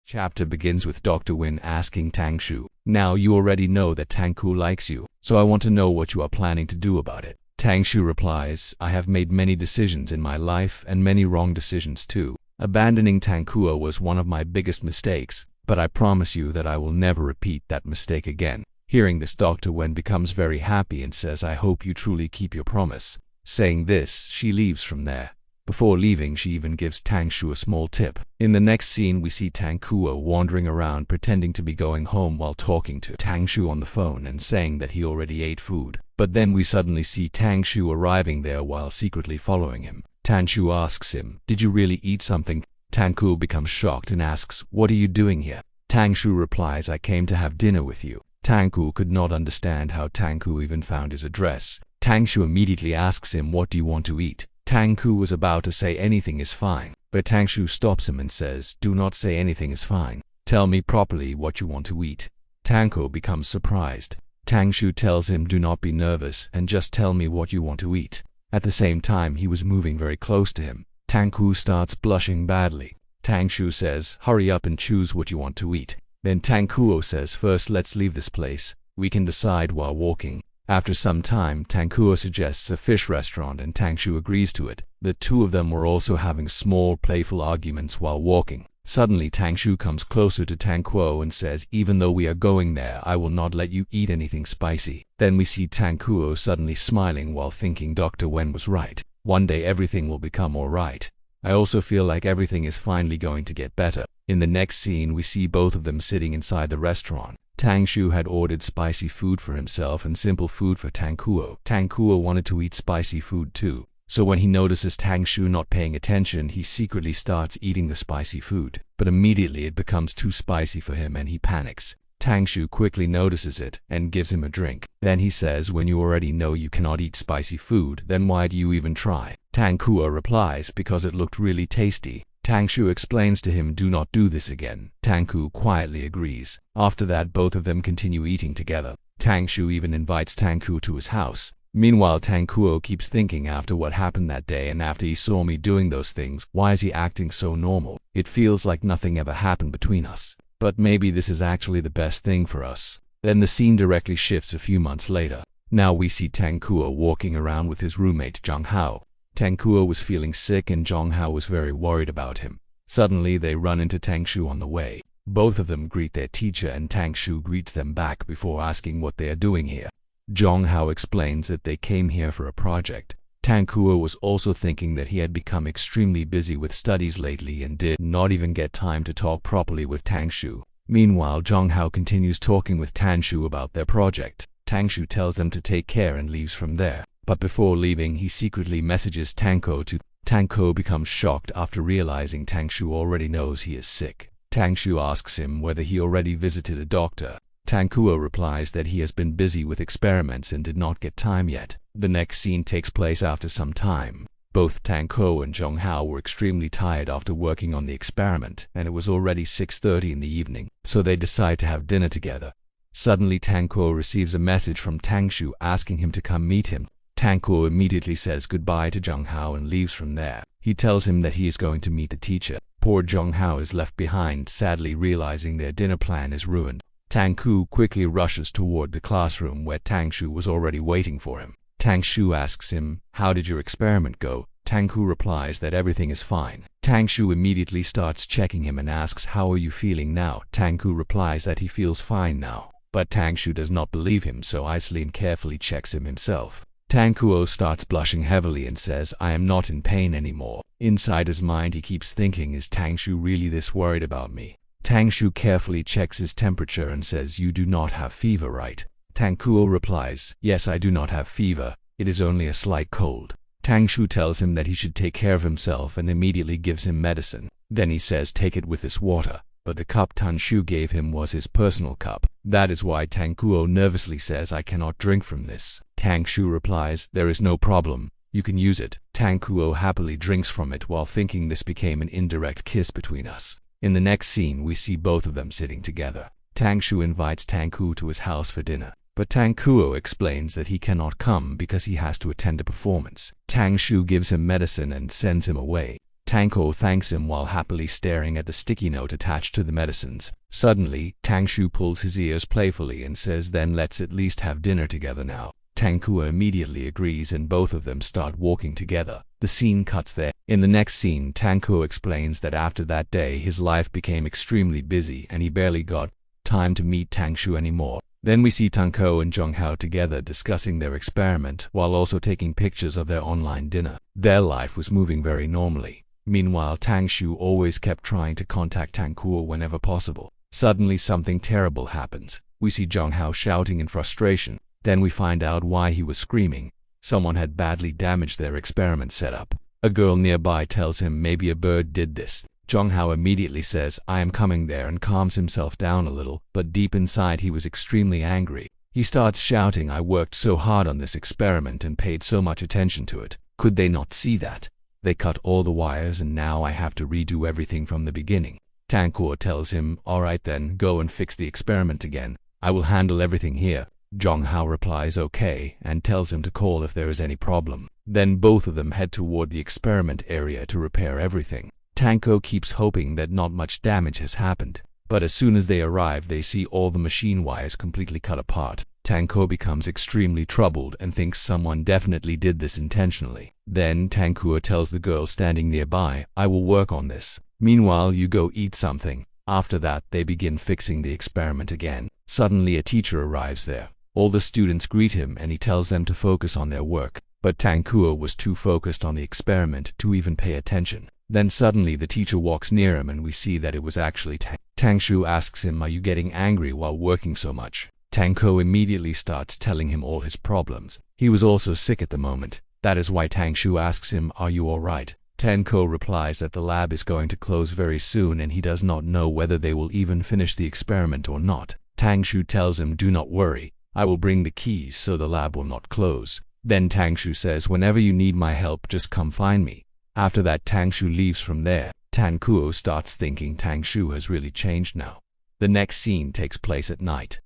chapter begins with Dr. Wen asking Tang Shu, "Now you already know that Tang Ku likes you, so I want to know what you are planning to do about it." Tang Shu replies, "I have made many decisions in my life and many wrong decisions too. Abandoning Tang Kuo was one of my biggest mistakes, but I promise you that I will never repeat that mistake again." Hearing this, Dr. Wen becomes very happy and says, "I hope you truly keep your promise." Saying this, she leaves from there. Before leaving, she even gives Tang Shu a small tip. In the next scene, we see Tang Kuo wandering around pretending to be going home while talking to Tang Shu on the phone and saying that he already ate food. But then we suddenly see Tang Shu arriving there while secretly following him. Tang Shu asks him, "Did you really eat something?" Tang Kuo becomes shocked and asks, "What are you doing here?" Tang Shu replies, "I came to have dinner with you." Tang Kuo could not understand how Tang Kuo even found his address. Tang Shu immediately asks him, "What do you want to eat?" Tang Kuo was about to say anything is fine, but Tang Shu stops him and says, "Do not say anything is fine. Tell me properly what you want to eat." Tang Kuo becomes surprised. Tang Shu tells him, "Do not be nervous and just tell me what you want to eat." At the same time, he was moving very close to him. Tang Kuo starts blushing badly. Tang Shu says, "Hurry up and choose what you want to eat." Then Tang Kuo says, "First let's leave this place. We can decide while walking." After some time, Tang Kuo suggests a fish restaurant and Tang Shu agrees to it. The two of them were also having small playful arguments while walking. Suddenly Tang Shu comes closer to Tang Kuo and says, "Even though we are going there, I will not let you eat anything spicy." Then we see Tang Kuo suddenly smiling while thinking Dr. Wen was right. One day everything will become alright. I also feel like everything is finally going to get better. In the next scene, we see both of them sitting inside the restaurant. Tang Shu had ordered spicy food for himself and simple food for Tang Kuo. Tang Kuo wanted to eat spicy food too. So when he notices Tang Shu not paying attention, he secretly starts eating the spicy food. But immediately it becomes too spicy for him and he panics. Tang Shu quickly notices it and gives him a drink. Then he says, "When you already know you cannot eat spicy food, then why do you even try?" Tang Kuo replies, "Because it looked really tasty." Tang Shu explains to him, "Do not do this again." Tang Kuo quietly agrees. After that, both of them continue eating together. Tang Shu even invites Tang Kuo to his house. Meanwhile, Tang Kuo keeps thinking, after what happened that day and after he saw me doing those things, why is he acting so normal? It feels like nothing ever happened between us. But maybe this is actually the best thing for us. Then the scene directly shifts a few months later. Now we see Tang Kuo walking around with his roommate Zhang Hao. Tang Kuo was feeling sick and Zhang Hao was very worried about him. Suddenly they run into Tang Shu on the way. Both of them greet their teacher and Tangshu greets them back before asking what they are doing here. Jonghao explains that they came here for a project. Tangkuo was also thinking that he had become extremely busy with studies lately and did not even get time to talk properly with Tangshu. Meanwhile, Jonghao continues talking with Tangshu about their project. Tangshu tells them to take care and leaves from there. But before leaving, he secretly messages Tangko to. Tangko becomes shocked after realizing Tangshu already knows he is sick. Tangshu asks him whether he already visited a doctor. Tangkuo replies that he has been busy with experiments and did not get time yet. The next scene takes place after some time. Both Tangko and Jonghao were extremely tired after working on the experiment, and it was already 6:30 in the evening, so they decide to have dinner together. Suddenly Tangko receives a message from Tangshu asking him to come meet him. Tangko immediately says goodbye to Jonghao and leaves from there. He tells him that he is going to meet the teacher. Poor Jonghao is left behind, sadly realizing their dinner plan is ruined. Tangku quickly rushes toward the classroom where Tangshu was already waiting for him. Tangshu asks him, "How did your experiment go?" Tangku replies that everything is fine. Tangshu immediately starts checking him and asks, "How are you feeling now?" Tangku replies that he feels fine now. But Tangshu does not believe him, so Aislinn carefully checks him himself. Tangkuo starts blushing heavily and says, "I am not in pain anymore." Inside his mind he keeps thinking, is Tangshu really this worried about me? Tangshu carefully checks his temperature and says, "You do not have fever, right?" Tangkuo replies, "Yes, I do not have fever. It is only a slight cold." Tangshu tells him that he should take care of himself and immediately gives him medicine. Then he says, "Take it with this water." But the cup Tangshu gave him was his personal cup. That is why Tangkuo nervously says, "I cannot drink from this." Tangshu replies, "There is no problem. You can use it." Tangkuo happily drinks from it while thinking this became an indirect kiss between us. In the next scene, we see both of them sitting together. Tangshu invites Tangku to his house for dinner, but Tangkuo explains that he cannot come because he has to attend a performance. Tangshu gives him medicine and sends him away. Tangko thanks him while happily staring at the sticky note attached to the medicines. Suddenly, Tangshu pulls his ears playfully and says, "Then let's at least have dinner together now." Tangkuo immediately agrees and both of them start walking together. The scene cuts there. In the next scene, Tangkuo explains that after that day his life became extremely busy and he barely got time to meet Tangshu anymore. Then we see Tangko and Jonghao together discussing their experiment while also taking pictures of their online dinner. Their life was moving very normally. Meanwhile, Tangshu always kept trying to contact Tangkuo whenever possible. Suddenly something terrible happens. We see Jonghao shouting in frustration. Then we find out why he was screaming. Someone had badly damaged their experiment setup. A girl nearby tells him maybe a bird did this. Jonghao immediately says, "I am coming there," and calms himself down a little, but deep inside he was extremely angry. He starts shouting, "I worked so hard on this experiment and paid so much attention to it. Could they not see that? They cut all the wires and now I have to redo everything from the beginning." Tangkuo tells him, "Alright then, go and fix the experiment again. I will handle everything here." Jonghao replies okay and tells him to call if there is any problem. Then both of them head toward the experiment area to repair everything. Tangko keeps hoping that not much damage has happened, but as soon as they arrive they see all the machine wires completely cut apart. Tangko becomes extremely troubled and thinks someone definitely did this intentionally. Then Tangkuo tells the girl standing nearby, "I will work on this. Meanwhile, you go eat something." After that, they begin fixing the experiment again. Suddenly a teacher arrives there. All the students greet him and he tells them to focus on their work, but Tangkuo was too focused on the experiment to even pay attention. Then suddenly the teacher walks near him and we see that it was actually Tangshu asks him, "Are you getting angry while working so much?" Tangko immediately starts telling him all his problems. He was also sick at the moment. That is why Tangshu asks him, "Are you alright?" Tangko replies that the lab is going to close very soon and he does not know whether they will even finish the experiment or not. Tangshu tells him, "Do not worry. I will bring the keys so the lab will not close." Then Tangshu says, "Whenever you need my help, just come find me." After that, Tangshu leaves from there. Tangkuo starts thinking Tangshu has really changed now. The next scene takes place at night.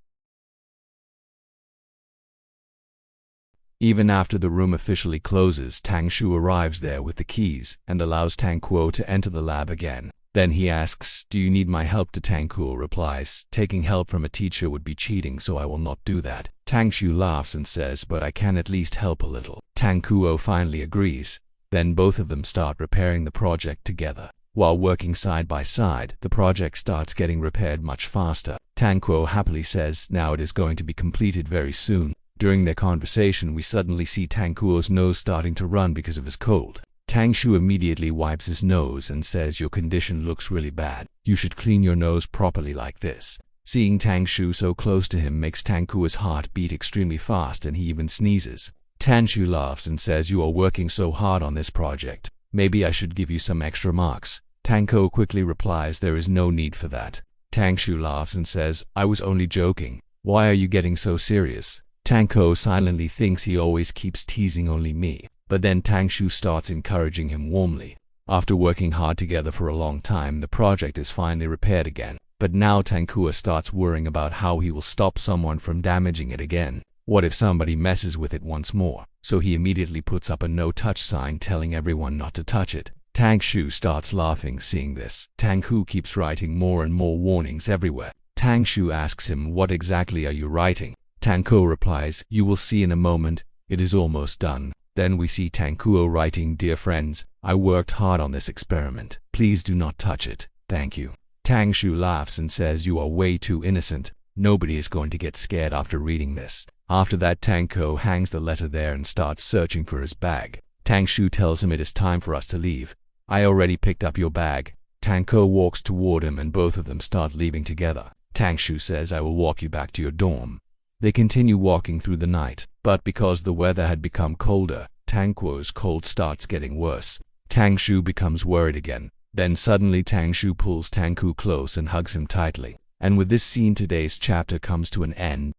Even after the room officially closes, Tangshu arrives there with the keys and allows Tangkuo to enter the lab again. Then he asks, "Do you need my help?" To Tangkuo replies, "Taking help from a teacher would be cheating, so I will not do that." Tangshu laughs and says, "But I can at least help a little." Tangkuo finally agrees. Then both of them start repairing the project together. While working side by side, the project starts getting repaired much faster. Tangguo happily says now it is going to be completed very soon. During their conversation, we suddenly see Tangguo's nose starting to run because of his cold. Tangshu immediately wipes his nose and says, "Your condition looks really bad. You should clean your nose properly like this." Seeing Tangshu so close to him makes Tangguo's heart beat extremely fast and he even sneezes. Tangshu laughs and says, "You are working so hard on this project. Maybe I should give you some extra marks." Tangguo quickly replies, "There is no need for that." Tangshu laughs and says, "I was only joking. Why are you getting so serious?" Tangguo silently thinks he always keeps teasing only me, but then Tangshu starts encouraging him warmly. After working hard together for a long time, the project is finally repaired again. But now Tangguo starts worrying about how he will stop someone from damaging it again. What if somebody messes with it once more? So he immediately puts up a no-touch sign telling everyone not to touch it. Tangshu starts laughing seeing this. Tangguo keeps writing more and more warnings everywhere. Tangshu asks him, "What exactly are you writing?" Tangguo replies, "You will see in a moment. It is almost done." Then we see Tangguo writing, "Dear friends, I worked hard on this experiment. Please do not touch it. Thank you." Tangshu laughs and says, "You are way too innocent. Nobody is going to get scared after reading this." After that, Tangguo hangs the letter there and starts searching for his bag. Tangshu tells him it is time for us to leave. "I already picked up your bag." Tangguo walks toward him and both of them start leaving together. Tangshu says, "I will walk you back to your dorm." They continue walking through the night, but because the weather had become colder, Tangguo's cold starts getting worse. Tangshu becomes worried again. Then suddenly Tangshu pulls Tangguo close and hugs him tightly. And with this scene, today's chapter comes to an end.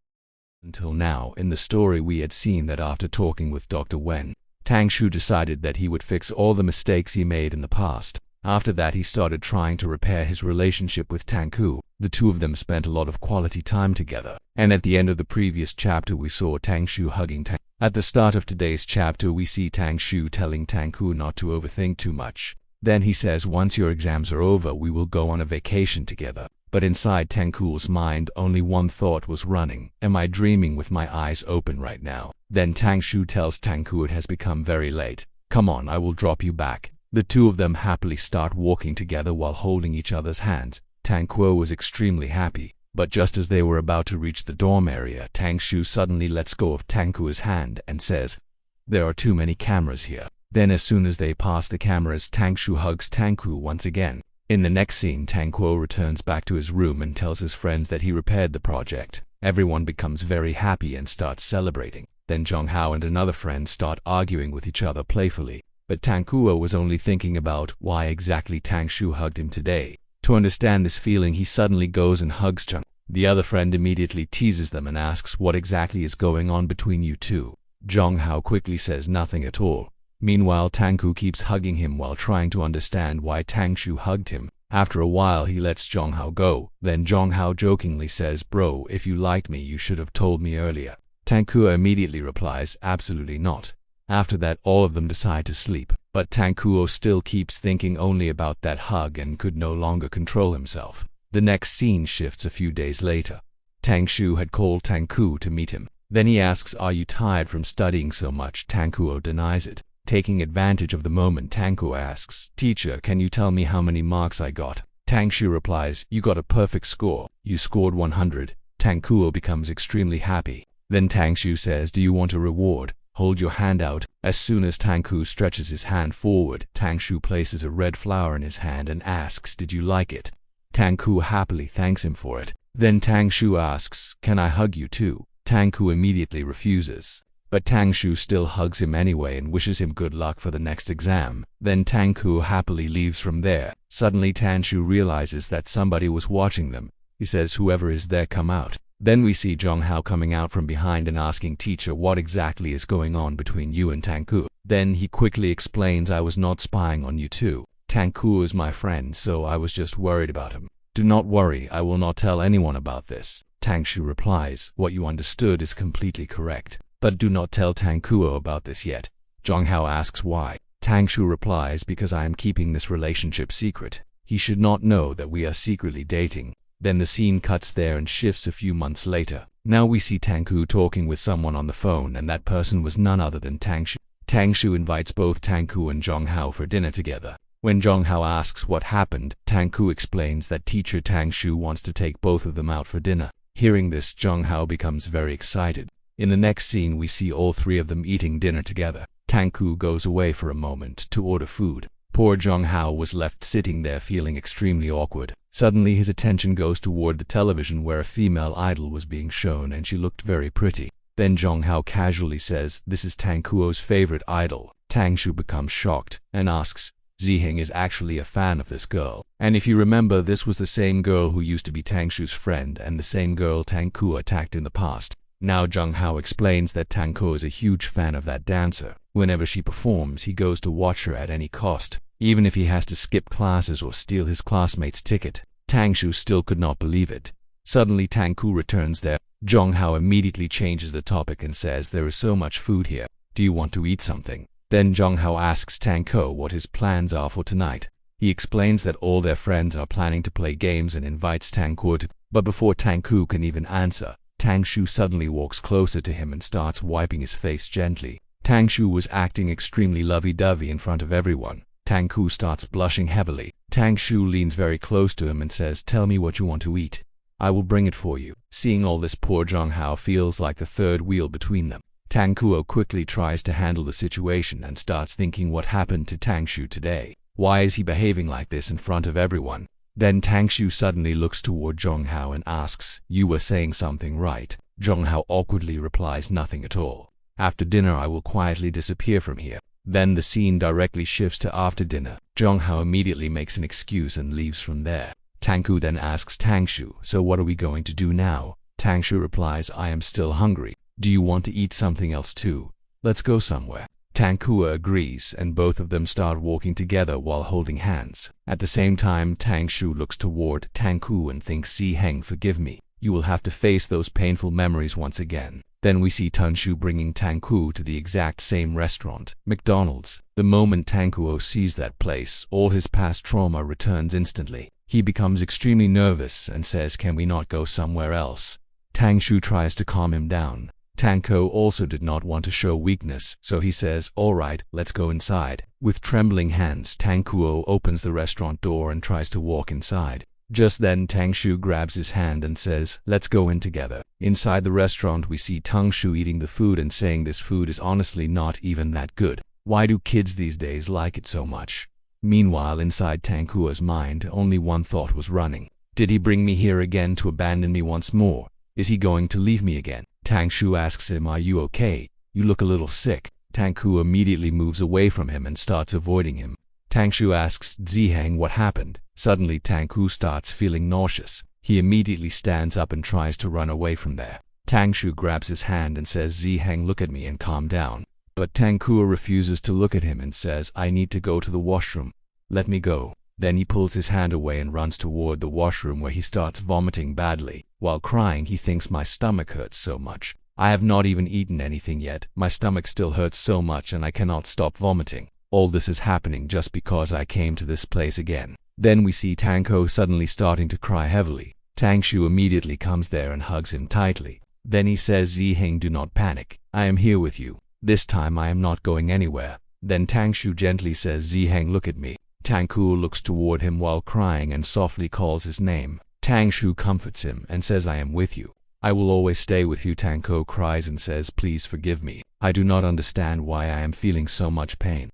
Until now, in the story we had seen that after talking with Dr. Wen, Tangshu decided that he would fix all the mistakes he made in the past. After that, he started trying to repair his relationship with Tangguo. The two of them spent a lot of quality time together. And at the end of the previous chapter, we saw Tangshu hugging Tangguo. At the start of today's chapter, we see Tangshu telling Tangguo not to overthink too much. Then he says, "Once your exams are over, we will go on a vacation together." But inside Tangguo's mind, only one thought was running. Am I dreaming with my eyes open right now? Then Tangshu tells Tangguo it has become very late. "Come on, I will drop you back." The two of them happily start walking together while holding each other's hands. Tangguo was extremely happy. But just as they were about to reach the dorm area, Tangshu suddenly lets go of Tangguo's hand and says, "There are too many cameras here." Then as soon as they pass the cameras, Tangshu hugs Tangguo once again. In the next scene, Tangguo returns back to his room and tells his friends that he repaired the project. Everyone becomes very happy and starts celebrating. Then Zhonghao and another friend start arguing with each other playfully. But Tangguo was only thinking about why exactly Tangshu hugged him today. To understand this feeling, he suddenly goes and hugs Zheng. The other friend immediately teases them and asks what exactly is going on between you two. Zhonghao quickly says nothing at all. Meanwhile, Tangguo keeps hugging him while trying to understand why Tangshu hugged him. After a while, he lets Zhonghao go. Then Zhonghao jokingly says, "Bro, if you liked me, you should have told me earlier." Tangguo immediately replies, "Absolutely not." After that, all of them decide to sleep. But Tangguo still keeps thinking only about that hug and could no longer control himself. The next scene shifts a few days later. Tangshu had called Tangguo to meet him. Then he asks, "Are you tired from studying so much?" Tangguo denies it. Taking advantage of the moment, Tangguo asks, "Teacher, can you tell me how many marks I got?" Tangshu replies, "You got a perfect score. You scored 100. Tangguo becomes extremely happy. Then Tangshu says, "Do you want a reward? Hold your hand out." As soon as Tangguo stretches his hand forward, Tangshu places a red flower in his hand and asks, "Did you like it?" Tangguo happily thanks him for it. Then Tangshu asks, "Can I hug you too?" Tangguo immediately refuses. But Tangshu still hugs him anyway and wishes him good luck for the next exam. Then Tangguo happily leaves from there. Suddenly Tangshu realizes that somebody was watching them. He says, "Whoever is there, come out." Then we see Zhonghao coming out from behind and asking, "Teacher, what exactly is going on between you and Tangguo?" Then he quickly explains, "I was not spying on you two. Tangguo is my friend, so I was just worried about him." "Do not worry, I will not tell anyone about this." Tangshu replies, "What you understood is completely correct. But do not tell Tangguo about this yet." Zhonghao asks why. Tangshu replies, "Because I am keeping this relationship secret. He should not know that we are secretly dating." Then the scene cuts there and shifts a few months later. Now we see Tangguo talking with someone on the phone, and that person was none other than Tangshu. Tangshu invites both Tangguo and Zhonghao for dinner together. When Jong-hao asks what happened, Tang-ku explains that teacher Tang-shu wants to take both of them out for dinner. Hearing this, Jong-hao becomes very excited. In the next scene, we see all three of them eating dinner together. Tang-ku goes away for a moment to order food. Poor Jong-hao was left sitting there feeling extremely awkward. Suddenly his attention goes toward the television where a female idol was being shown and she looked very pretty. Then Jong-hao casually says this is Tang-kuo's favorite idol. Tang-shu becomes shocked and asks, Ziheng is actually a fan of this girl. And if you remember, this was the same girl who used to be Tang-shu's friend and the same girl Tang-ku attacked in the past. Now Jong-hao explains that Tang-ku is a huge fan of that dancer. Whenever she performs, he goes to watch her at any cost, even if he has to skip classes or steal his classmate's ticket. Tang-shu still could not believe it. Suddenly Tang-ku returns there. Jong-hao immediately changes the topic and says there is so much food here. Do you want to eat something? Then Jong-hao asks Tang-ku what his plans are for tonight. He explains that all their friends are planning to play games and invites Tang-ku to. But before Tang-ku can even answer, Tang-shu suddenly walks closer to him and starts wiping his face gently. Tang-shu was acting extremely lovey-dovey in front of everyone. Tang-ku starts blushing heavily. Tang-shu leans very close to him and says, "Tell me what you want to eat. I will bring it for you." Seeing all this, poor Jong-hao feels like the third wheel between them. Tang-kuo quickly tries to handle the situation and starts thinking what happened to Tang-shu today. Why is he behaving like this in front of everyone? Then Tang-shu suddenly looks toward Jong-hao and asks, "You were saying something, right?" Jong-hao awkwardly replies, "Nothing at all. After dinner I will quietly disappear from here." Then the scene directly shifts to after dinner. Jong-hao immediately makes an excuse and leaves from there. Tang-ku then asks Tang-shu, "So what are we going to do now?" Tang-shu replies, "I am still hungry. Do you want to eat something else too? Let's go somewhere." Tang-ku agrees, and both of them start walking together while holding hands. At the same time, Tang-shu looks toward Tang-ku and thinks, "Ziheng, forgive me. You will have to face those painful memories once again." Then we see Tang-shu bringing Tang-ku to the exact same restaurant, McDonald's. The moment Tang-kuo sees that place, all his past trauma returns instantly. He becomes extremely nervous and says, "Can we not go somewhere else?" Tang-shu tries to calm him down. Tang-kuo also did not want to show weakness, so he says, "All right, let's go inside." With trembling hands, Tang-kuo opens the restaurant door and tries to walk inside. Just then, Tang-shu grabs his hand and says, "Let's go in together." Inside the restaurant, we see Tang-shu eating the food and saying this food is honestly not even that good. Why do kids these days like it so much? Meanwhile, inside Tang-kuo's mind, only one thought was running. Did he bring me here again to abandon me once more? Is he going to leave me again? Tang-shu asks him, "Are you okay? You look a little sick." Tang-ku immediately moves away from him and starts avoiding him. Tang-shu asks Ziheng what happened. Suddenly Tang-ku starts feeling nauseous. He immediately stands up and tries to run away from there. Tang-shu grabs his hand and says, "Ziheng, look at me and calm down." But Tang-ku refuses to look at him and says, "I need to go to the washroom. Let me go." Then he pulls his hand away and runs toward the washroom where he starts vomiting badly. While crying, he thinks, "My stomach hurts so much. I have not even eaten anything yet. My stomach still hurts so much and I cannot stop vomiting. All this is happening just because I came to this place again." Then we see Tang-ko suddenly starting to cry heavily. Tang-shu immediately comes there and hugs him tightly. Then he says, "Ziheng, do not panic. I am here with you. This time I am not going anywhere." Then Tang-shu gently says, "Ziheng, look at me." Tang-ku looks toward him while crying and softly calls his name. Tang-shu comforts him and says, "I am with you. I will always stay with you." Tang-ko cries and says, "Please forgive me. I do not understand why I am feeling so much pain.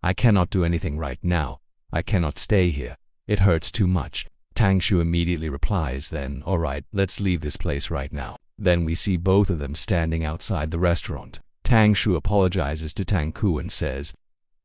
I cannot do anything right now. I cannot stay here. It hurts too much." Tang-shu immediately replies, "Then, all right, let's leave this place right now." Then we see both of them standing outside the restaurant. Tang-shu apologizes to Tang-ku and says,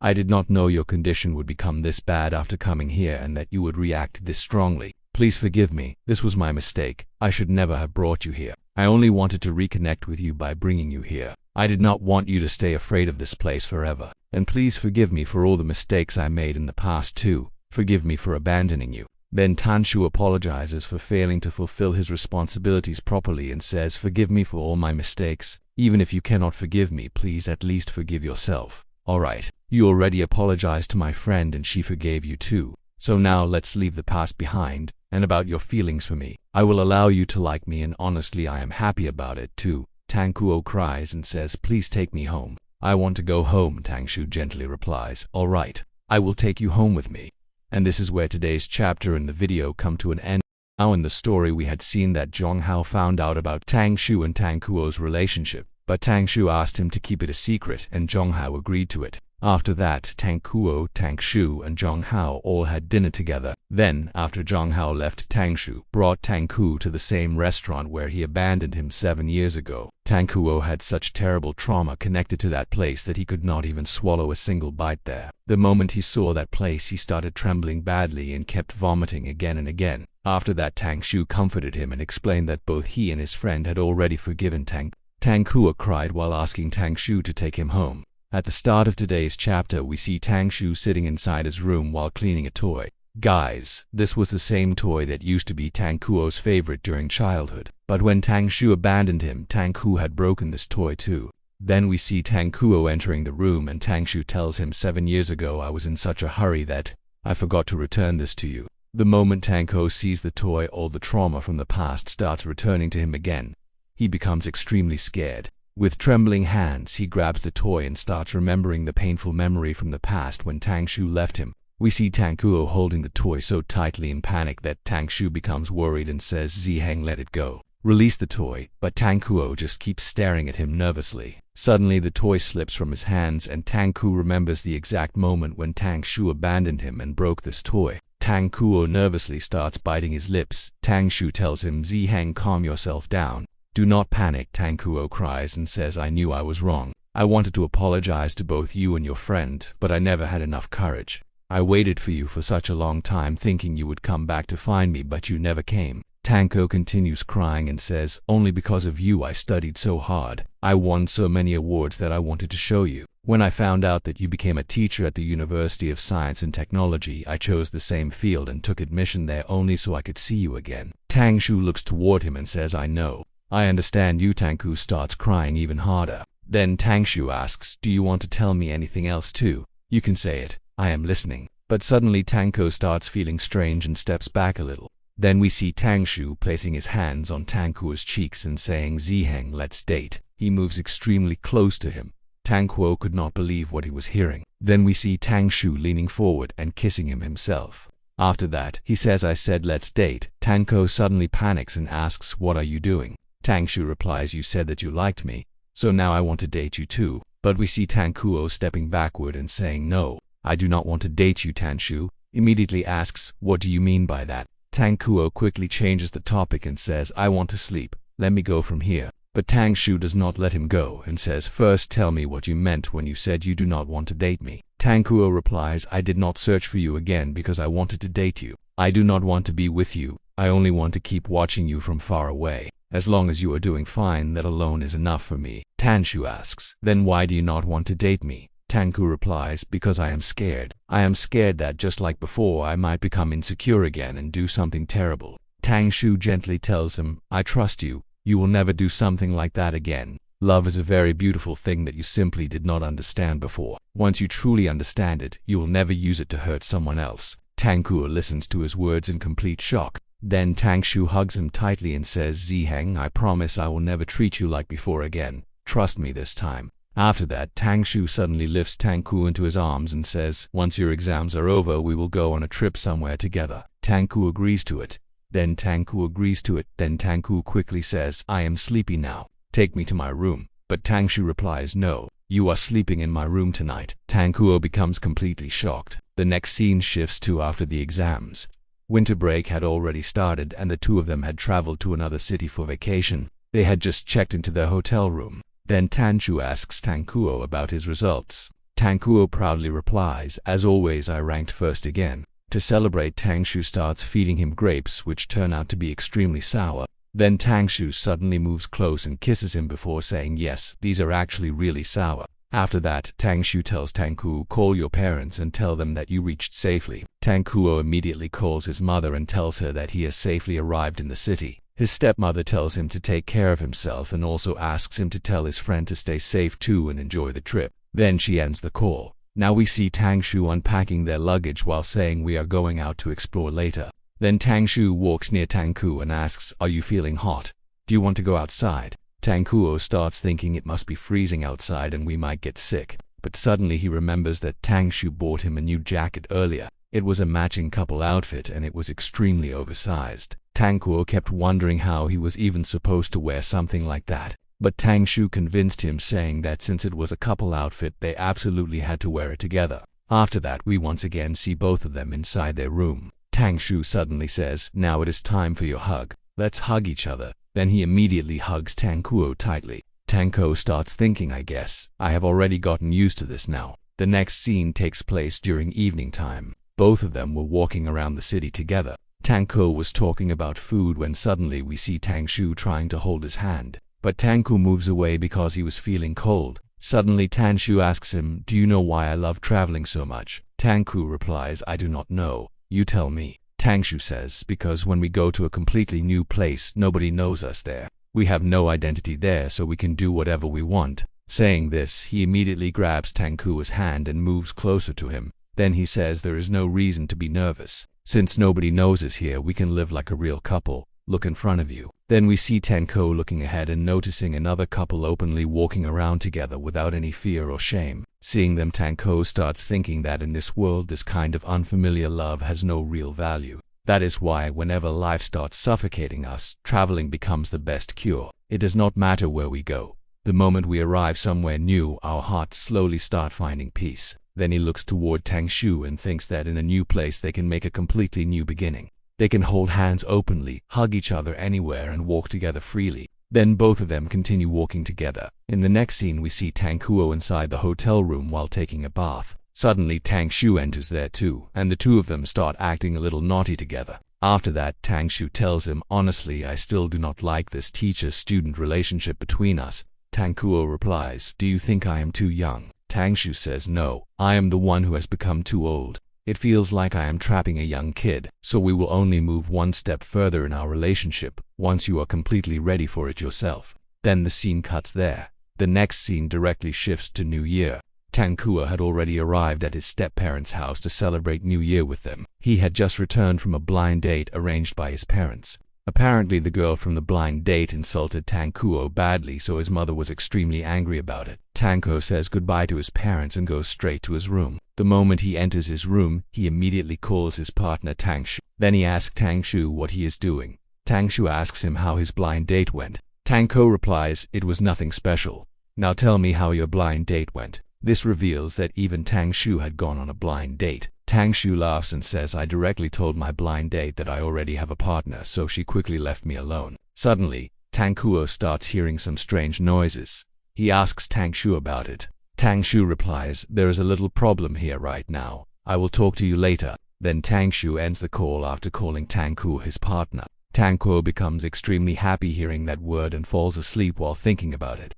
"I did not know your condition would become this bad after coming here and that you would react this strongly. Please forgive me. This was my mistake. I should never have brought you here. I only wanted to reconnect with you by bringing you here. I did not want you to stay afraid of this place forever. And please forgive me for all the mistakes I made in the past too. Forgive me for abandoning you." Then Tang-shu apologizes for failing to fulfill his responsibilities properly and says, "Forgive me for all my mistakes. Even if you cannot forgive me, please at least forgive yourself. Alright, you already apologized to my friend and she forgave you too. So now let's leave the past behind. And about your feelings for me, I will allow you to like me and honestly I am happy about it too." Tang-kuo cries and says, "Please take me home." I want to go home, Tang Shu gently replies. All right, I will take you home with me. And this is where today's chapter in the video come to an end. Now in the story we had seen that Zhong Hao found out about Tang Shu and Tang Kuo's relationship, but Tang Shu asked him to keep it a secret and Zhong Hao agreed to it. After that, Tang Kuo, Tang Shu and Zhong Hao all had dinner together. Then, after Zhong Hao left, Tang Shu brought Tang Kuo to the same restaurant where he abandoned him 7 years ago. Tang Kuo had such terrible trauma connected to that place that he could not even swallow a single bite there. The moment he saw that place, he started trembling badly and kept vomiting again and again. After that, Tang Shu comforted him and explained that both he and his friend had already forgiven Tang. Tang Kuo cried while asking Tang Shu to take him home. At the start of today's chapter, we see Tang Shu sitting inside his room while cleaning a toy. Guys, this was the same toy that used to be Tang Kuo's favorite during childhood. But when Tang Shu abandoned him, Tang Kuo had broken this toy too. Then we see Tang Kuo entering the room and Tang Shu tells him 7 years ago I was in such a hurry that I forgot to return this to you. The moment Tang Kuo sees the toy, all the trauma from the past starts returning to him again. He becomes extremely scared. With trembling hands, he grabs the toy and starts remembering the painful memory from the past when Tang Shu left him. We see Tang Kuo holding the toy so tightly in panic that Tang Shu becomes worried and says, Ziheng, let it go. Release the toy, but Tang Kuo just keeps staring at him nervously. Suddenly the toy slips from his hands and Tang Kuo remembers the exact moment when Tang Shu abandoned him and broke this toy. Tang Kuo nervously starts biting his lips. Tang Shu tells him, Ziheng, calm yourself down. Do not panic, Tang Kuo cries and says, I knew I was wrong. I wanted to apologize to both you and your friend, but I never had enough courage. I waited for you for such a long time thinking you would come back to find me, but you never came. Tang Kuo continues crying and says, only because of you I studied so hard. I won so many awards that I wanted to show you. When I found out that you became a teacher at the University of Science and Technology, I chose the same field and took admission there only so I could see you again. Tang Shu looks toward him and says, I know. I understand you. Tang Kuo starts crying even harder. Then Tang Shu asks, do you want to tell me anything else too? You can say it. I am listening. But suddenly Tang Kuo starts feeling strange and steps back a little. Then we see Tang Shu placing his hands on Tang Kuo's cheeks and saying, Ziheng, let's date. He moves extremely close to him. Tang Kuo could not believe what he was hearing. Then we see Tang Shu leaning forward and kissing him himself. After that, he says, I said let's date. Tang Kuo suddenly panics and asks, what are you doing? Tang Shu replies, you said that you liked me, so now I want to date you too. But we see Tang Kuo stepping backward and saying, no, I do not want to date you. Tang Shu immediately asks, what do you mean by that? Tang Kuo quickly changes the topic and says, I want to sleep, let me go from here. But Tang Shu does not let him go and says, first tell me what you meant when you said you do not want to date me. Tang Kuo replies, I did not search for you again because I wanted to date you. I do not want to be with you, I only want to keep watching you from far away. As long as you are doing fine, that alone is enough for me. Tang Shu asks, then why do you not want to date me? Tang Kuo replies, because I am scared. I am scared that just like before, I might become insecure again and do something terrible. Tang Shu gently tells him, I trust you. You will never do something like that again. Love is a very beautiful thing that you simply did not understand before. Once you truly understand it, you will never use it to hurt someone else. Tang Kuo listens to his words in complete shock. Then Tang Shu hugs him tightly and says, Ziheng, I promise I will never treat you like before again. Trust me this time. After that, Tang Shu suddenly lifts Tang Kuo into his arms and says, once your exams are over, we will go on a trip somewhere together. Tang Kuo agrees to it. Then Tang Kuo agrees to it. Then Tang Kuo quickly says, I am sleepy now. Take me to my room. But Tang Shu replies, no, you are sleeping in my room tonight. Tang Kuo becomes completely shocked. The next scene shifts to after the exams. Winter break had already started and the two of them had traveled to another city for vacation. They had just checked into their hotel room. Then Tang Shu asks Tang Kuo about his results. Tang Kuo proudly replies, as always I ranked first again. To celebrate, Tang Shu starts feeding him grapes which turn out to be extremely sour. Then Tang Shu suddenly moves close and kisses him before saying, yes, these are actually really sour. After that, Tang Shu tells Tang Kuo, call your parents and tell them that you reached safely. Tang Kuo immediately calls his mother and tells her that he has safely arrived in the city. His stepmother tells him to take care of himself and also asks him to tell his friend to stay safe too and enjoy the trip. Then she ends the call. Now we see Tang Shu unpacking their luggage while saying we are going out to explore later. Then Tang Shu walks near Tang Kuo and asks, are you feeling hot? Do you want to go outside? Tankuo starts thinking it must be freezing outside and we might get sick. But suddenly he remembers that Tangshu bought him a new jacket earlier. It was a matching couple outfit and it was extremely oversized. Tankuo kept wondering how he was even supposed to wear something like that. But Tangshu convinced him, saying that since it was a couple outfit, they absolutely had to wear it together. After that, we once again see both of them inside their room. Tangshu suddenly says, "Now it is time for your hug. Let's hug each other." Then he immediately hugs Tankuo tightly. Tankuo starts thinking, I guess I have already gotten used to this now. The next scene takes place during evening time. Both of them were walking around the city together. Tankuo was talking about food when suddenly we see Tangshu trying to hold his hand. But Tankuo moves away because he was feeling cold. Suddenly Tangshu asks him, "Do you know why I love traveling so much?" Tankuo replies, "I do not know. You tell me." Tangshu says, "Because when we go to a completely new place, nobody knows us there. We have no identity there, so we can do whatever we want." Saying this, he immediately grabs Tankuo's hand and moves closer to him. Then he says there is no reason to be nervous. Since nobody knows us here, we can live like a real couple. Look in front of you. Then we see Tankuo looking ahead and noticing another couple openly walking around together without any fear or shame. Seeing them, Tankuo starts thinking that in this world, this kind of unfamiliar love has no real value. That is why whenever life starts suffocating us, traveling becomes the best cure. It does not matter where we go. The moment we arrive somewhere new, our hearts slowly start finding peace. Then he looks toward Tangshu and thinks that in a new place they can make a completely new beginning. They can hold hands openly, hug each other anywhere, and walk together freely. Then both of them continue walking together. In the next scene, we see Tankuo inside the hotel room while taking a bath. Suddenly Tangshu enters there too, and the two of them start acting a little naughty together. After that, Tangshu tells him, "Honestly, I still do not like this teacher-student relationship between us." Tankuo replies, "Do you think I am too young?" Tangshu says, "No, I am the one who has become too old. It feels like I am trapping a young kid, so we will only move one step further in our relationship once you are completely ready for it yourself." Then the scene cuts there. The next scene directly shifts to New Year. Tankuo had already arrived at his step-parents' house to celebrate New Year with them. He had just returned from a blind date arranged by his parents. Apparently, the girl from the blind date insulted Tankuo badly, so his mother was extremely angry about it. Tankuo says goodbye to his parents and goes straight to his room. The moment he enters his room, he immediately calls his partner Tangshu. Then he asks Tangshu what he is doing. Tangshu asks him how his blind date went. Tankuo replies, "It was nothing special. Now tell me how your blind date went." This reveals that even Tangshu had gone on a blind date. Tangshu laughs and says, "I directly told my blind date that I already have a partner, so she quickly left me alone." Suddenly, Tankuo starts hearing some strange noises. He asks Tangshu about it. Tangshu replies, "There is a little problem here right now. I will talk to you later." Then Tangshu ends the call after calling Tankuo his partner. Tankuo becomes extremely happy hearing that word and falls asleep while thinking about it.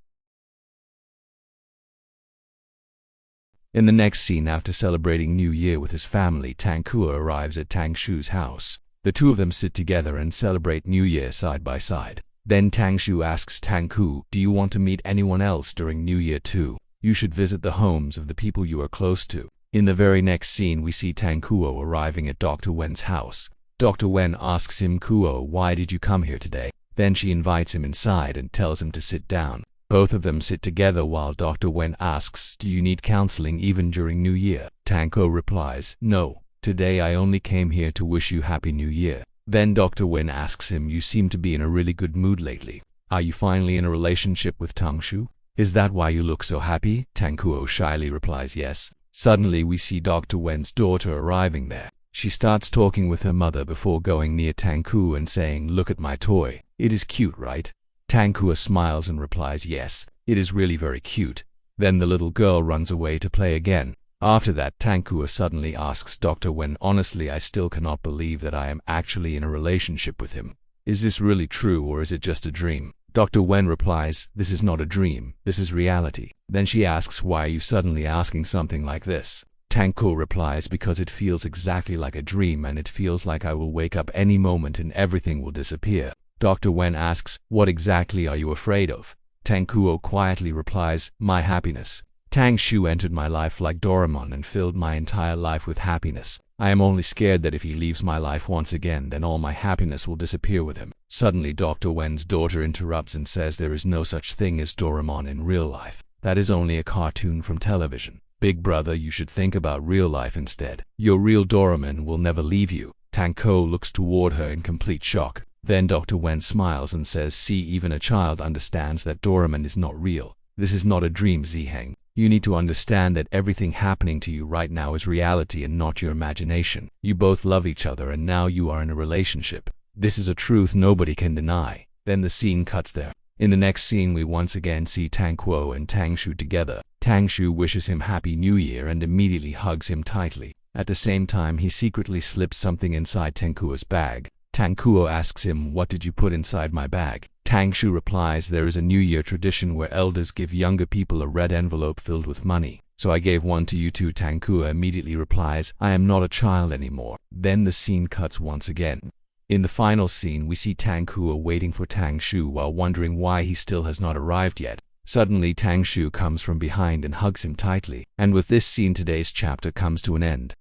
In the next scene, after celebrating New Year with his family, Tankuo arrives at Tangshu's house. The two of them sit together and celebrate New Year side by side. Then Tangshu asks Tankuo, "Do you want to meet anyone else during New Year too? You should visit the homes of the people you are close to." In the very next scene, we see Tankuo arriving at Dr. Wen's house. Dr. Wen asks him, "Kuo, why did you come here today?" Then she invites him inside and tells him to sit down. Both of them sit together while Dr. Wen asks, "Do you need counseling even during New Year?" Tankuo replies, "No, today I only came here to wish you Happy New Year." Then Dr. Wen asks him, "You seem to be in a really good mood lately. Are you finally in a relationship with Tangshu? Is that why you look so happy?" Tankuo shyly replies, "Yes." Suddenly we see Dr. Wen's daughter arriving there. She starts talking with her mother before going near Tankuo and saying, "Look at my toy. It is cute, right?" Tankuo smiles and replies, "Yes, it is really very cute." Then the little girl runs away to play again. After that, Tankuo suddenly asks Dr. Wen, "Honestly, I still cannot believe that I am actually in a relationship with him. Is this really true or is it just a dream?" Dr. Wen replies, "This is not a dream, this is reality." Then she asks, "Why are you suddenly asking something like this?" Tankuo replies, "Because it feels exactly like a dream and it feels like I will wake up any moment and everything will disappear." Dr. Wen asks, "What exactly are you afraid of?" Tankuo quietly replies, "My happiness. Tangshu entered my life like Doraemon and filled my entire life with happiness. I am only scared that if he leaves my life once again, then all my happiness will disappear with him. Suddenly Dr. Wen's daughter interrupts and says there is no such thing as Doraemon in real life. That is only a cartoon from television. Big brother, you should think about real life instead. Your real Doraemon will never leave you. Tanko looks toward her in complete shock. Then Dr. Wen smiles and says, see, even a child understands that Doraemon is not real. This is not a dream, Ziheng. You need to understand that everything happening to you right now is reality and not your imagination. You both love each other and now you are in a relationship. This is a truth nobody can deny. Then the scene cuts there. In the next scene we once again see Tang Kuo and Tang Shu together. Tang Shu wishes him Happy New Year and immediately hugs him tightly. At the same time he secretly slips something inside Tang Kuo's bag. Tang Kuo asks him, what did you put inside my bag? Tang Shu replies, there is a New Year tradition where elders give younger people a red envelope filled with money. So I gave one to you too. Tang Kuo immediately replies, I am not a child anymore. Then the scene cuts once again. In the final scene we see Tang Kuo waiting for Tang Shu while wondering why he still has not arrived yet. Suddenly Tang Shu comes from behind and hugs him tightly. And with this scene today's chapter comes to an end. In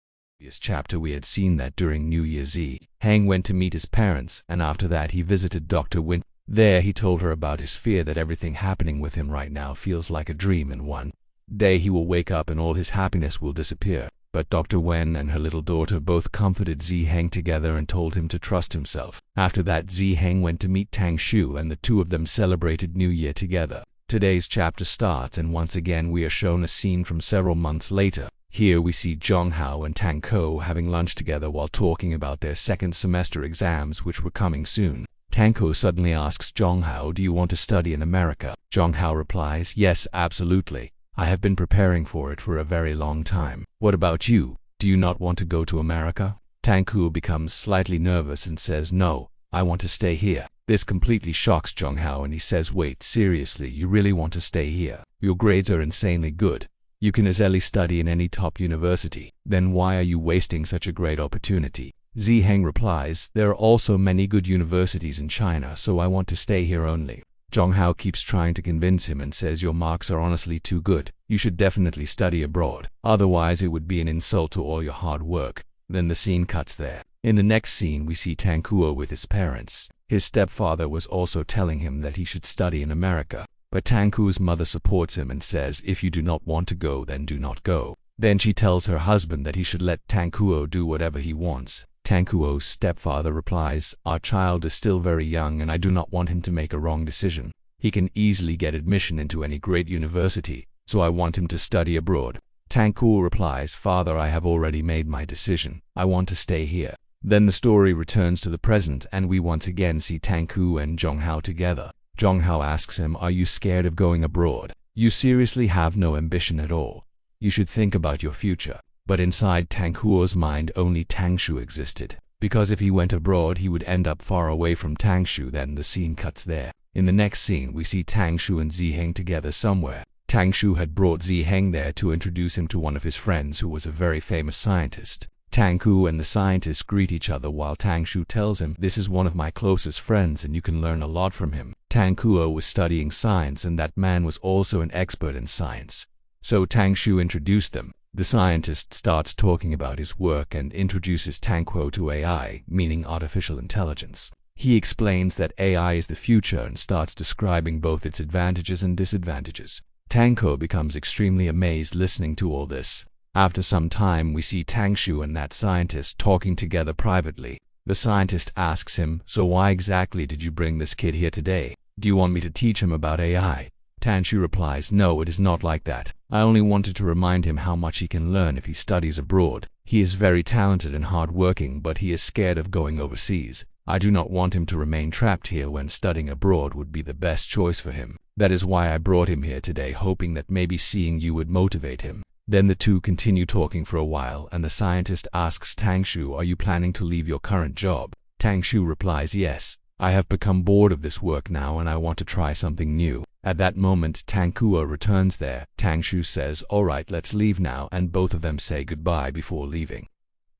the previous chapter we had seen that during New Year's Eve, Hang went to meet his parents, and after that he visited Dr. Win. There he told her about his fear that everything happening with him right now feels like a dream, and one day he will wake up and all his happiness will disappear. But Dr. Wen and her little daughter both comforted Ziheng together and told him to trust himself. After that Ziheng went to meet Tang Shu and the two of them celebrated New Year together. Today's chapter starts and once again we are shown a scene from several months later. Here we see Zhonghao and Tang Ko having lunch together while talking about their second semester exams which were coming soon. Tang Ko suddenly asks Zhonghao, do you want to study in America? Zhonghao replies, yes, absolutely. I have been preparing for it for a very long time. What about you? Do you not want to go to America? Tang Ko becomes slightly nervous and says, no, I want to stay here. This completely shocks Zhonghao and he says, wait, seriously, you really want to stay here? Your grades are insanely good. You can easily study in any top university. Then why are you wasting such a great opportunity? Ziheng replies, there are also many good universities in China, so I want to stay here only. Zhonghao keeps trying to convince him and says, your marks are honestly too good. You should definitely study abroad. Otherwise it would be an insult to all your hard work. Then the scene cuts there. In the next scene we see Tang Kuo with his parents. His stepfather was also telling him that he should study in America. But Tang Kuo's mother supports him and says, if you do not want to go, then do not go. Then she tells her husband that he should let Tang Kuo do whatever he wants. Tang Kuo's stepfather replies, our child is still very young and I do not want him to make a wrong decision. He can easily get admission into any great university, so I want him to study abroad. Tang Kuo replies, father, I have already made my decision. I want to stay here. Then the story returns to the present and we once again see Tang Kuo and Zhonghao together. Zhonghao asks him, are you scared of going abroad? You seriously have no ambition at all. You should think about your future. But inside Tang Kuo's mind only Tang Shu existed. Because if he went abroad he would end up far away from Tang Shu. Then the scene cuts there. In the next scene we see Tang Shu and Ziheng together somewhere. Tang Shu had brought Ziheng there to introduce him to one of his friends who was a very famous scientist. Tang Kuo and the scientist greet each other while Tang Shu tells him, this is one of my closest friends and you can learn a lot from him. Tang Kuo was studying science and that man was also an expert in science. So Tang Shu introduced them. The scientist starts talking about his work and introduces Tang Kuo to AI, meaning artificial intelligence. He explains that AI is the future and starts describing both its advantages and disadvantages. Tang Kuo becomes extremely amazed listening to all this. After some time we see Tang Shu and that scientist talking together privately. The scientist asks him, so why exactly did you bring this kid here today? Do you want me to teach him about AI? Tang Shu replies, no, it is not like that. I only wanted to remind him how much he can learn if he studies abroad. He is very talented and hardworking, but he is scared of going overseas. I do not want him to remain trapped here when studying abroad would be the best choice for him. That is why I brought him here today, hoping that maybe seeing you would motivate him. Then the two continue talking for a while and the scientist asks Tang Shu, are you planning to leave your current job? Tang Shu replies, yes. I have become bored of this work now and I want to try something new. At that moment Tang Kuo returns there. Tang Shu says, alright, let's leave now, and both of them say goodbye before leaving.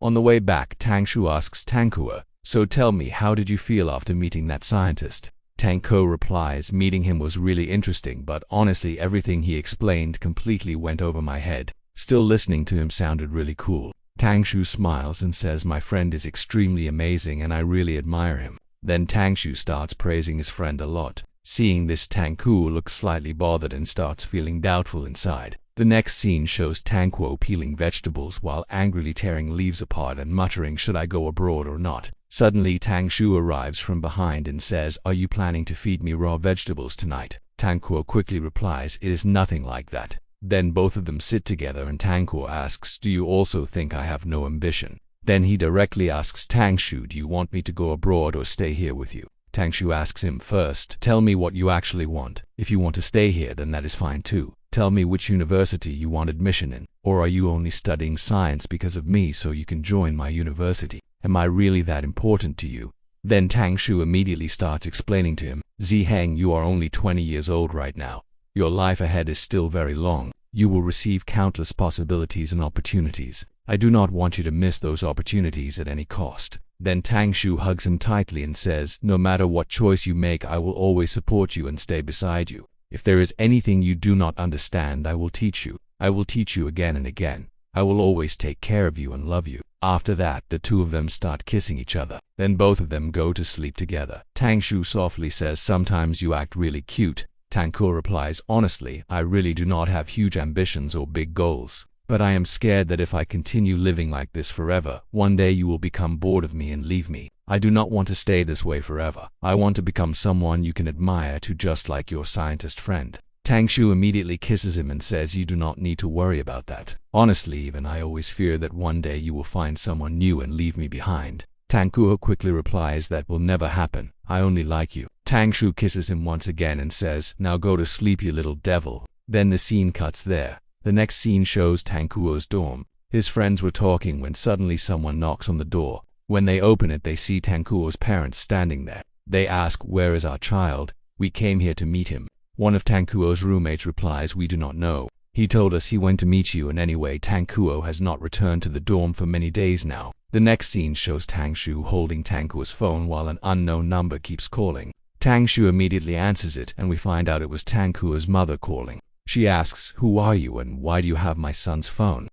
On the way back Tang Shu asks Tang Kuo, so tell me, how did you feel after meeting that scientist? Tang Kuo replies, meeting him was really interesting, but honestly everything he explained completely went over my head. Still listening to him sounded really cool. Tang Shu smiles and says, my friend is extremely amazing and I really admire him. Then Tangshu starts praising his friend a lot. Seeing this, Tangkuo looks slightly bothered and starts feeling doubtful inside. The next scene shows Tangkuo peeling vegetables while angrily tearing leaves apart and muttering, "Should I go abroad or not?" Suddenly Tangshu arrives from behind and says, "Are you planning to feed me raw vegetables tonight?" Tangkuo quickly replies, "It is nothing like that." Then both of them sit together and Tangkuo asks, "Do you also think I have no ambition?" Then he directly asks Tangshu, "Do you want me to go abroad or stay here with you?" Tangshu asks him, "First, tell me what you actually want. If you want to stay here, then that is fine too. Tell me which university you want admission in. Or are you only studying science because of me so you can join my university? Am I really that important to you?" Then Tangshu immediately starts explaining to him, "Ziheng, you are only 20 years old right now. Your life ahead is still very long. You will receive countless possibilities and opportunities. I do not want you to miss those opportunities at any cost." Then Tangshu hugs him tightly and says, "No matter what choice you make, I will always support you and stay beside you. If there is anything you do not understand, I will teach you. I will teach you again and again. I will always take care of you and love you." After that, the two of them start kissing each other. Then both of them go to sleep together. Tangshu softly says, "Sometimes you act really cute." Tangkuo replies, "Honestly, I really do not have huge ambitions or big goals. But I am scared that if I continue living like this forever, one day you will become bored of me and leave me. I do not want to stay this way forever. I want to become someone you can admire too, just like your scientist friend." Tangshu immediately kisses him and says, "You do not need to worry about that. Honestly, even I always fear that one day you will find someone new and leave me behind." Tangkuo quickly replies, "That will never happen. I only like you." Tangshu kisses him once again and says, "Now go to sleep, you little devil." Then the scene cuts there. The next scene shows Tangkuo's dorm. His friends were talking when suddenly someone knocks on the door. When they open it, they see Tangkuo's parents standing there. They ask, "Where is our child? We came here to meet him." One of Tangkuo's roommates replies, "We do not know. He told us he went to meet you, and anyway, Tangkuo has not returned to the dorm for many days now." The next scene shows Tangshu holding Tangkuo's phone while an unknown number keeps calling. Tangshu immediately answers it, and we find out it was Tangkuo's mother calling. She asks, "Who are you and why do you have my son's phone?"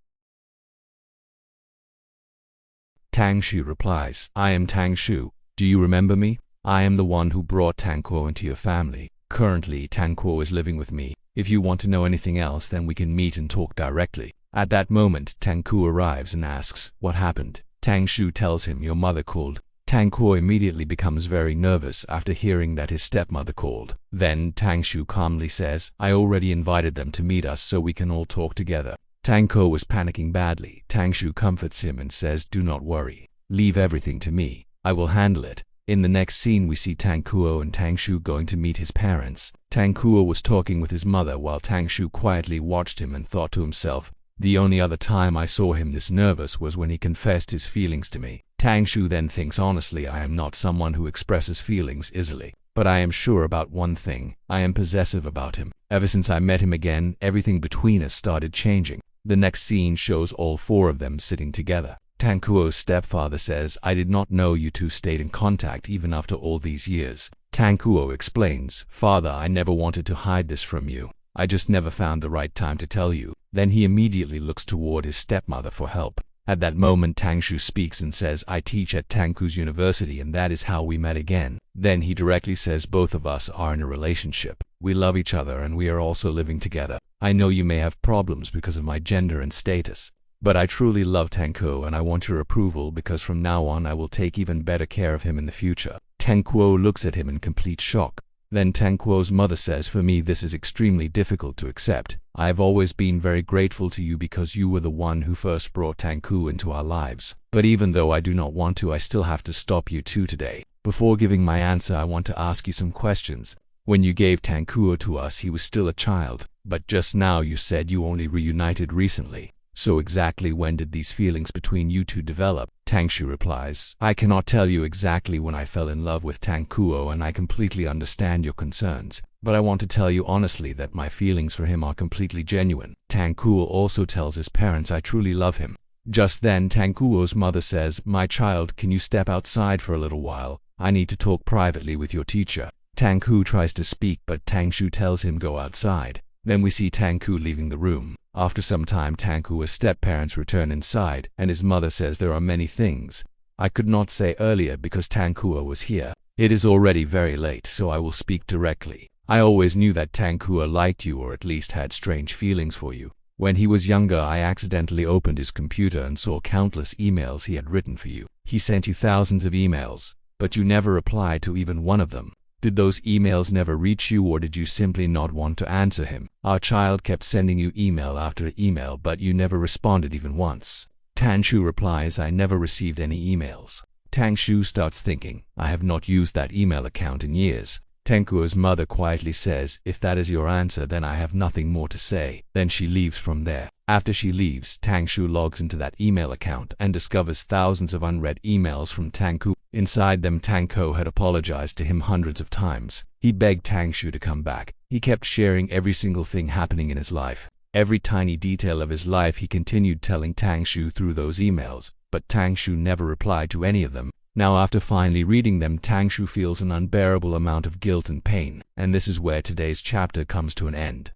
Tangshu replies, "I am Tangshu. Do you remember me? I am the one who brought Tangkuo into your family. Currently, Tangkuo is living with me. If you want to know anything else, then we can meet and talk directly." At that moment, Tangkuo arrives and asks, "What happened?" Tangshu tells him, "Your mother called." Tangkuo immediately becomes very nervous after hearing that his stepmother called. Then Tangshu calmly says, "I already invited them to meet us so we can all talk together." Tangkuo was panicking badly. Tangshu comforts him and says, "Do not worry. Leave everything to me. I will handle it." In the next scene, we see Tangkuo and Tangshu going to meet his parents. Tangkuo was talking with his mother while Tangshu quietly watched him and thought to himself, "The only other time I saw him this nervous was when he confessed his feelings to me." Tangshu then thinks, "Honestly, I am not someone who expresses feelings easily. But I am sure about one thing. I am possessive about him. Ever since I met him again, everything between us started changing." The next scene shows all four of them sitting together. Tangkuo's stepfather says, "I did not know you two stayed in contact even after all these years." Tangkuo explains, "Father, I never wanted to hide this from you. I just never found the right time to tell you." Then he immediately looks toward his stepmother for help. At that moment, Tangshu speaks and says, "I teach at Tangkuo's university and that is how we met again." Then he directly says, "Both of us are in a relationship. We love each other and we are also living together. I know you may have problems because of my gender and status. But I truly love Tangkuo and I want your approval because from now on I will take even better care of him in the future." Tangkuo looks at him in complete shock. Then Tangkuo's mother says, "For me this is extremely difficult to accept. I have always been very grateful to you because you were the one who first brought Tangkuo into our lives. But even though I do not want to, I still have to stop you two today. Before giving my answer, I want to ask you some questions. When you gave Tangkuo to us, he was still a child. But just now you said you only reunited recently. So exactly when did these feelings between you two develop?" Tangshu replies, "I cannot tell you exactly when I fell in love with Tangkuo and I completely understand your concerns. But I want to tell you honestly that my feelings for him are completely genuine." Tangkuo also tells his parents, "I truly love him." Just then Tangkuo's mother says, "My child, can you step outside for a little while? I need to talk privately with your teacher." Tangkuo tries to speak but Tangshu tells him go outside. Then we see Tangkuo leaving the room. After some time, Tangkuo's step-parents return inside, and his mother says, "There are many things I could not say earlier because Tangkuo was here. It is already very late, so I will speak directly. I always knew that Tanghua liked you, or at least had strange feelings for you. When he was younger, I accidentally opened his computer and saw countless emails he had written for you. He sent you thousands of emails, but you never replied to even one of them. Did those emails never reach you, or did you simply not want to answer him? Our child kept sending you email after email, but you never responded even once. Tangshu replies, I never received any emails. Tangshu starts thinking, I have not used that email account in years. Tenghua's mother quietly says, if that is your answer, then I have nothing more to say. Then she leaves from there. After she leaves, Tangshu logs into that email account and discovers thousands of unread emails from Tanghua. Inside them, Tanghua had apologized to him hundreds of times. He begged Tangshu to come back. He kept sharing every single thing happening in his life. Every tiny detail of his life he continued telling Tangshu through those emails, but Tangshu never replied to any of them. Now, after finally reading them, Tangshu feels an unbearable amount of guilt and pain, and this is where today's chapter comes to an end.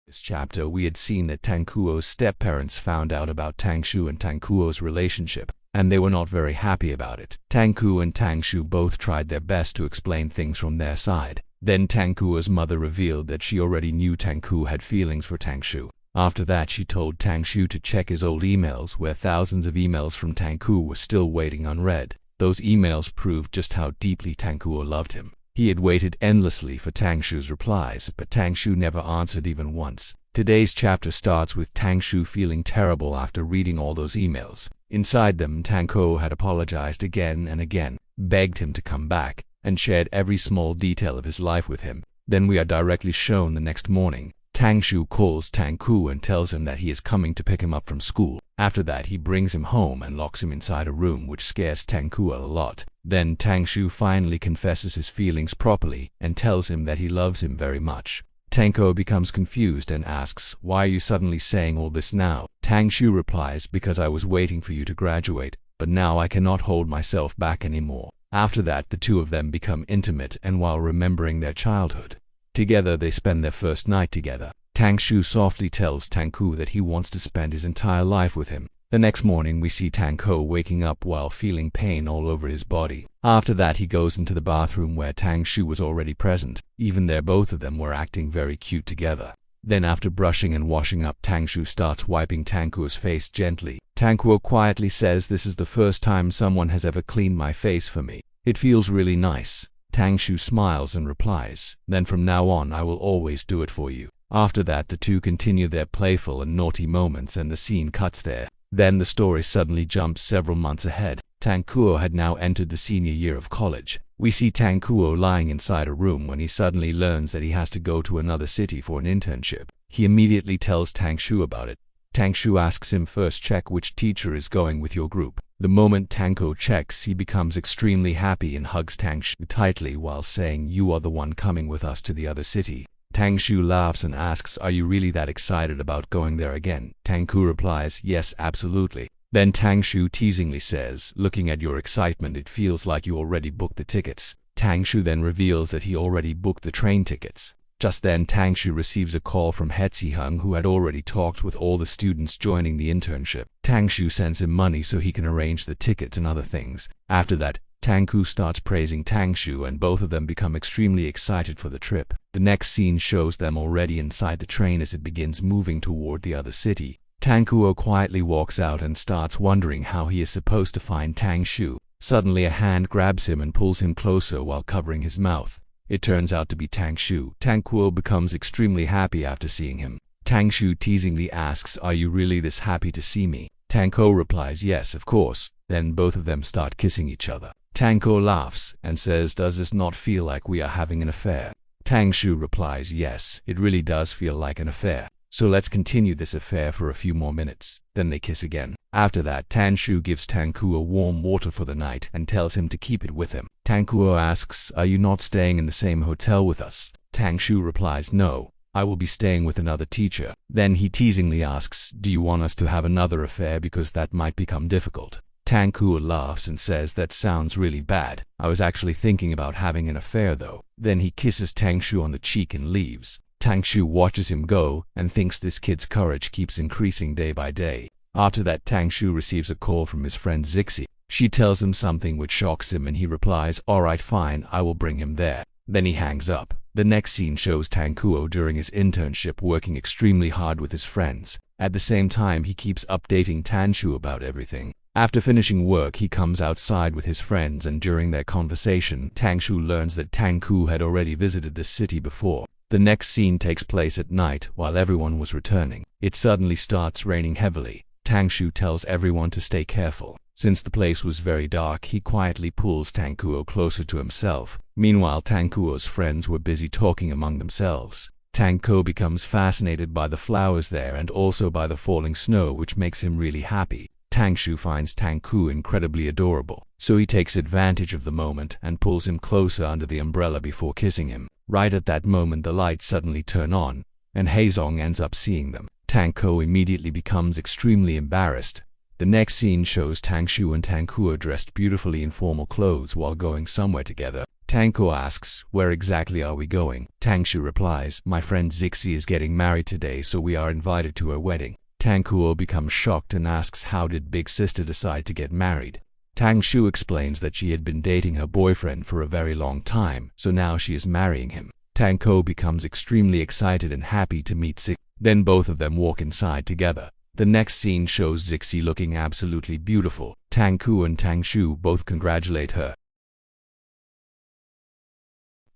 In this chapter, we had seen that Tanghuo's step-parents found out about Tangshu and Tanghuo's relationship, and they were not very happy about it. Tanghu and Tangshu both tried their best to explain things from their side. Then Tanghuo's mother revealed that she already knew Tanghu had feelings for Tangshu. After that, she told Tangshu to check his old emails, where thousands of emails from Tanghu were still waiting unread. Those emails proved just how deeply Tanghu loved him. He had waited endlessly for Tangshu's replies, but Tangshu never answered even once. Today's chapter starts with Tangshu feeling terrible after reading all those emails. Inside them, Tanghu had apologized again and again, begged him to come back, and shared every small detail of his life with him. Then we are directly shown the next morning. Tangshu calls Tanghu and tells him that he is coming to pick him up from school. After that, he brings him home and locks him inside a room, which scares Tanghu a lot. Then Tangshu finally confesses his feelings properly and tells him that he loves him very much. Tanghu becomes confused and asks, why are you suddenly saying all this now? Tangshu replies, because I was waiting for you to graduate, but now I cannot hold myself back anymore. After that, the two of them become intimate, and while remembering their childhood together, they spend their first night together. Tangshu softly tells Tanghu that he wants to spend his entire life with him. The next morning, we see Tanghu waking up while feeling pain all over his body. After that, he goes into the bathroom where Tangshu was already present. Even there, both of them were acting very cute together. Then, after brushing and washing up, Tangshu starts wiping Tanghu's face gently. Tanghu quietly says, this is the first time someone has ever cleaned my face for me. It feels really nice. Tangshu smiles and replies, then from now on I will always do it for you. After that, the two continue their playful and naughty moments, and the scene cuts there. Then the story suddenly jumps several months ahead. Tanghuo had now entered the senior year of college. We see Tanghuo lying inside a room when he suddenly learns that he has to go to another city for an internship. He immediately tells Tangshu about it. Tangshu asks him, first check which teacher is going with your group. The moment Tanghu checks, he becomes extremely happy and hugs Tangshu tightly while saying, you are the one coming with us to the other city. Tangshu laughs and asks, are you really that excited about going there again? Tanghu replies, yes, absolutely. Then Tangshu teasingly says, looking at your excitement, it feels like you already booked the tickets. Tangshu then reveals that he already booked the train tickets. Just then, Tangshu receives a call from Hetsihung, who had already talked with all the students joining the internship. Tangshu sends him money so he can arrange the tickets and other things. After that, Tanghu starts praising Tangshu, and both of them become extremely excited for the trip. The next scene shows them already inside the train as it begins moving toward the other city. Tanghu quietly walks out and starts wondering how he is supposed to find Tangshu. Suddenly, a hand grabs him and pulls him closer while covering his mouth. It turns out to be Tangshu. Tanghu becomes extremely happy after seeing him. Tangshu teasingly asks, are you really this happy to see me? Tanghu replies, yes, of course. Then both of them start kissing each other. Tanghu laughs and says, does this not feel like we are having an affair? Tangshu replies, yes, it really does feel like an affair. So let's continue this affair for a few more minutes. Then they kiss again. After that, Tangshu gives Tanghu warm water for the night and tells him to keep it with him. Tanghu asks, are you not staying in the same hotel with us? Tangshu replies, no, I will be staying with another teacher. Then he teasingly asks, do you want us to have another affair, because that might become difficult? Tanghu laughs and says, that sounds really bad. I was actually thinking about having an affair though. Then he kisses Tangshu on the cheek and leaves. Tangshu watches him go and thinks this kid's courage keeps increasing day by day. After that, Tangshu receives a call from his friend Zixi. She tells him something which shocks him and he replies, "Alright, fine, I will bring him there." Then he hangs up. The next scene shows Tankuo during his internship working extremely hard with his friends. At the same time, he keeps updating Tanshu about everything. After finishing work, he comes outside with his friends, and during their conversation, Tangshu learns that Tangku had already visited this city before. The next scene takes place at night while everyone was returning. It suddenly starts raining heavily. Tangshu tells everyone to stay careful. Since the place was very dark, he quietly pulls Tankuo closer to himself. Meanwhile, Tankuo's friends were busy talking among themselves. Tankuo becomes fascinated by the flowers there and also by the falling snow, which makes him really happy. Tangshu finds Tankuo incredibly adorable, so he takes advantage of the moment and pulls him closer under the umbrella before kissing him. Right at that moment, the lights suddenly turn on, and Haezong ends up seeing them. Tankuo immediately becomes extremely embarrassed. The next scene shows Tangshu and Tankuo dressed beautifully in formal clothes while going somewhere together. Tankuo asks, "Where exactly are we going?" Tangshu replies, "My friend Zixi is getting married today, so we are invited to her wedding." Tankuo becomes shocked and asks, how did big sister decide to get married? Tangshu explains that she had been dating her boyfriend for a very long time, so now she is marrying him. Tankuo becomes extremely excited and happy to meet Zixi. Then both of them walk inside together. The next scene shows Zixi looking absolutely beautiful. Tankuo and Tangshu both congratulate her.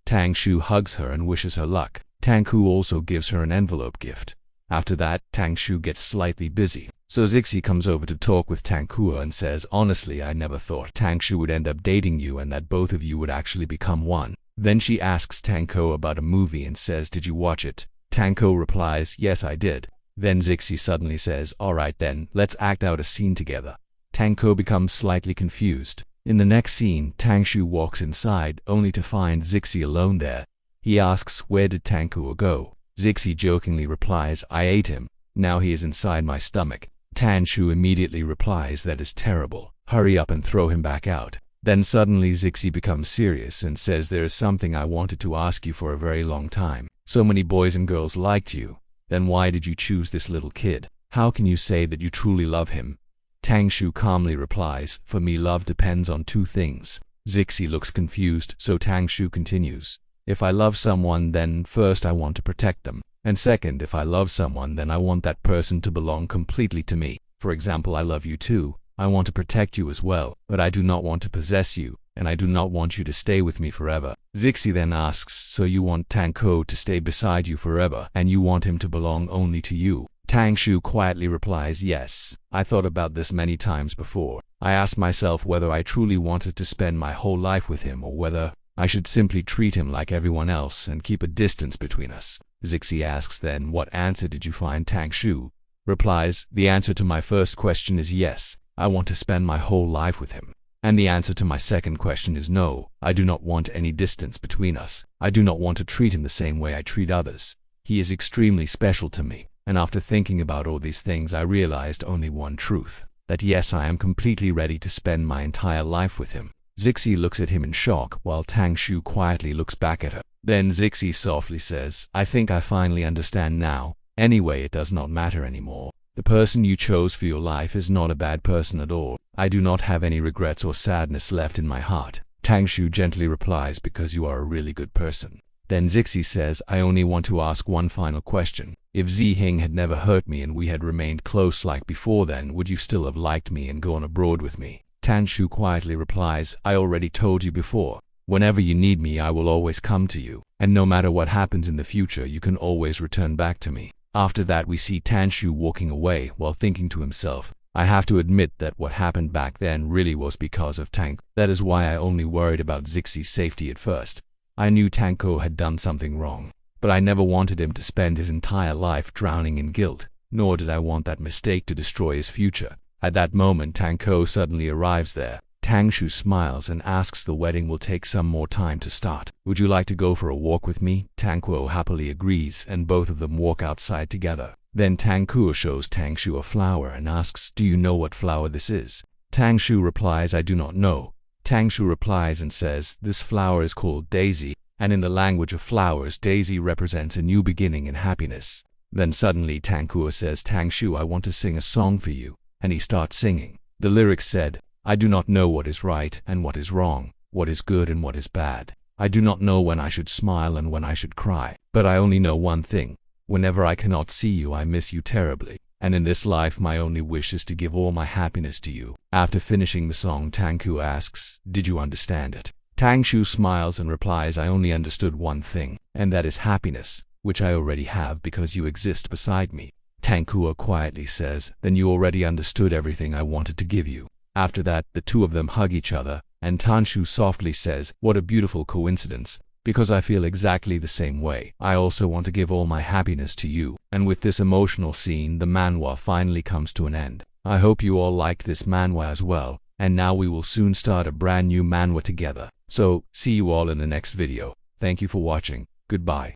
Tangshu hugs her and wishes her luck. Tankuo also gives her an envelope gift. After that, Tangshu gets slightly busy, so Zixi comes over to talk with Tankuo and says, "Honestly, I never thought Tangshu would end up dating you and that both of you would actually become one." Then she asks Tankuo about a movie and says, "Did you watch it?" Tankuo replies, "Yes, I did." Then Zixi suddenly says, "Alright then, let's act out a scene together." Tankuo becomes slightly confused. In the next scene, Tangshu walks inside, only to find Zixi alone there. He asks, "Where did Tankuo go?" Zixi jokingly replies, "I ate him. Now he is inside my stomach." Tangshu immediately replies, "That is terrible. Hurry up and throw him back out." Then suddenly Zixi becomes serious and says, "There is something I wanted to ask you for a very long time. So many boys and girls liked you. Then why did you choose this little kid? How can you say that you truly love him?" Tangshu calmly replies, "For me, love depends on two things." Zixi looks confused, so Tangshu continues, "If I love someone, then first I want to protect them. And second, if I love someone, then I want that person to belong completely to me. For example, I love you too. I want to protect you as well, but I do not want to possess you, and I do not want you to stay with me forever." Zixi then asks, "So you want Tankuo to stay beside you forever, and you want him to belong only to you?" Tangshu quietly replies, "Yes. I thought about this many times before. I asked myself whether I truly wanted to spend my whole life with him or whether I should simply treat him like everyone else and keep a distance between us." Zixi asks then, "What answer did you find?" Tangshu replies, "The answer to my first question is yes. I want to spend my whole life with him. And the answer to my second question is no. I do not want any distance between us. I do not want to treat him the same way I treat others. He is extremely special to me." And after thinking about all these things, I realized only one truth, that yes, I am completely ready to spend my entire life with him. Zixi looks at him in shock, while Tangshu quietly looks back at her. Then Zixi softly says, "I think I finally understand now. Anyway, it does not matter anymore. The person you chose for your life is not a bad person at all. I do not have any regrets or sadness left in my heart." Tangshu gently replies, "Because you are a really good person." Then Zixi says, "I only want to ask one final question. If Zihing had never hurt me and we had remained close like before, then would you still have liked me and gone abroad with me?" Tangshu quietly replies, "I already told you before. Whenever you need me, I will always come to you. And no matter what happens in the future, you can always return back to me." After that, we see Tangshu walking away while thinking to himself, "I have to admit that what happened back then really was because of Tank. That is why I only worried about Zixi's safety at first. I knew Tanko had done something wrong, but I never wanted him to spend his entire life drowning in guilt, nor did I want that mistake to destroy his future." At that moment, Tanko suddenly arrives there. Tangshu smiles and asks the wedding will take some more time to start. "Would you like to go for a walk with me?" Tankuo happily agrees, and both of them walk outside together. Then Tankuo shows Tangshu a flower and asks, "Do you know what flower this is?" Tangshu replies, "I do not know." Tangshu replies and says, "This flower is called Daisy, and in the language of flowers, Daisy represents a new beginning and happiness." Then suddenly Tankuo says, "Tangshu, I want to sing a song for you." And he starts singing. The lyrics said, I do not know what is right and what is wrong, what is good and what is bad. I do not know when I should smile and when I should cry. But I only know one thing. Whenever I cannot see you, I miss you terribly. And in this life, my only wish is to give all my happiness to you. After finishing the song, Tangshu asks, "Did you understand it?" Tangshu smiles and replies, "I only understood one thing, and that is happiness, which I already have because you exist beside me." Tangshu quietly says, "Then you already understood everything I wanted to give you." After that, the two of them hug each other, and Tangshu softly says, "What a beautiful coincidence, because I feel exactly the same way. I also want to give all my happiness to you." And with this emotional scene, the manhwa finally comes to an end. I hope you all liked this manhwa as well, and now we will soon start a brand new manhwa together. So, see you all in the next video. Thank you for watching. Goodbye.